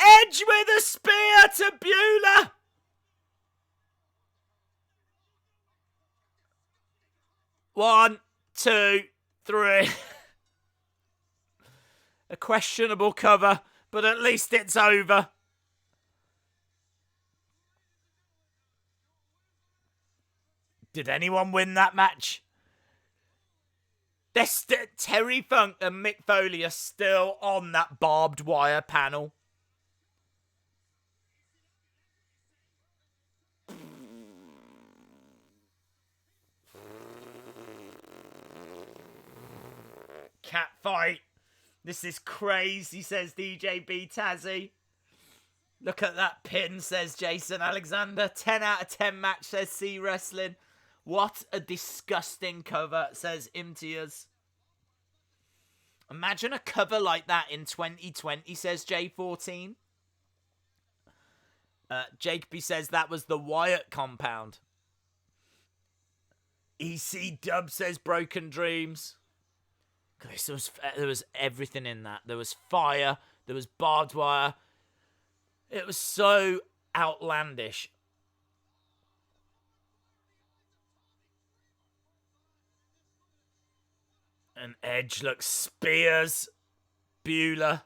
Edge with a spear to Beulah. One, two, three. A questionable cover, but at least it's over. Did anyone win that match? Terry Funk and Mick Foley are still on that barbed wire panel. cat fight. This is crazy, says DJB Tazzy. Look at that pin, says Jason Alexander. 10 out of 10 match, says C Wrestling. What a disgusting cover, says Imtiaz. Imagine a cover like that in 2020, says J14. Jacoby says that was the Wyatt compound. EC Dub says Broken Dreams. There was everything in that. There was fire. There was barbed wire. It was so outlandish. And Edge looks spears. Beulah.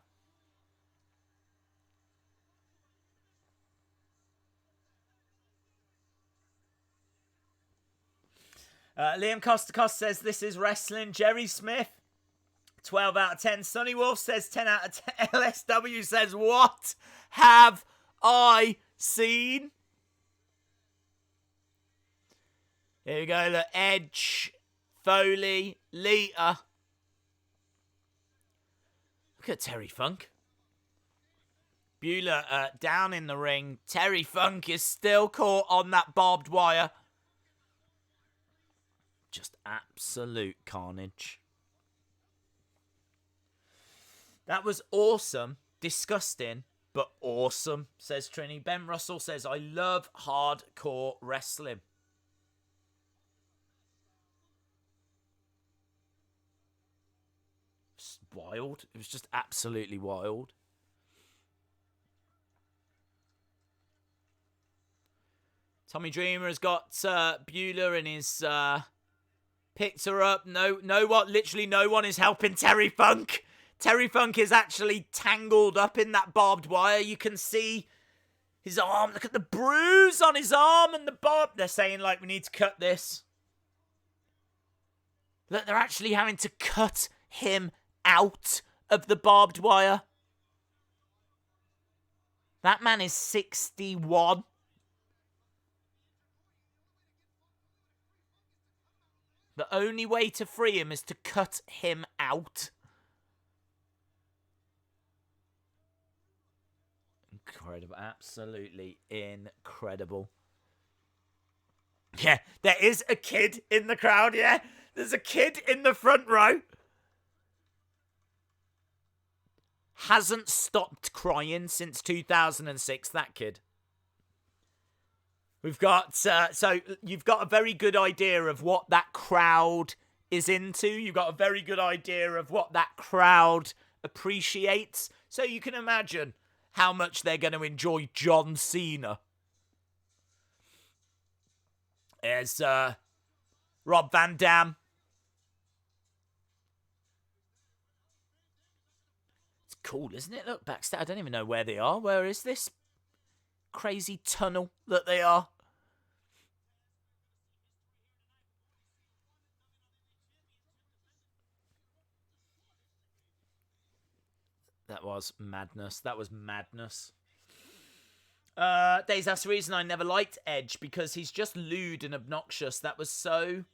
Liam Costa says this is wrestling. Jerry Smith, 12 out of 10. Sonny Wolf says 10 out of 10. LSW says, what have I seen? Here we go. Look, Edge, Foley, Lita. Look at Terry Funk. Beulah down in the ring. Terry Funk is still caught on that barbed wire. Just absolute carnage. That was awesome, disgusting, but awesome, says Trini. Ben Russell says, I love hardcore wrestling. It's wild. It was just absolutely wild. Tommy Dreamer has got Beulah in his... picked her up. Literally no one is helping Terry Funk. Terry Funk is actually tangled up in that barbed wire. You can see his arm. Look at the bruise on his arm and the barb. They're saying, like, we need to cut this. Look, they're actually having to cut him out of the barbed wire. That man is 61. The only way to free him is to cut him out. Incredible. Absolutely incredible. Yeah, there is a kid in the crowd, yeah? There's a kid in the front row. Hasn't stopped crying since 2006, that kid. We've got, so you've got a very good idea of what that crowd is into. You've got a very good idea of what that crowd appreciates. So you can imagine how much they're going to enjoy John Cena. There's Rob Van Dam. It's cool, isn't it? Look, backstage. I don't even know where they are. Where is this crazy tunnel that they are? That was madness. That was madness. Days, that's the reason I never liked Edge, because he's just lewd and obnoxious. That was so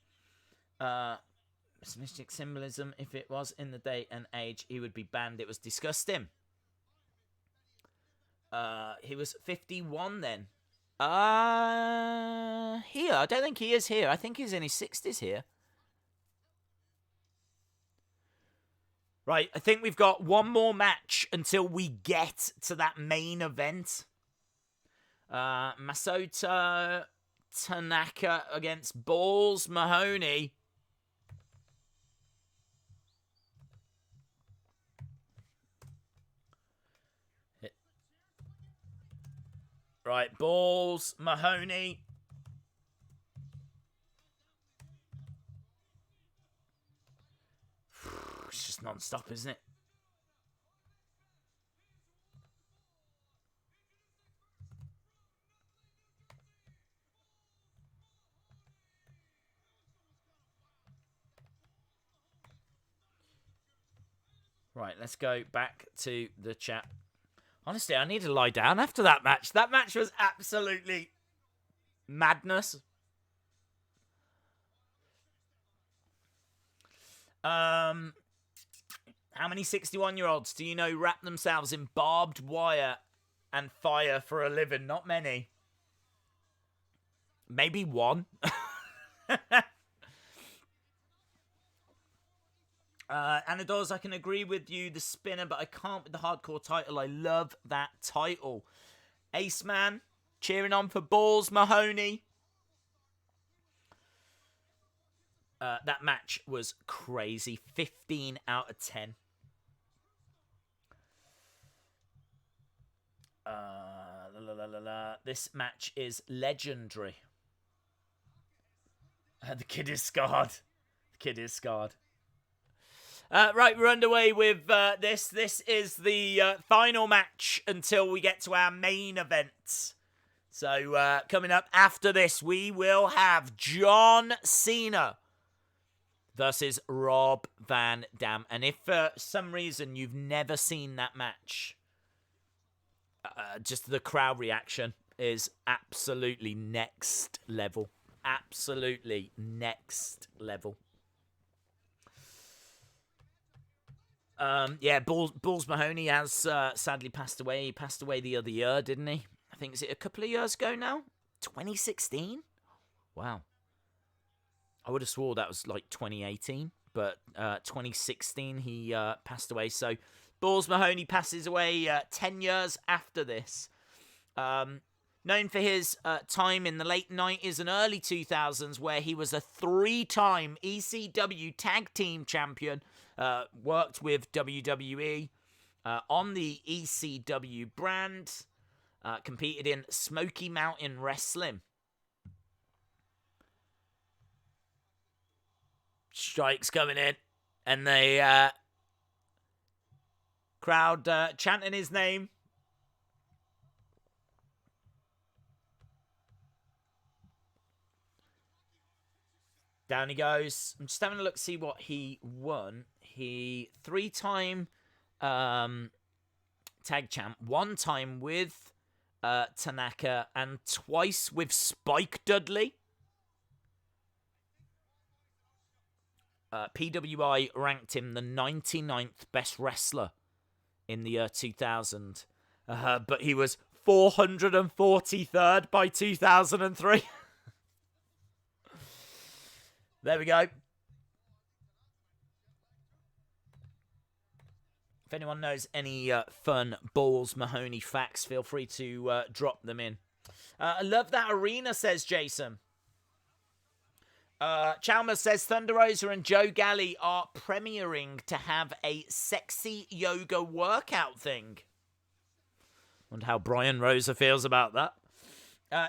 mystic symbolism. If it was in the day and age, he would be banned. It was disgusting. He was 51 then. Here, I don't think he is here. I think he's in his 60s here. Right, I think we've got one more match until we get to that main event. Masato Tanaka against Balls Mahoney. Right, Balls Mahoney. It's just non-stop, isn't it? Right, let's go back to the chat. Honestly, I need to lie down after that match. That match was absolutely madness. How many 61-year-olds do you know wrap themselves in barbed wire and fire for a living? Not many. Maybe one. Anadors, I can agree with you, the spinner, but I can't with the hardcore title. I love that title. Ace Man, cheering on for Balls Mahoney. That match was crazy. 15 out of 10. This match is legendary. The kid is scarred. The kid is scarred. Right, we're underway with this. This is the final match until we get to our main event. So, coming up after this, we will have John Cena versus Rob Van Dam. And if for some reason you've never seen that match, just the crowd reaction is absolutely next level. Absolutely next level. Yeah, Balls Mahoney has sadly passed away. He passed away the other year, didn't he? I think, is it a couple of years ago now? 2016? Wow. I would have swore that was like 2018, but 2016 he passed away. So Balls Mahoney passes away 10 years after this. Known for his time in the late 90s and early 2000s, where he was a 3-time ECW Tag Team Champion, worked with WWE on the ECW brand, competed in Smoky Mountain Wrestling. Strikes coming in, and the crowd chanting his name. Down he goes. I'm just having a look to see what he won. He 3-time tag champ, 1 time with Tanaka, and twice with Spike Dudley. PWI ranked him the 99th best wrestler in the year 2000. But he was 443rd by 2003. There we go. If anyone knows any fun Balls Mahoney facts, feel free to drop them in. I love that arena, says Jason. Chalmers says Thunder Rosa and Joe Galli are premiering to have a sexy yoga workout thing. Wonder how Brian Rosa feels about that.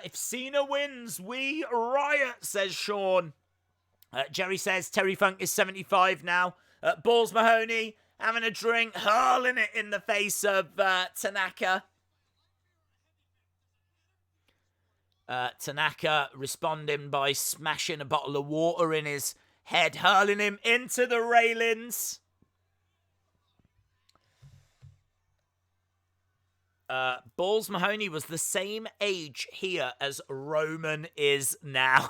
If Cena wins, we riot, says Sean. Jerry says Terry Funk is 75 now. Balls Mahoney having a drink, hurling it in the face of Tanaka. Tanaka responding by smashing a bottle of water in his head, hurling him into the railings. Balls Mahoney was the same age here as Roman is now.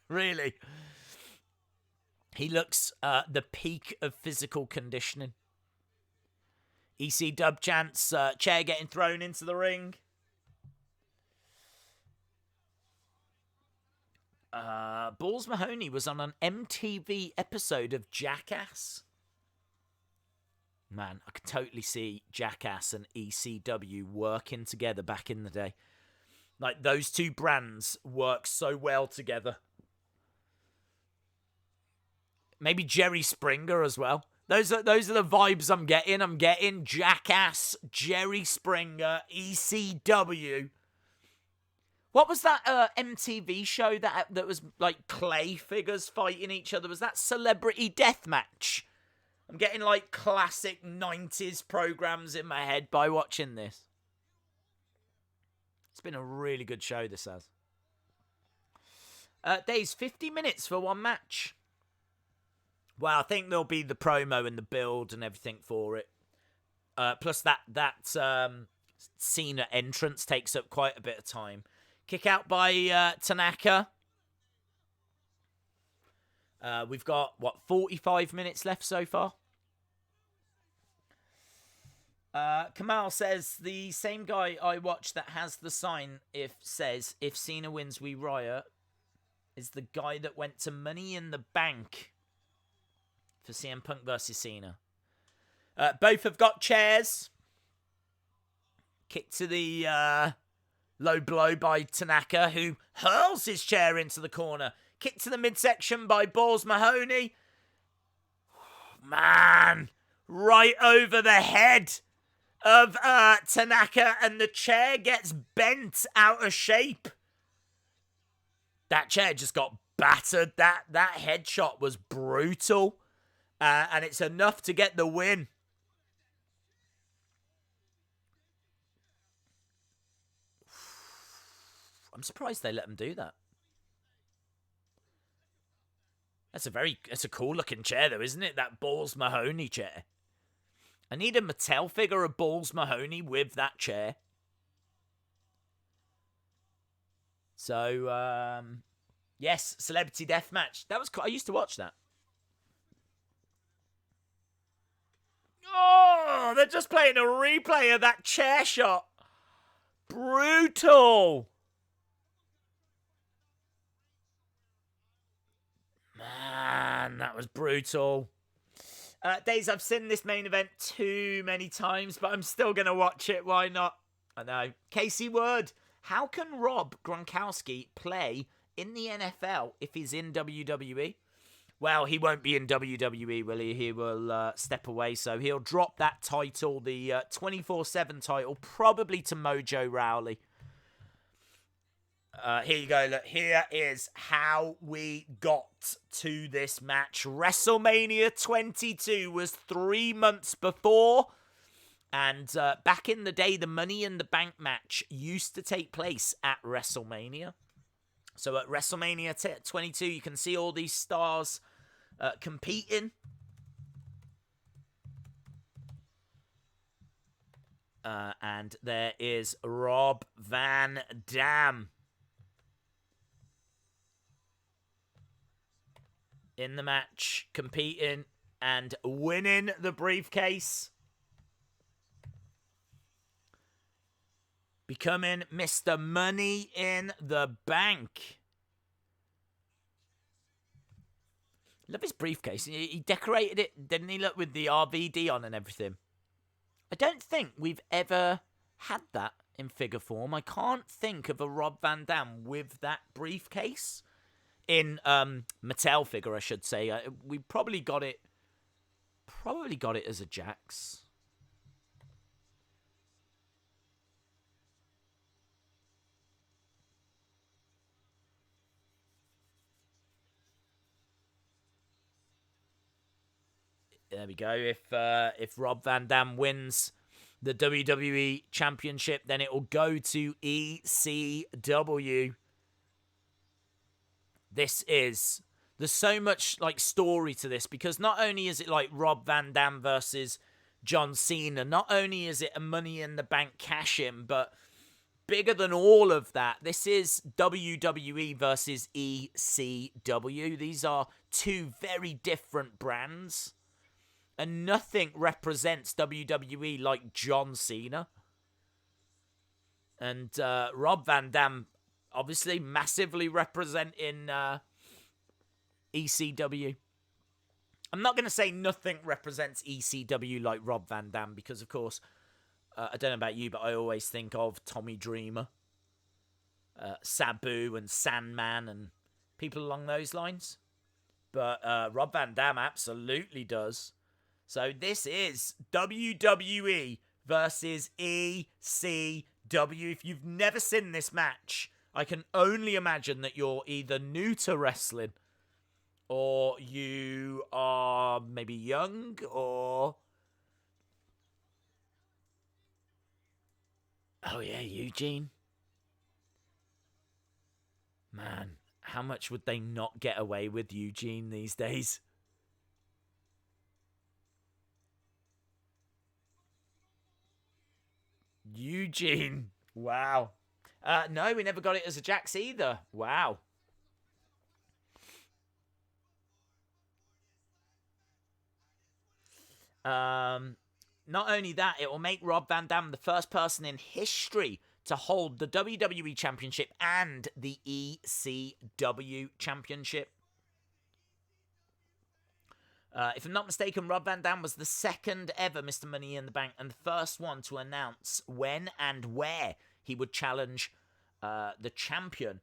Really. He looks the peak of physical conditioning. EC dub chants, chair getting thrown into the ring. Balls Mahoney was on an MTV episode of Jackass. Man, I could totally see Jackass and ECW working together back in the day. Like, those two brands work so well together. Maybe Jerry Springer as well. Those are the vibes I'm getting. I'm getting Jackass, Jerry Springer, ECW. What was that MTV show that was like clay figures fighting each other? Was that Celebrity Deathmatch? I'm getting like classic 90s programs in my head by watching this. It's been a really good show, this has. Days, 50 minutes for one match. Well, I think there'll be the promo and the build and everything for it. Plus that Cena entrance takes up quite a bit of time. Kick out by Tanaka. We've got, 45 minutes left so far? Kamal says the same guy I watch that has the sign says if Cena wins we riot is the guy that went to Money in the Bank for CM Punk versus Cena. Both have got chairs. Kick to the low blow by Tanaka, who hurls his chair into the corner. Kick to the midsection by Balls Mahoney. Man, right over the head of Tanaka, and the chair gets bent out of shape. That chair just got battered. That headshot was brutal. And it's enough to get the win. I'm surprised they let him do that. It's a cool looking chair though, isn't it? That Balls Mahoney chair. I need a Mattel figure of Balls Mahoney with that chair. So, yes, Celebrity Deathmatch. That was cool. I used to watch that. Oh, they're just playing a replay of that chair shot. Brutal. Man, that was brutal. Days, I've seen this main event too many times, but I'm still going to watch it. Why not? I know. Casey Wood. How can Rob Gronkowski play in the NFL if he's in WWE? Well, he won't be in WWE, will he? He will step away, so he'll drop that title, the 24/7 title, probably to Mojo Rawley. Here you go. Look, here is how we got to this match. WrestleMania 22 was 3 months before. And back in the day, the Money in the Bank match used to take place at WrestleMania. So at WrestleMania 22, you can see all these stars competing. And there is Rob Van Dam in the match, competing and winning the briefcase. Becoming Mr. Money in the Bank. Love his briefcase. He decorated it, didn't he, look, with the RVD on and everything. I don't think we've ever had that in figure form. I can't think of a Rob Van Dam with that briefcase. In Mattel figure, I should say. We probably got it as a Jax. There we go. If Rob Van Dam wins the WWE Championship, then it will go to ECW. There's so much like story to this, because not only is it like Rob Van Dam versus John Cena, not only is it a Money in the Bank cash-in, but bigger than all of that, this is WWE versus ECW. These are two very different brands, and nothing represents WWE like John Cena. And Rob Van Dam, obviously, massively representing ECW. I'm not going to say nothing represents ECW like Rob Van Dam, because, of course, I don't know about you, but I always think of Tommy Dreamer, Sabu and Sandman and people along those lines. But Rob Van Dam absolutely does. So this is WWE versus ECW. If you've never seen this match, I can only imagine that you're either new to wrestling, or you are maybe young, or... Oh yeah, Eugene. Man, how much would they not get away with Eugene these days? Eugene. Wow. No, we never got it as a Jax either. Wow. not only that, it will make Rob Van Dam the first person in history to hold the WWE Championship and the ECW Championship. If I'm not mistaken, Rob Van Dam was the second ever Mr. Money in the Bank and the first one to announce when and where he would challenge the champion,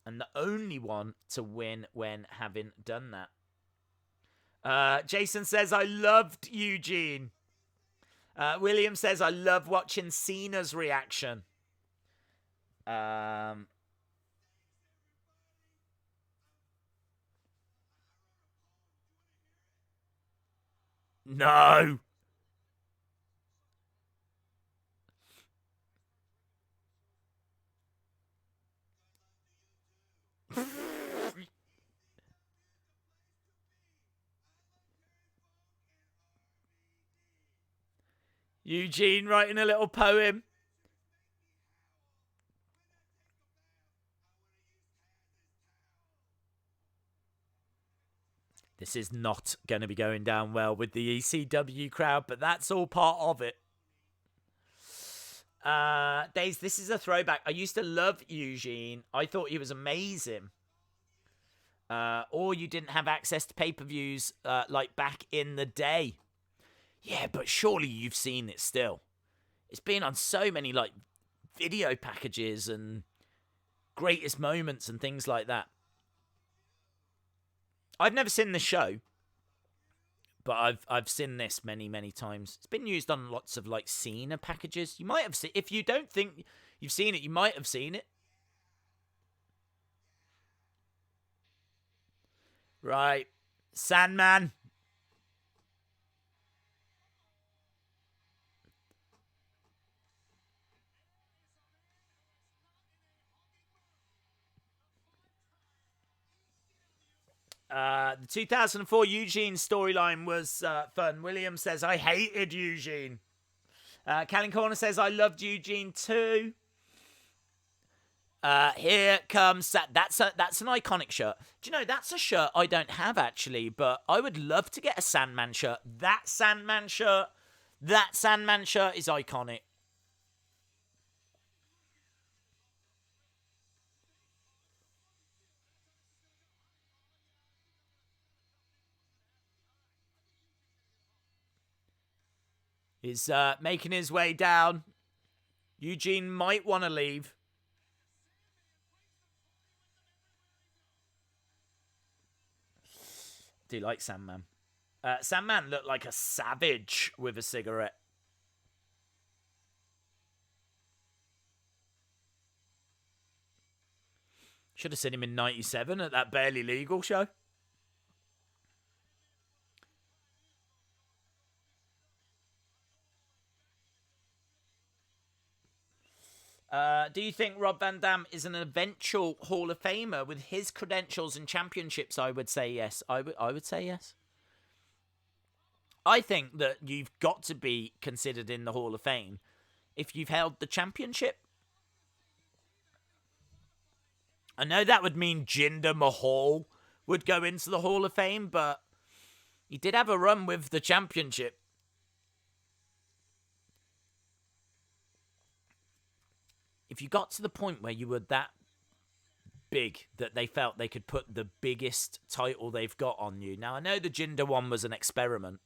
and the only one to win when having done that. Jason says, I loved Eugene. William says, I love watching Cena's reaction. No. Eugene writing a little poem. This is not going to be going down well with the ECW crowd, but that's all part of it. Days, this is a throwback. I used to love Eugene. I thought he was amazing. Or you didn't have access to pay-per-views like back in the day. Yeah, but surely you've seen it still. It's been on so many like video packages and greatest moments and things like that. I've never seen the show, but I've seen this many times. It's been used on lots of like Cena packages. You might have seen, if you don't think you've seen it, you might have seen it. Right, Sandman. The 2004 Eugene storyline was fun. William says, I hated Eugene. Callan Corner says, I loved Eugene too. Here comes... That's an iconic shirt. Do you know, that's a shirt I don't have actually, but I would love to get a Sandman shirt. That Sandman shirt is iconic. He's making his way down. Eugene might want to leave. Do you like Sandman? Sandman looked like a savage with a cigarette. Should have seen him in 97 at that Barely Legal show. Do you think Rob Van Dam is an eventual Hall of Famer with his credentials and championships? I would say yes. I would say yes. I think that you've got to be considered in the Hall of Fame if you've held the championship. I know that would mean Jinder Mahal would go into the Hall of Fame, but he did have a run with the championship. If you got to the point where you were that big that they felt they could put the biggest title they've got on you. Now, I know the Jinder one was an experiment.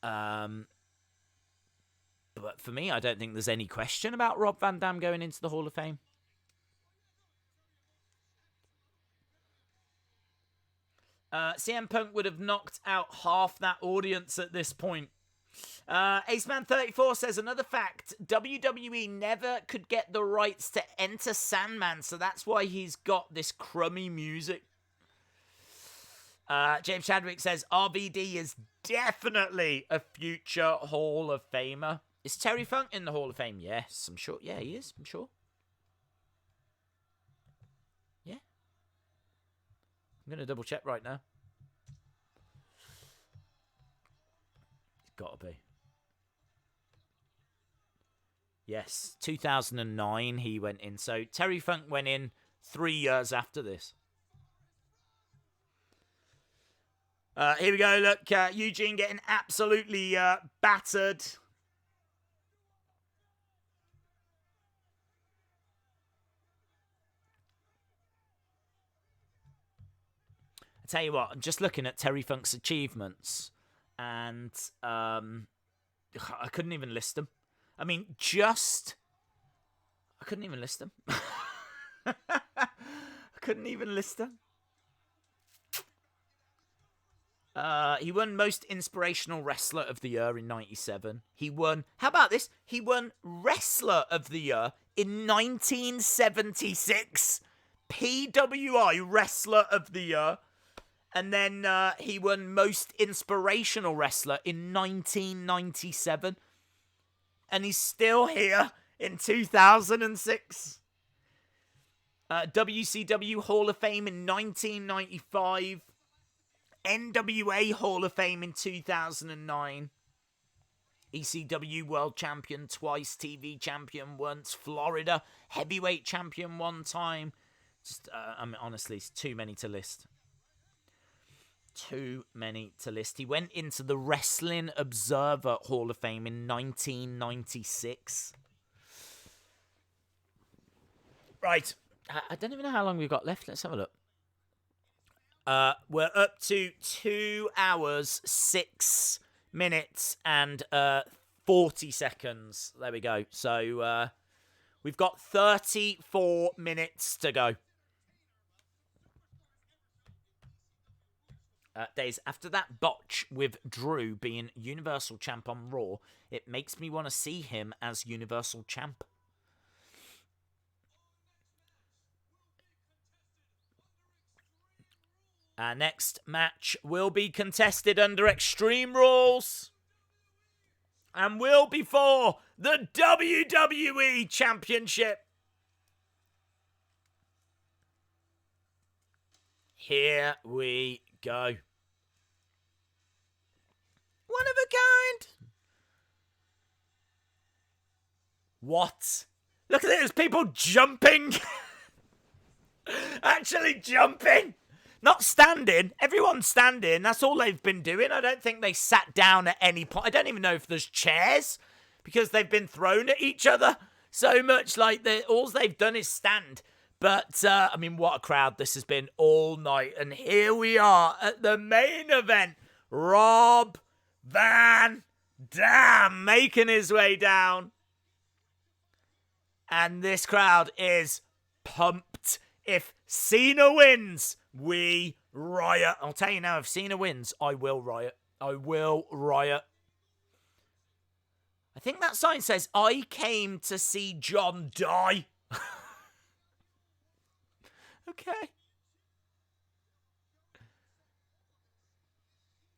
But for me, I don't think there's any question about Rob Van Dam going into the Hall of Fame. CM Punk would have knocked out half that audience at this point. Aceman34 says, another fact, WWE never could get the rights to enter Sandman, so that's why he's got this crummy music. James Chadwick says, RVD is definitely a future Hall of Famer. Is Terry Funk in the Hall of Fame? Yes, I'm sure. Yeah, he is, I'm sure. Yeah. I'm going to double check right now. He's got to be. Yes, 2009 he went in. So Terry Funk went in 3 years after this. Here we go. Look, Eugene getting absolutely battered. I tell you what, I'm just looking at Terry Funk's achievements, and I couldn't even list them. I mean, I couldn't even list them. I couldn't even list them. He won Most Inspirational Wrestler of the Year in 97. He won, how about this? He won Wrestler of the Year in 1976. PWI Wrestler of the Year. And then he won Most Inspirational Wrestler in 1997. And he's still here in 2006. WCW Hall of Fame in 1995. NWA Hall of Fame in 2009. ECW World Champion twice. TV Champion once. Florida Heavyweight Champion one time. Just, I mean, honestly, it's too many to list. Too many to list. He went into the Wrestling Observer Hall of Fame in 1996. Right. I don't even know how long we've got left. Let's have a look. We're up to 2 hours, 6 minutes, and 40 seconds. There we go. So we've got 34 minutes to go. Days after that botch with Drew being Universal Champ on Raw, it makes me want to see him as Universal Champ. Our next match will be contested under Extreme Rules and will be for the WWE Championship. Here we go. One of a kind. What? Look at this, people jumping. Actually jumping. Not standing. Everyone's standing. That's all they've been doing. I don't think they sat down at any point. I don't even know if there's chairs because they've been thrown at each other so much. Like, all they've done is stand. But, I mean, what a crowd this has been all night. And here we are at the main event. Rob Van Dam making his way down. And this crowd is pumped. If Cena wins, we riot. I'll tell you now, if Cena wins, I will riot. I will riot. I think that sign says, I came to see John die. Okay.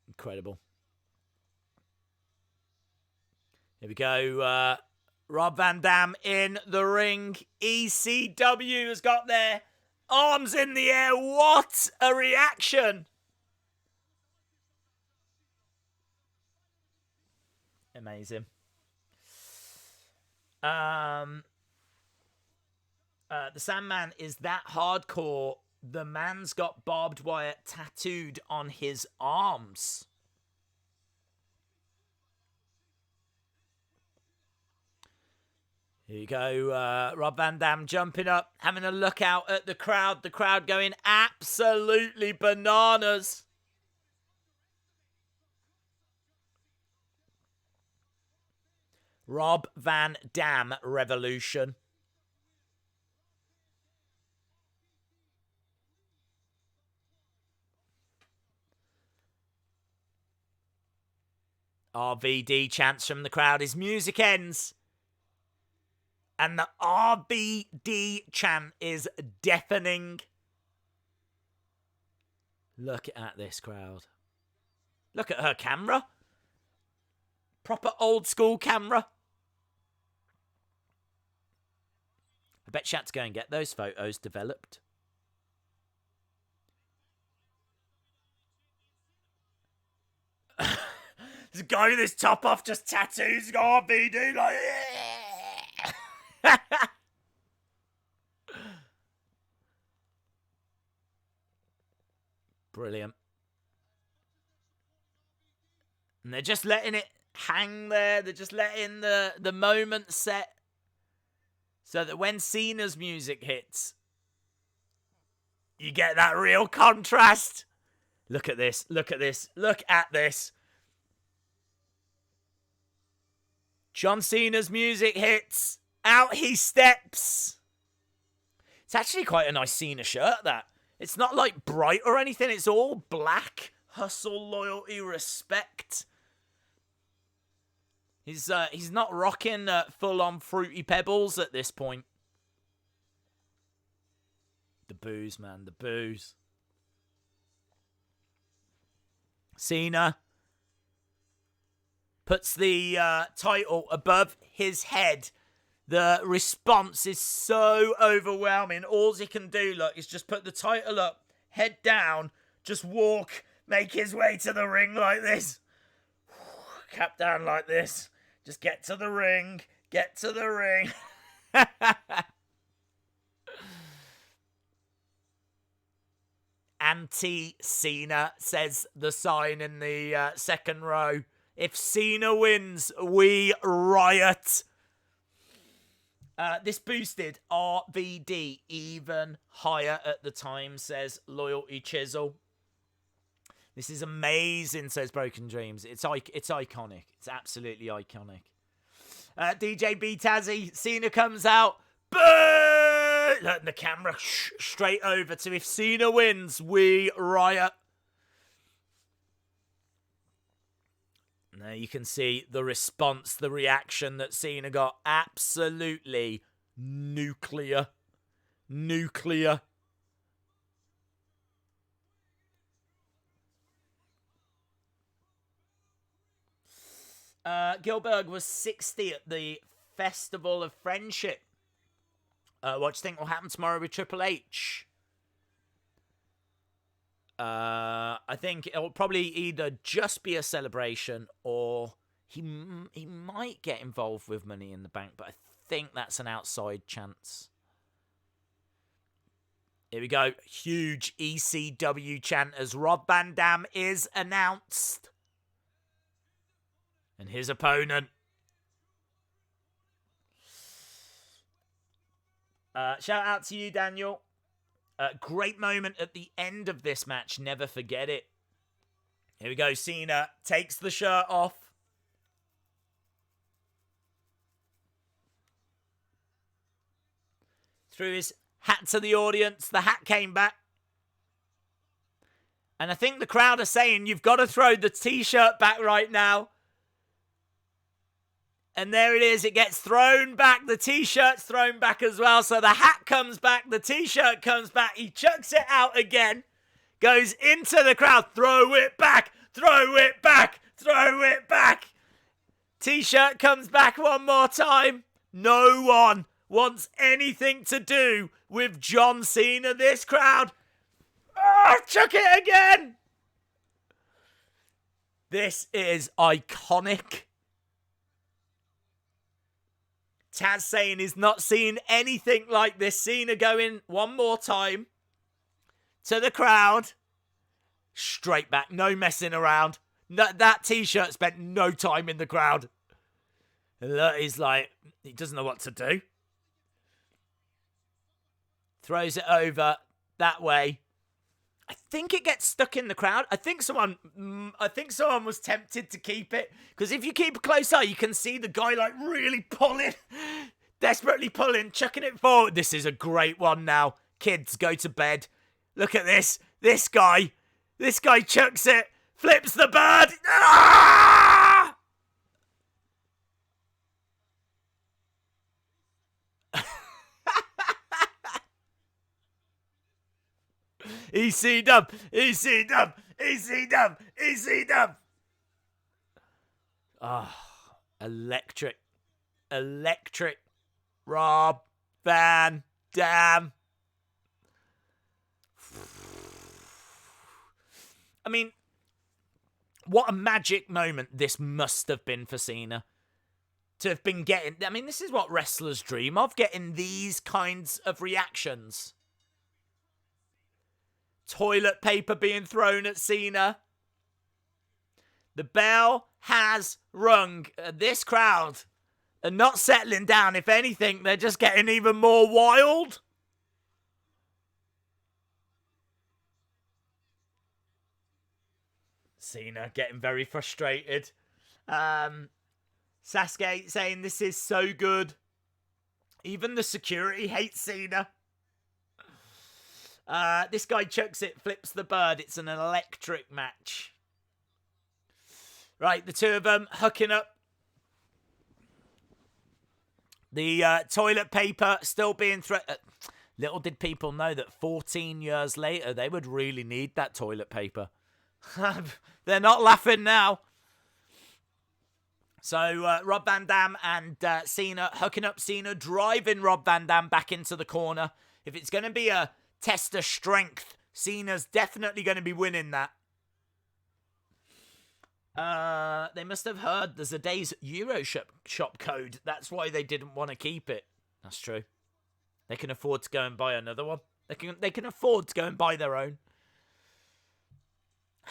Incredible. Here we go. Rob Van Dam in the ring. ECW has got their arms in the air. What a reaction. Amazing. The Sandman is that hardcore. The man's got barbed wire tattooed on his arms. Here you go, Rob Van Dam jumping up, having a look out at the crowd. The crowd going absolutely bananas. Rob Van Dam Revolution. RVD chants from the crowd. His music ends. And the RVD chant is deafening. Look at this crowd. Look at her camera. Proper old school camera. I bet she had to go and get those photos developed. There's a guy with his top off, just tattoos, got RVD, like, yeah. Brilliant. And they're just letting it hang there. They're just letting the moment set. So that when Cena's music hits, you get that real contrast. Look at this. Look at this. Look at this. John Cena's music hits. Out he steps. It's actually quite a nice Cena shirt, that. It's not like bright or anything. It's all black. Hustle, loyalty, respect. He's not rocking full-on Fruity Pebbles at this point. The booze, man. The booze. Cena puts the title above his head. The response is so overwhelming. All he can do, look, is just put the title up, head down, just walk, make his way to the ring like this. Cap down like this. Just get to the ring. Get to the ring. Anti-Cena, says the sign in the second row. If Cena wins, we riot. This boosted RVD even higher at the time, says Loyalty Chisel. This is amazing, says Broken Dreams. It's iconic. It's absolutely iconic. DJ B Tazzy, Cena comes out. Boo! Look, the camera straight over to if Cena wins, we riot. And there you can see the response, the reaction that Cena got. Absolutely nuclear. Nuclear. Gilbert was 60 at the Festival of Friendship. What do you think will happen tomorrow with Triple H? I think it'll probably either just be a celebration or he might get involved with Money in the Bank, but I think that's an outside chance. Here we go. Huge ECW chant as Rob Van Dam is announced. And his opponent. Shout out to you, Daniel. Great moment at the end of this match. Never forget it. Here we go. Cena takes the shirt off. Threw his hat to the audience. The hat came back. And I think the crowd are saying, you've got to throw the t-shirt back right now. And there it is. It gets thrown back. The t-shirt's thrown back as well. So the hat comes back. The t-shirt comes back. He chucks it out again. Goes into the crowd. Throw it back. Throw it back. Throw it back. T-shirt comes back one more time. No one wants anything to do with John Cena. This crowd. Oh, chuck it again. This is iconic. Tazz saying he's not seen anything like this. Cena going one more time to the crowd. Straight back. No messing around. That t-shirt spent no time in the crowd. He's like, he doesn't know what to do. Throws it over that way. I think it gets stuck in the crowd. I think someone was tempted to keep it. Because if you keep a close eye, you can see the guy like really pulling. Desperately pulling, chucking it forward. This is a great one now. Kids, go to bed. Look at this. This guy chucks it. Flips the bird. Ah! ECW, ECW, ECW, ECW. Oh, electric. Electric. Rob Van Dam. I mean, what a magic moment this must have been for Cena. To have been getting, I mean, this is what wrestlers dream of, getting these kinds of reactions. Toilet paper being thrown at Cena. The bell has rung. This crowd are not settling down. If anything, they're just getting even more wild. Cena getting very frustrated. Sasuke saying this is so good. Even the security hates Cena. This guy chucks it, flips the bird. It's an electric match. Right, the two of them hooking up. The toilet paper still being threatened. Little did people know that 14 years later, they would really need that toilet paper. They're not laughing now. So Rob Van Dam and Cena hooking up. Cena driving Rob Van Dam back into the corner. If it's going to be a test of strength, Cena's definitely going to be winning that. They must have heard there's a day's Euro shop code. That's why they didn't want to keep it. That's true. They can afford to go and buy another one. They can afford to go and buy their own.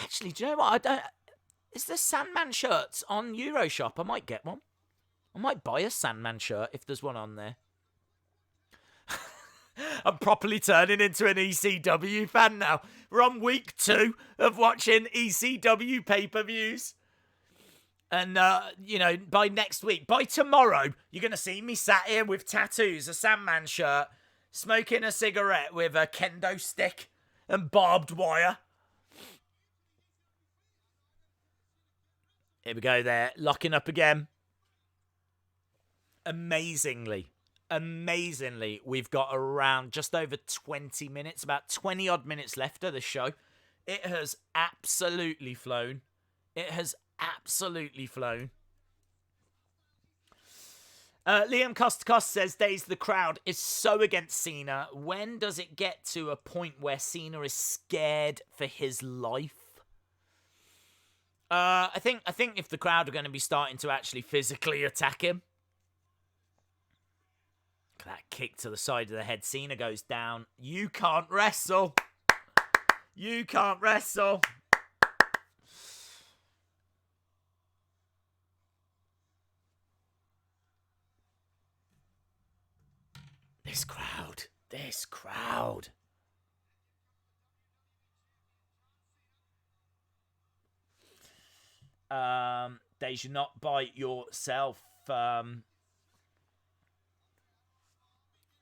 Actually, do you know what? Is there Sandman shirts on Euroshop? I might get one. I might buy a Sandman shirt if there's one on there. I'm properly turning into an ECW fan now. We're on week 2 of watching ECW pay-per-views. And, by next week, by tomorrow, you're going to see me sat here with tattoos, a Sandman shirt, smoking a cigarette with a kendo stick and barbed wire. Here we go there, locking up again. Amazingly, we've got around just over 20 minutes, about 20 odd minutes left of the show. It has absolutely flown. Liam Costa says, Days, the crowd is so against Cena. When does it get to a point where Cena is scared for his life? I think if the crowd are going to be starting to actually physically attack him. Look at that kick to the side of the head. Cena goes down. You can't wrestle. You can't wrestle. This crowd. They should not bite yourself.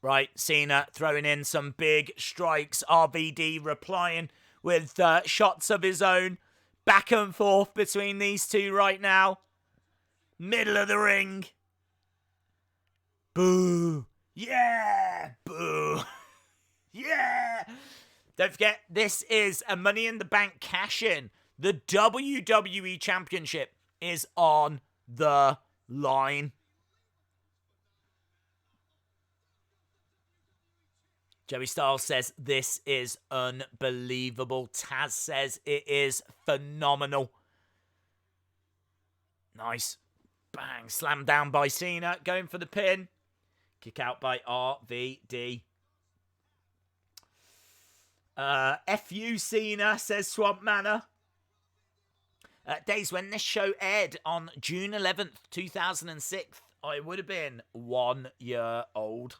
Right, Cena throwing in some big strikes. RVD replying with shots of his own. Back and forth between these two right now. Middle of the ring. Boo. Yeah. Boo. Yeah. Don't forget, this is a Money in the Bank cash-in. The WWE Championship is on the line. Joey Styles says, this is unbelievable. Tazz says it is phenomenal. Nice. Bang. Slam down by Cena. Going for the pin. Kick out by RVD. FU Cena, says Swamp Manor. Days, when this show aired on June 11th, 2006, I would have been 1 year old.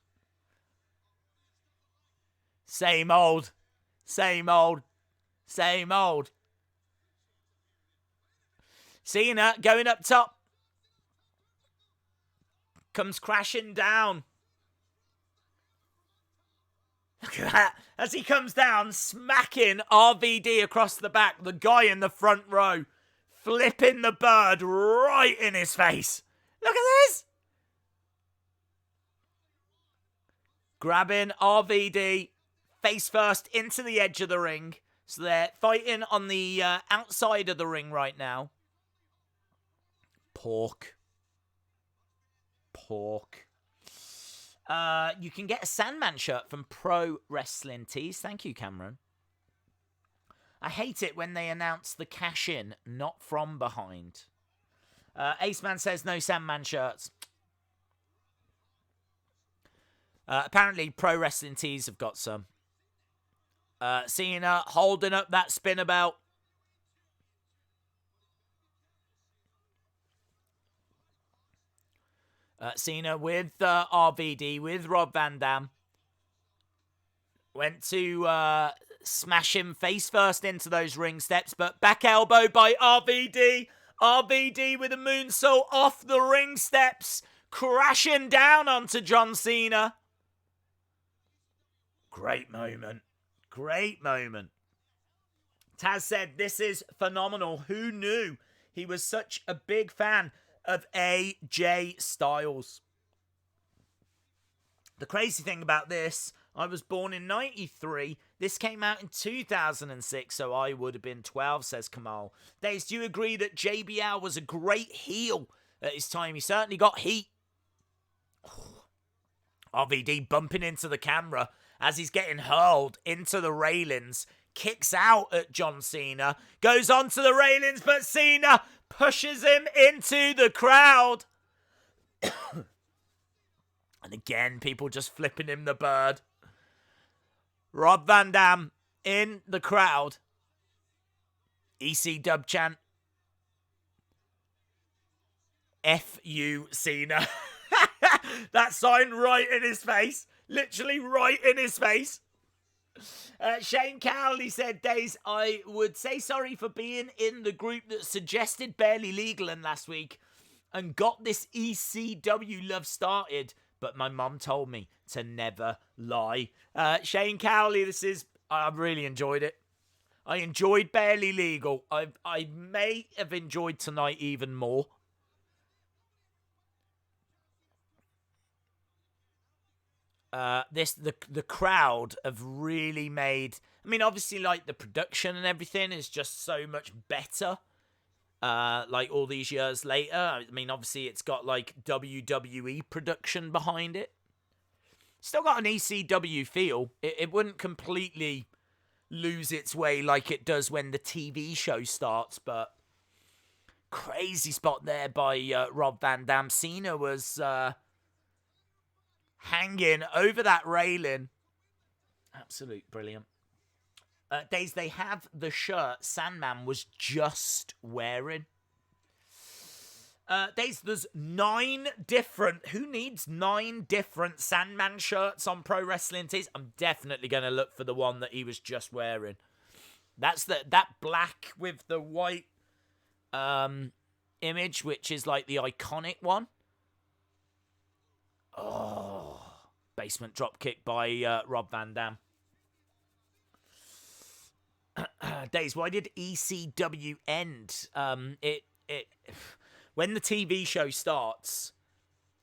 Same old. Same old. Same old. Cena going up top. Comes crashing down. Look at that. As he comes down, smacking RVD across the back. The guy in the front row. Flipping the bird right in his face. Look at this. Grabbing RVD face first into the edge of the ring. So they're fighting on the outside of the ring right now. Pork. You can get a Sandman shirt from Pro Wrestling Tees. Thank you, Cameron. I hate it when they announce the cash-in, not from behind. Ace Man says no Sandman shirts. Apparently, Pro Wrestling Tees have got some. Cena holding up that spinner belt. Cena with RVD, with Rob Van Dam. Went to smash him face first into those ring steps, but back elbow by RVD. RVD with a moonsault off the ring steps, crashing down onto John Cena. Great moment. Great moment. Tazz said, "This is phenomenal. Who knew he was such a big fan of AJ Styles?" The crazy thing about this, I was born in 93. This came out in 2006, so I would have been 12, says Kamal. Days, do you agree that JBL was a great heel at his time? He certainly got heat. RVD bumping into the camera as he's getting hurled into the railings. Kicks out at John Cena. Goes onto the railings, but Cena pushes him into the crowd. And again, people just flipping him the bird. Rob Van Dam in the crowd. ECW chant. F.U. Cena. That sign right in his face. Literally right in his face. Shane Cowley said, "Days, I would say sorry for being in the group that suggested Barely Legal in last week and got this ECW love started, but my mum told me to never lie." Shane Cowley, I really enjoyed it. I enjoyed Barely Legal. I may have enjoyed tonight even more. The crowd have really made... I mean, obviously, like, the production and everything is just so much better. Like, all these years later. I mean, obviously, it's got, like, WWE production behind it. Still got an ECW feel. It wouldn't completely lose its way like it does when the TV show starts, but... Crazy spot there by Rob Van Dam. Cena was... hanging over that railing. Absolute brilliant. Days, they have the shirt Sandman was just wearing. Days, there's 9 different... Who needs 9 different Sandman shirts on Pro Wrestling Tees? I'm definitely going to look for the one that he was just wearing. That's that black with the white image, which is like the iconic one. Oh, basement dropkick by Rob Van Dam. Days, why did ECW end? When the TV show starts,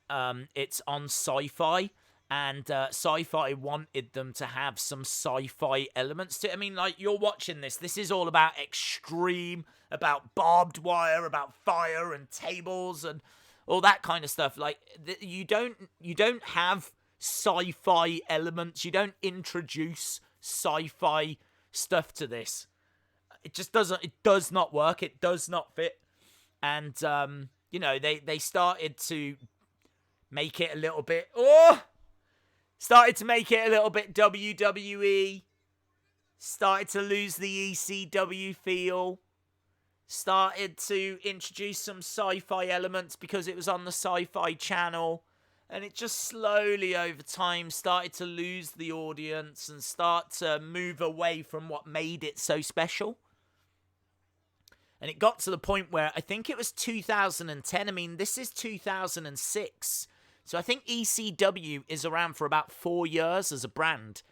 it's on Sci-Fi, and Sci-Fi wanted them to have some sci-fi elements to it. I mean, like, you're watching this. This is all about extreme, about barbed wire, about fire and tables and all that kind of stuff. Like, you don't have sci-fi elements. You don't introduce sci-fi stuff to this. It just doesn't. It does not work. It does not fit. And you know, they started to make it a little bit. Started to make it a little bit WWE. Started to lose the ECW feel. Started to introduce some sci-fi elements because it was on the Sci-Fi channel. And it just slowly over time started to lose the audience and start to move away from what made it so special. And it got to the point where I think it was 2010. I mean, this is 2006. So I think ECW is around for about 4 years as a brand.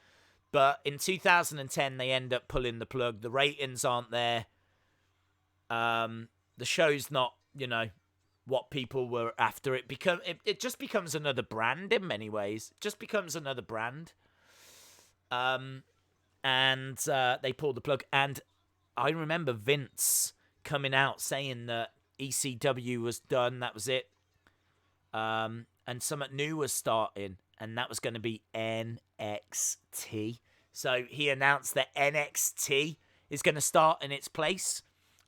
But in 2010, they end up pulling the plug. The ratings aren't there. The show's not, you know, what people were after. It just becomes another brand in many ways. It just becomes another brand. And they pulled the plug. And I remember Vince coming out saying that ECW was done. That was it. And something new was starting. And that was going to be NXT. So he announced that NXT is going to start in its place.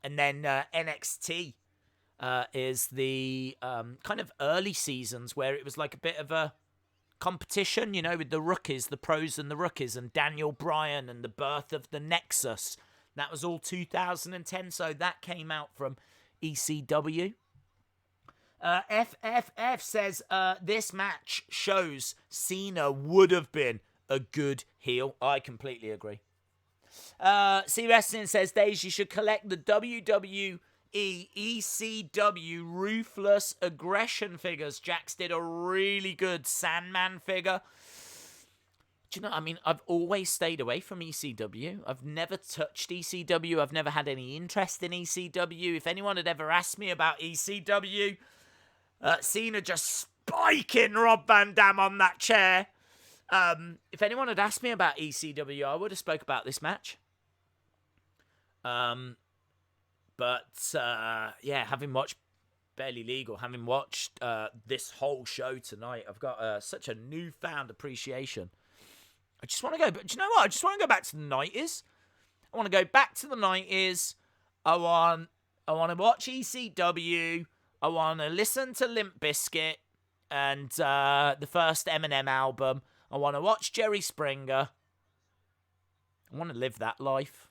And then NXT is the kind of early seasons where it was like a bit of a competition, you know, with the rookies, the pros and the rookies, and Daniel Bryan and the birth of the Nexus. That was all 2010, so that came out from ECW. FFF says this match shows Cena would have been a good heel. I completely agree. C Wrestling says, Days, you should collect the WWE ECW Ruthless Aggression figures. Jax did a really good Sandman figure. Do you know, I mean, I've always stayed away from ECW. I've never touched ECW. I've never had any interest in ECW. If anyone had ever asked me about ECW, Cena just spiking Rob Van Dam on that chair. If anyone had asked me about ECW, I would have spoke about this match. But having watched Barely Legal, having watched this whole show tonight, I've got such a newfound appreciation. I just want to go, but do you know what? I just want to go back to the 90s. I want to go back to the 90s. I want to watch ECW. I want to listen to Limp Bizkit and the first Eminem album. I want to watch Jerry Springer. I want to live that life.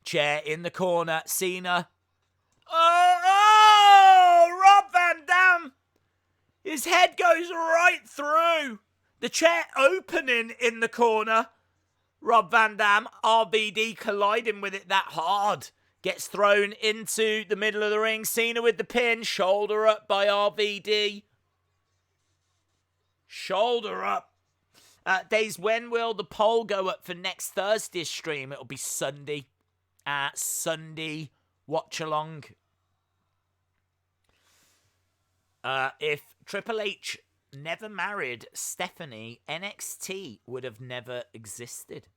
Chair in the corner. Cena. Oh, Rob Van Dam. His head goes right through. The chair opening in the corner. Rob Van Dam, RVD colliding with it that hard. Gets thrown into the middle of the ring. Cena with the pin. Shoulder up by RVD. Shoulder up. Days, when will the poll go up for next Thursday's stream? It'll be Sunday. Sunday watch along. If Triple H never married Stephanie, NXT would have never existed.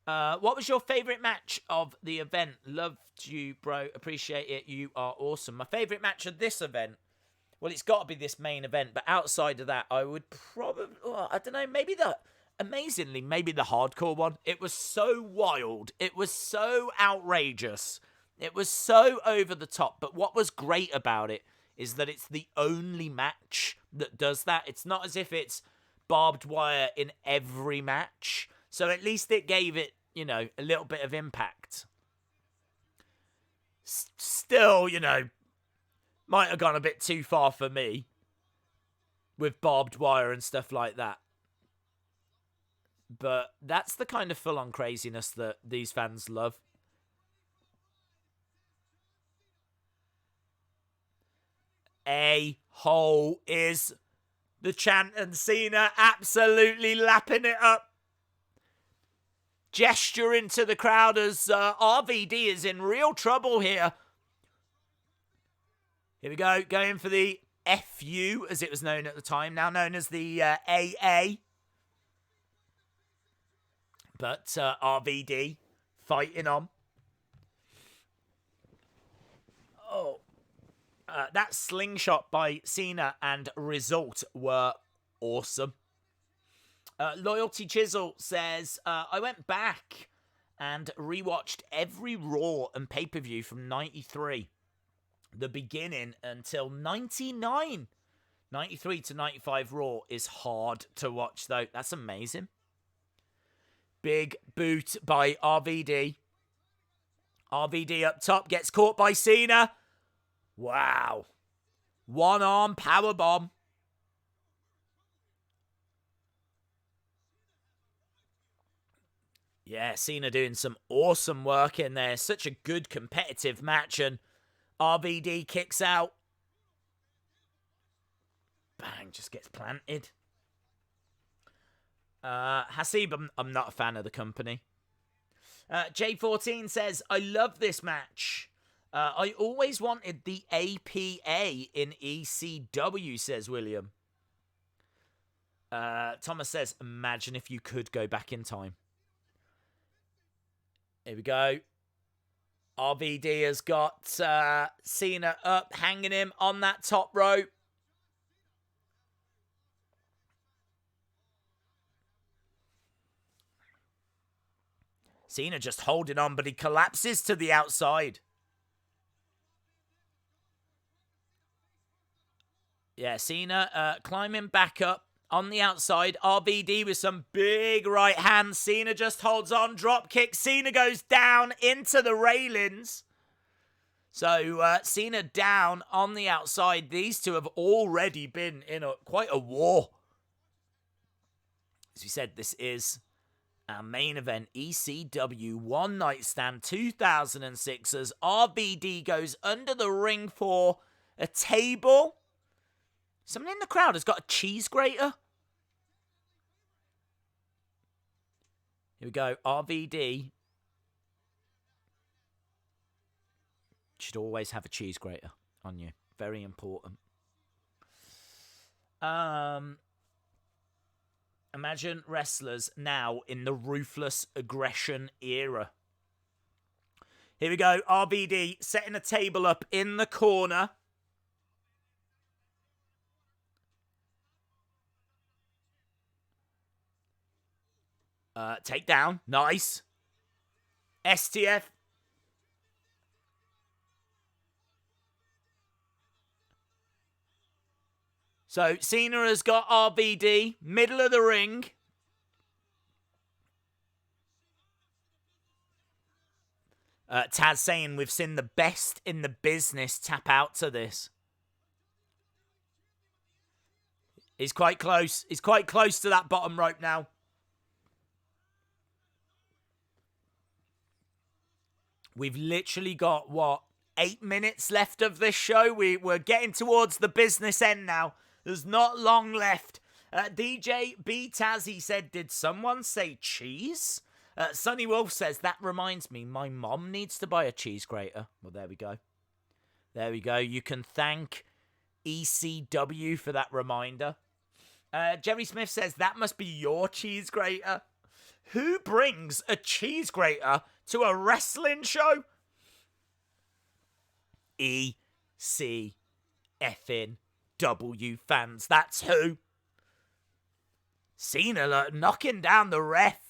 What was your favourite match of the event? Loved you, bro. Appreciate it. You are awesome. My favourite match of this event, well, it's got to be this main event. But outside of that, I would probably, I don't know, maybe the hardcore one. It was so wild. It was so outrageous. It was so over the top. But what was great about it is that it's the only match that does that. It's not as if it's barbed wire in every match. So at least it gave it, a little bit of impact. Still, might have gone a bit too far for me with barbed wire and stuff like that. But that's the kind of full-on craziness that these fans love. A-hole is the chant, and Cena absolutely lapping it up. Gesturing to the crowd as RVD is in real trouble here. Here we go, going for the FU, as it was known at the time, now known as the AA. But RVD fighting on. Oh. That slingshot by Cena and Result were awesome. Loyalty Chisel says, I went back and rewatched every Raw and pay-per-view from 93. The beginning until 99. 93 to 95 Raw is hard to watch, though. That's amazing. Big boot by RVD. RVD up top, gets caught by Cena. Wow. One arm powerbomb. Yeah, Cena doing some awesome work in there. Such a good competitive match, and RVD kicks out. Bang, just gets planted. Hasib, I'm not a fan of the company. J14 says, I love this match. I always wanted the APA in ECW, says William. Thomas says, imagine if you could go back in time. Here we go. RVD has got Cena up, hanging him on that top rope. Cena just holding on, but he collapses to the outside. Yeah, Cena climbing back up on the outside. RVD with some big right hand. Cena just holds on. Drop kick. Cena goes down into the railings. So Cena down on the outside. These two have already been in quite a war. As we said, this is our main event, ECW One Night Stand 2006, as RVD goes under the ring for a table. Someone in the crowd has got a cheese grater. Here we go, RVD. Should always have a cheese grater on you. Very important. Imagine wrestlers now in the ruthless aggression era. Here we go. RVD setting a table up in the corner. Takedown. Nice. STF. So Cena has got RVD, middle of the ring. Tazz saying we've seen the best in the business tap out to this. He's quite close. He's quite close to that bottom rope now. We've literally got, 8 minutes left of this show? We're getting towards the business end now. There's not long left. DJ B Tazzy said, did someone say cheese? Sonny Wolf says, that reminds me, my mom needs to buy a cheese grater. Well, there we go. There we go. You can thank ECW for that reminder. Jerry Smith says, that must be your cheese grater. Who brings a cheese grater to a wrestling show? ECFN W fans. That's who. Cena knocking down the ref.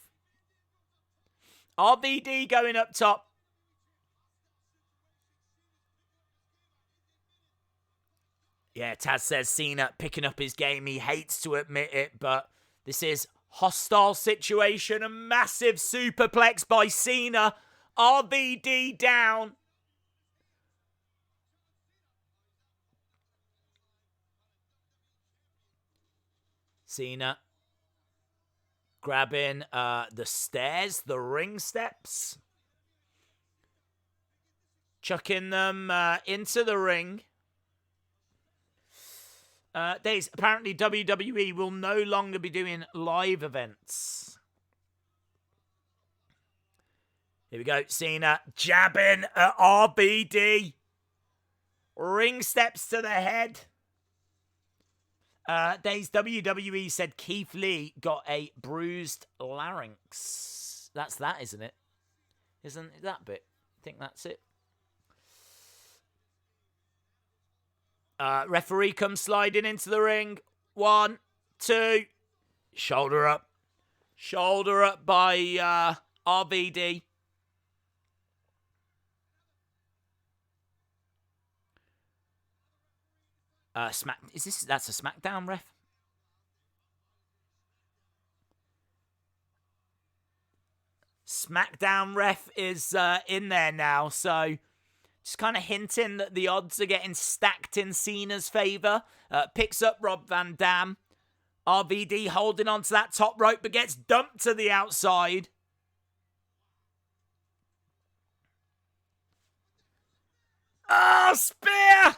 RVD going up top. Yeah, Taz says Cena picking up his game. He hates to admit it, but this is hostile situation. A massive superplex by Cena. RVD down. Cena grabbing the stairs, the ring steps. Chucking them into the ring. Days, apparently WWE will no longer be doing live events. Here we go. Cena jabbing at RVD. Ring steps to the head. Days, WWE said Keith Lee got a bruised larynx. That's that, isn't it? Isn't it that bit? I think that's it. Referee comes sliding into the ring. 1, 2. Shoulder up. Shoulder up by RVD. That's a SmackDown ref? SmackDown ref is in there now, so just kind of hinting that the odds are getting stacked in Cena's favour. Picks up Rob Van Dam. RVD holding on to that top rope, but gets dumped to the outside. Oh, spear!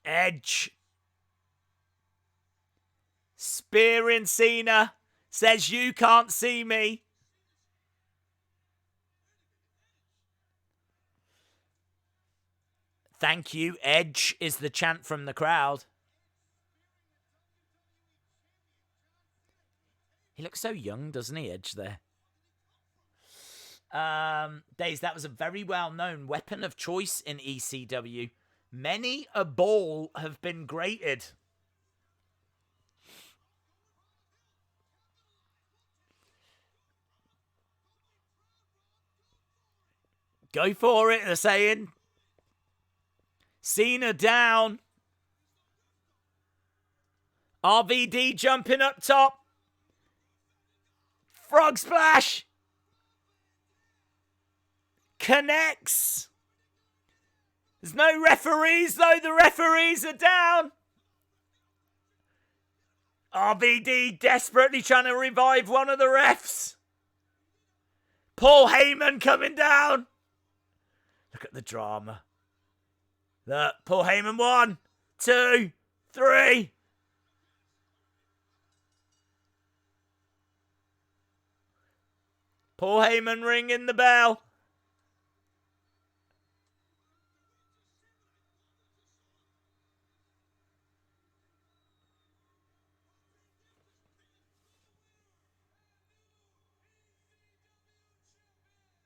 Edge. Spearing Cena. Says you can't see me. Thank you, Edge, is the chant from the crowd. He looks so young, doesn't he, Edge, there? Days, that was a very well-known weapon of choice in ECW. Many a ball have been grated. Go for it, they're saying. Cena down. RVD jumping up top. Frog splash. Connects. There's no referees though. The referees are down. RVD desperately trying to revive one of the refs. Paul Heyman coming down. Look at the drama. Look, Paul Heyman 1, 2, 3. Paul Heyman ringing the bell.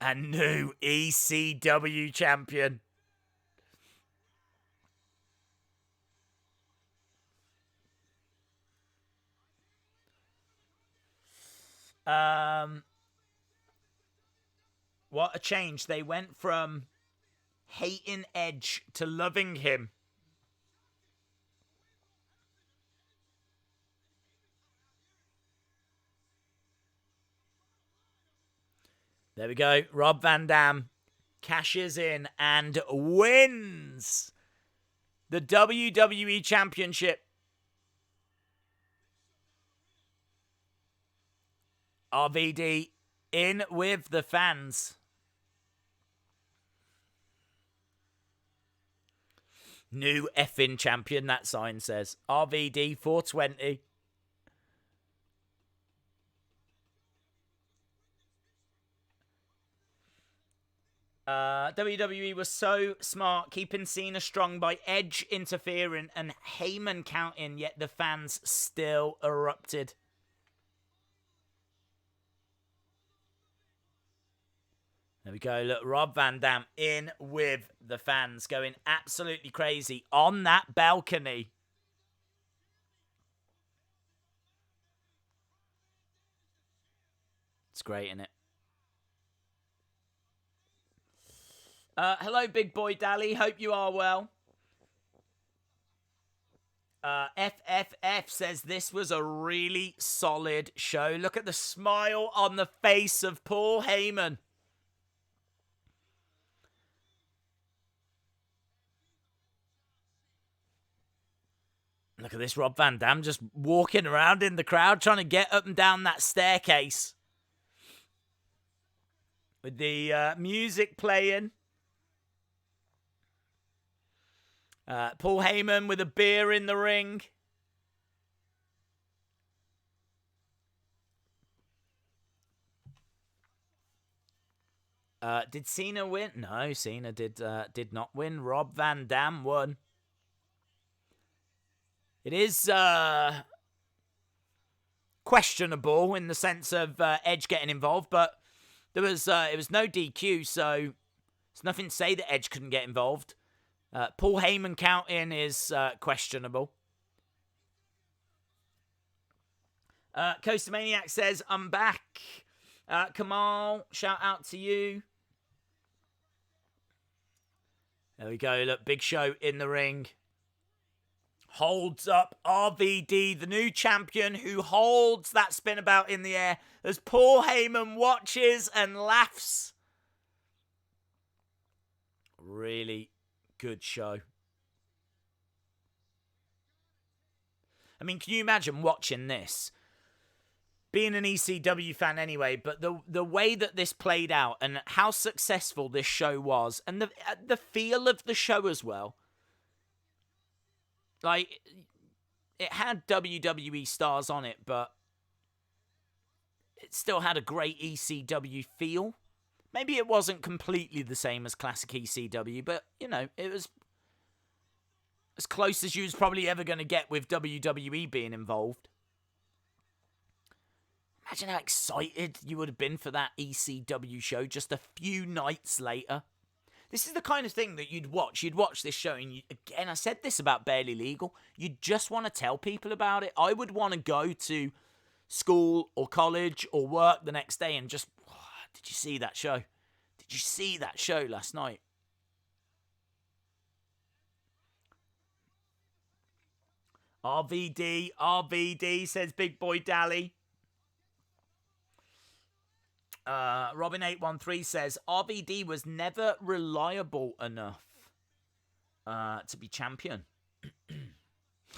And new ECW champion. What a change. They went from hating Edge to loving him. There we go. Rob Van Dam cashes in and wins the WWE Championship. RVD in with the fans. New effing champion, that sign says. RVD 420. WWE was so smart, keeping Cena strong by Edge interfering and Heyman counting, yet the fans still erupted. There we go. Look, Rob Van Dam in with the fans, going absolutely crazy on that balcony. It's great, isn't it? Hello, Big Boy Dally. Hope you are well. FFF says this was a really solid show. Look at the smile on the face of Paul Heyman. Look at this Rob Van Dam just walking around in the crowd trying to get up and down that staircase. With the music playing. Paul Heyman with a beer in the ring. Did Cena win? No, Cena did not win. Rob Van Dam won. It is questionable in the sense of Edge getting involved, but it was no DQ, so there's nothing to say that Edge couldn't get involved. Paul Heyman counting is questionable. Coaster Maniac says, I'm back. Kamal, shout out to you. There we go. Look, big show in the ring. Holds up RVD, the new champion, who holds that spinabout in the air as Paul Heyman watches and laughs. Really good show. I mean, can you imagine watching this? Being an ECW fan anyway, but the way that this played out and how successful this show was, and the feel of the show as well. Like, it had WWE stars on it, but it still had a great ECW feel. Maybe it wasn't completely the same as classic ECW, but, you know, it was as close as you was probably ever going to get with WWE being involved. Imagine how excited you would have been for that ECW show just a few nights later. This is the kind of thing that you'd watch. You'd watch this show, and again, I said this about Barely Legal. You'd just want to tell people about it. I would want to go to school or college or work the next day and just, oh, did you see that show? Did you see that show last night? RVD, says Big Boy Dally. Robin813 says, RVD was never reliable enough to be champion.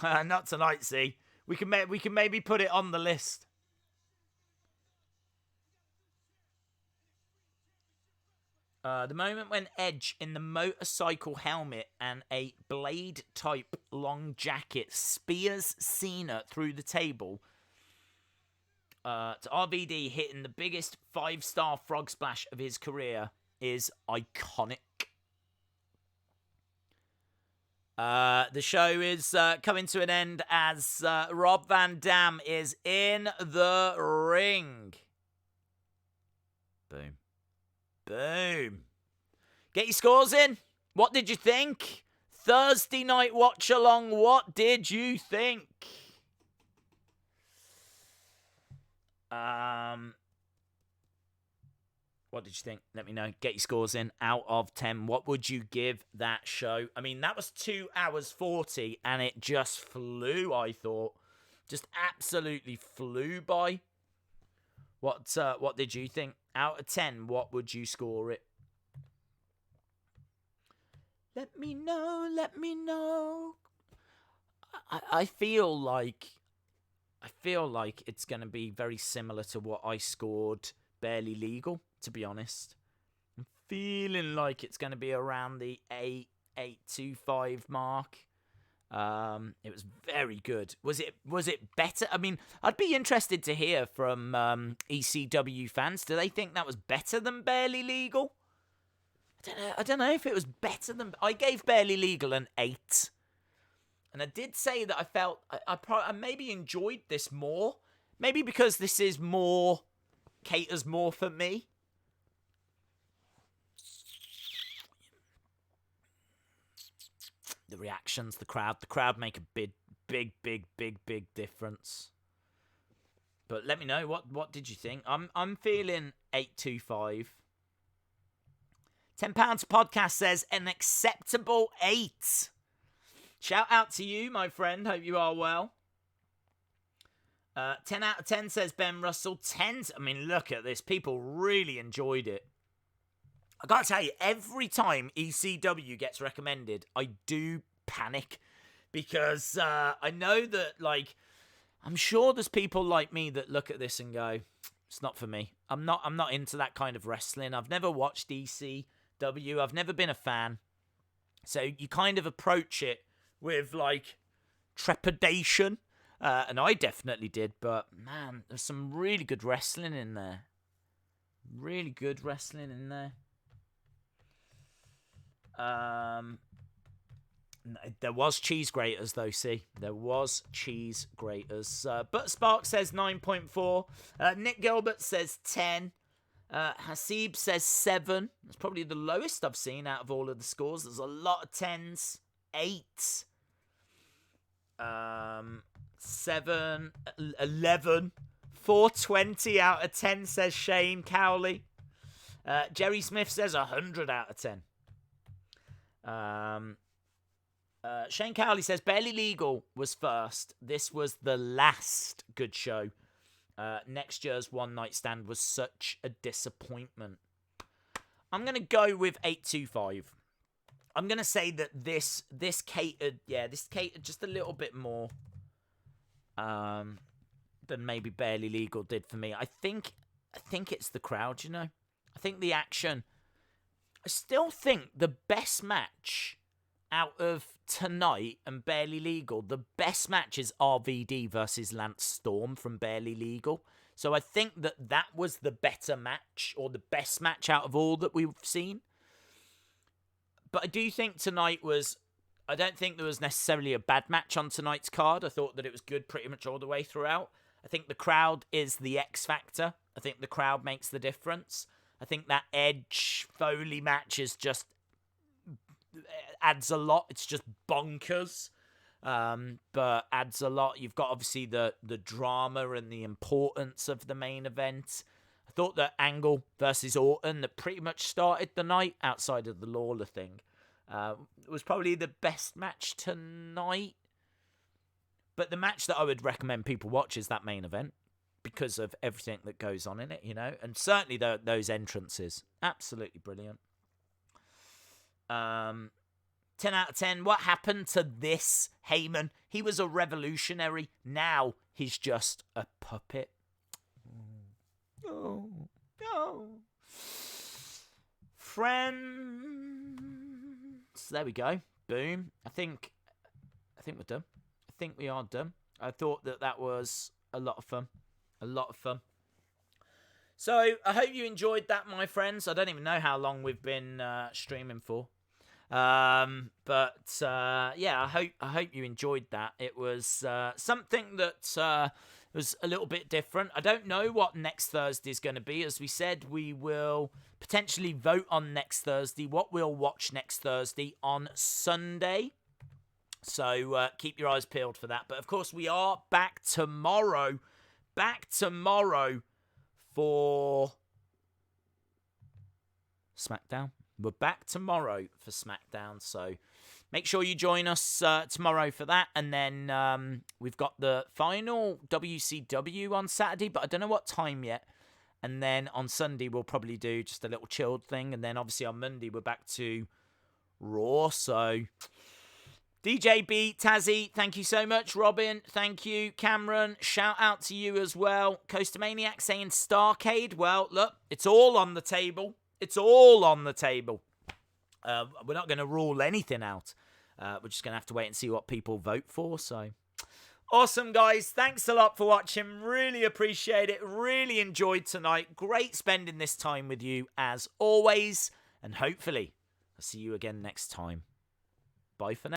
Not tonight, see. We can maybe put it on the list. The moment when Edge in the motorcycle helmet and a blade-type long jacket spears Cena through the table to RVD hitting the biggest 5-star frog splash of his career is iconic. The show is coming to an end as Rob Van Dam is in the ring. Boom. Boom. Get your scores in. What did you think? Thursday night watch along. What did you think? What did you think? Let me know. Get your scores in. Out of 10, what would you give that show? I mean, that was 2 hours 40 and it just flew, I thought. Just absolutely flew by. What did you think? Out of 10, what would you score it? Let me know, let me know. I feel like it's going to be very similar to what I scored Barely Legal, to be honest. I'm feeling like it's going to be around the 8.25 mark. It was very good. Was it better? I mean, I'd be interested to hear from ECW fans. Do they think that was better than Barely Legal? I don't know if it was better than... I gave Barely Legal an 8. And I did say that I felt... I maybe enjoyed this more. Maybe because this is more... caters more for me. The reactions, the crowd make a big difference. But let me know, what did you think? I'm feeling 8.25. £10 podcast says an acceptable 8. Shout out to you, my friend. Hope you are well. 10 out of 10 says Ben Russell. 10. I mean, look at this. People really enjoyed it. I gotta tell you, every time ECW gets recommended, I do panic because I know that, like, I'm sure there's people like me that look at this and go, "It's not for me. I'm not into that kind of wrestling. I've never watched ECW. I've never been a fan." So you kind of approach it with like trepidation, and I definitely did. But man, there's some really good wrestling in there. Really good wrestling in there. There was cheese graters though, see? There was cheese graters. But Spark says 9.4. Nick Gilbert says 10. Hasib says 7. That's probably the lowest I've seen out of all of the scores. There's a lot of 10s. 8. 7. 11. 420 out of 10 says Shane Cowley. Jerry Smith says 100 out of 10. Shane Cowley says Barely Legal was first. This was the last good show. Next year's One Night Stand was such a disappointment. I'm going to go with 8.25. I'm going to say that this catered just a little bit more than maybe Barely Legal did for me. I think it's the crowd, you know. I think the action. I still think the best match out of tonight and Barely Legal, the best match is RVD versus Lance Storm from Barely Legal. So I think that was the better match, or the best match out of all that we've seen. But I do think tonight was... I don't think there was necessarily a bad match on tonight's card. I thought that it was good pretty much all the way throughout. I think the crowd is the X factor. I think the crowd makes the difference. I think that Edge Foley match is just adds a lot. It's just bonkers, but adds a lot. You've got obviously the drama and the importance of the main event. I thought that Angle versus Orton that pretty much started the night outside of the Lawler thing was probably the best match tonight. But the match that I would recommend people watch is that main event because of everything that goes on in it, you know, and certainly those entrances. Absolutely brilliant. 10 out of 10. What happened to this Heyman? He was a revolutionary. Now he's just a puppet. Oh, no. Friends. There we go. Boom. I think we're done. I think we are done. I thought that was a lot of fun. A lot of fun. So, I hope you enjoyed that, my friends. I don't even know how long we've been streaming for. Yeah, I hope you enjoyed that. It was something that was a little bit different. I don't know what next Thursday is going to be. As we said, we will potentially vote on next Thursday, what we'll watch next Thursday on Sunday. So keep your eyes peeled for that. But of course, we are back tomorrow. Back tomorrow for SmackDown. We're back tomorrow for SmackDown, so make sure you join us tomorrow for that. And then we've got the final WCW on Saturday, but I don't know what time yet. And then on Sunday, we'll probably do just a little chilled thing. And then obviously on Monday, we're back to Raw. So DJB, Tazzy, thank you so much. Robin, thank you. Cameron, shout out to you as well. Coaster Maniac saying Starcade. Well, look, it's all on the table. It's all on the table. We're not going to rule anything out. We're just going to have to wait and see what people vote for. So, awesome, guys. Thanks a lot for watching. Really appreciate it. Really enjoyed tonight. Great spending this time with you, as always. And hopefully, I'll see you again next time. Bye for now.